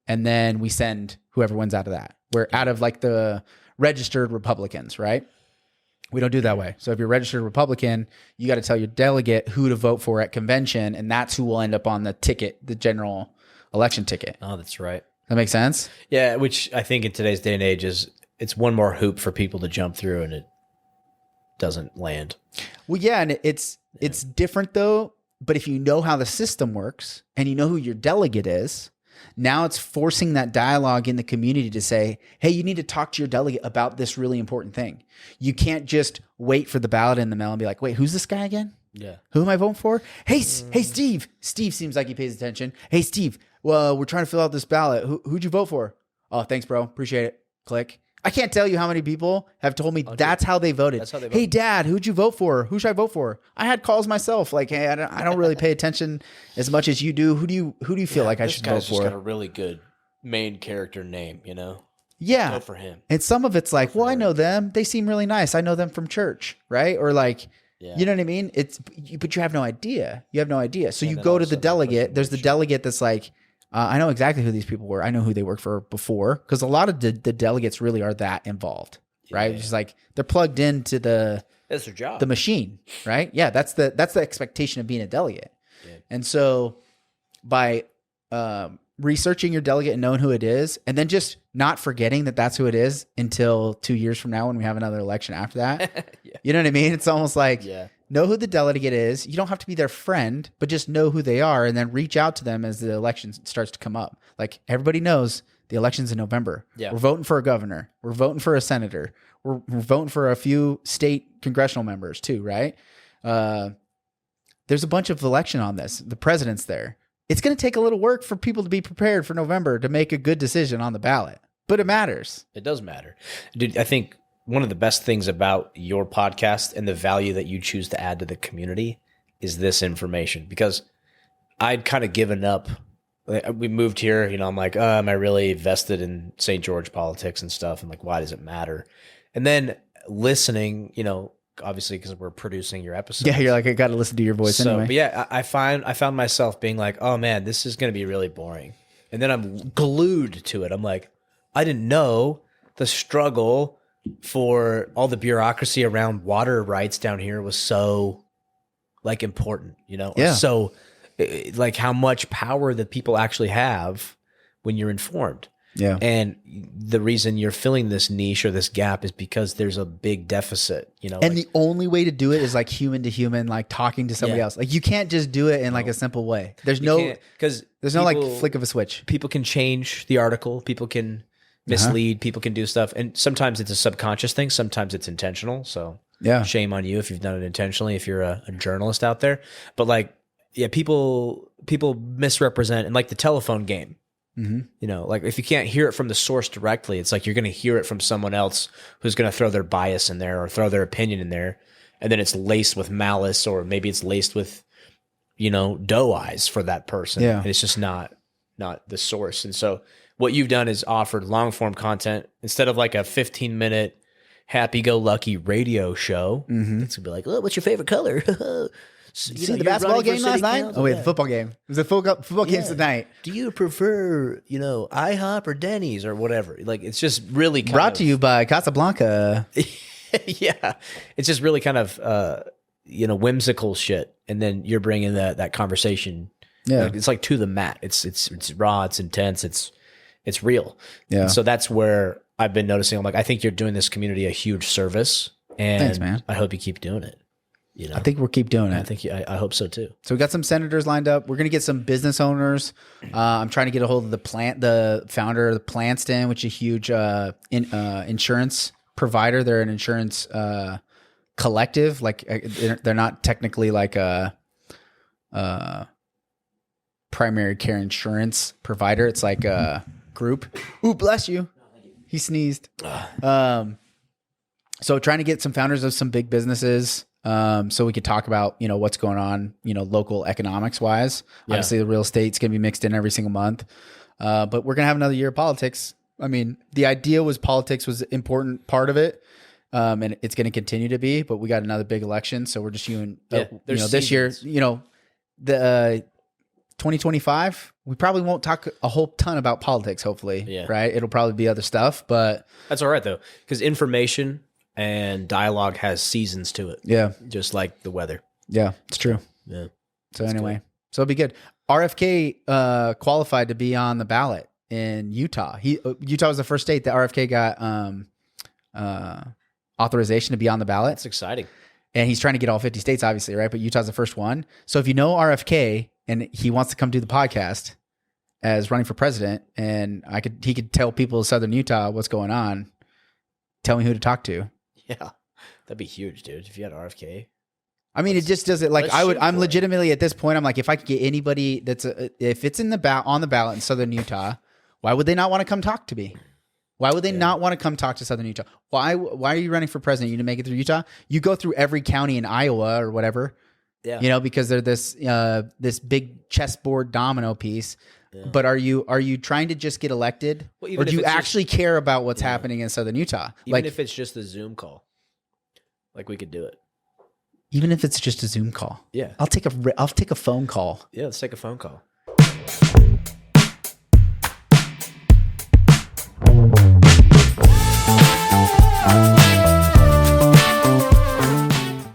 and then we send whoever wins out of that. We're out of like the registered Republicans, right? We don't do it that way. So if you're a registered Republican, you got to tell your delegate who to vote for at convention, and that's who will end up on the ticket, the general election ticket. Oh, that's right. That makes sense? Yeah, which I think in today's day and age it's one more hoop for people to jump through, and it doesn't land. Well, yeah, and it's different though. But if you know how the system works and you know who your delegate is, now it's forcing that dialogue in the community to say, hey, you need to talk to your delegate about this really important thing. You can't just wait for the ballot in the mail and be like, wait, who's this guy again? Yeah. Who am I voting for? Hey, Steve. Steve seems like he pays attention. Hey, Steve, well, we're trying to fill out this ballot. Who'd you vote for? Oh, thanks, bro. Appreciate it. Click. I can't tell you how many people have told me that's how they voted. That's how they voted. Hey, Dad, who'd you vote for? Who should I vote for? I had calls myself like, hey, I don't really pay attention as much as you do. Who do you feel like I should vote for? This guy's just got a really good main character name, you know? Yeah. Go for him. And some of it's like, well, I know them. They seem really nice. I know them from church, right? Or like, you know what I mean? But you have no idea. You have no idea. So you go to the delegate. There's the delegate that's like, I know exactly who these people were. I know who they worked for before, because a lot of the delegates really are that involved, right? It's just like they're plugged into that's their job, the machine, right? Yeah, that's the expectation of being a delegate. Yeah. And so by researching your delegate and knowing who it is, and then just not forgetting that that's who it is until 2 years from now when we have another election after that. You know what I mean? It's almost like know who the delegate is. You don't have to be their friend, but just know who they are and then reach out to them as the election starts to come up. Like everybody knows the election's in November. Yeah. We're voting for a governor. We're voting for a senator. We're voting for a few state congressional members too, right? There's a bunch of election on this. The president's there. It's going to take a little work for people to be prepared for November to make a good decision on the ballot, but it matters. It does matter. Dude, I think one of the best things about your podcast and the value that you choose to add to the community is this information, because I'd kind of given up. We moved here, you know, I'm like, am I really vested in St. George politics and stuff? And like, why does it matter? And then listening, you know, obviously because we're producing your episode. Yeah, you're like, I got to listen to your voice anyway. But yeah, I found myself being like, oh man, this is going to be really boring. And then I'm glued to it. I'm like, I didn't know the struggle for all the bureaucracy around water rights down here was so like important, you know? Yeah. So like how much power that people actually have when you're informed. Yeah. And the reason you're filling this niche or this gap is because there's a big deficit, you know? And the only way to do it is like human to human, like talking to somebody else. Like you can't just do it in like a simple way. There's because there's no like flick of a switch. People can change the article. People can mislead. People can do stuff. And sometimes it's a subconscious thing. Sometimes it's intentional. So shame on you if you've done it intentionally, if you're a journalist out there. But like, yeah, people misrepresent, and like the telephone game. Mm-hmm. You know, like if you can't hear it from the source directly, it's like you're going to hear it from someone else who's going to throw their bias in there or throw their opinion in there. And then it's laced with malice, or maybe it's laced with doe eyes for that person. Yeah. And it's just not the source. And so what you've done is offered long form content instead of like a 15-minute happy-go-lucky radio show. It's gonna be like, oh, what's your favorite color? See the basketball game last night? Oh wait, the football game. It was the football games tonight. Do you prefer, IHOP or Denny's or whatever? Like, it's just really Brought to you by Casablanca. Yeah, it's just really kind of whimsical shit, and then you're bringing that conversation. Yeah, it's like to the mat. It's raw. It's intense. It's real. Yeah. And so that's where I've been noticing. I'm like, I think you're doing this community a huge service, and thanks, man. I hope you keep doing it. I think we'll keep doing it. I hope so too. So we got some senators lined up. We're gonna get some business owners. I'm trying to get a hold of the founder of the Plantston, which is a huge insurance provider. They're an insurance collective. Like they're not technically like a primary care insurance provider. It's like a group. Ooh, bless you. He sneezed. So trying to get some founders of some big businesses. So we could talk about, what's going on, local economics wise. Yeah. Obviously the real estate's going to be mixed in every single month. But we're going to have another year of politics. I mean, the idea was politics was an important part of it. And it's going to continue to be, but we got another big election. So we're just this year, the 2025, we probably won't talk a whole ton about politics, hopefully. Yeah. Right. It'll probably be other stuff, but that's all right though. Because information and dialogue has seasons to it. Yeah. Just like the weather. Yeah, it's true. Yeah. So anyway, so it'll be good. RFK qualified to be on the ballot in Utah. Utah was the first state that RFK got authorization to be on the ballot. That's exciting. And he's trying to get all 50 states, obviously, right? But Utah's the first one. So if you know RFK and he wants to come do the podcast as running for president, and he could tell people in Southern Utah what's going on, tell me who to talk to. Yeah, that'd be huge, dude. If you had RFK, I mean, it just doesn't like I'm legitimately at this point. I'm like, if I could get anybody if it's on the ballot in Southern Utah, why would they not want to come talk to me? Why would they not want to come talk to Southern Utah? Why are you running for president? You didn't make it through Utah. You go through every county in Iowa or whatever. Yeah, because they're this big chessboard domino piece. Yeah. But are you trying to just get elected, or do you actually care about what's happening in Southern Utah? Even if it's just a Zoom call, like we could do it. Even if it's just a Zoom call, yeah, I'll take a phone call. Yeah, let's take a phone call.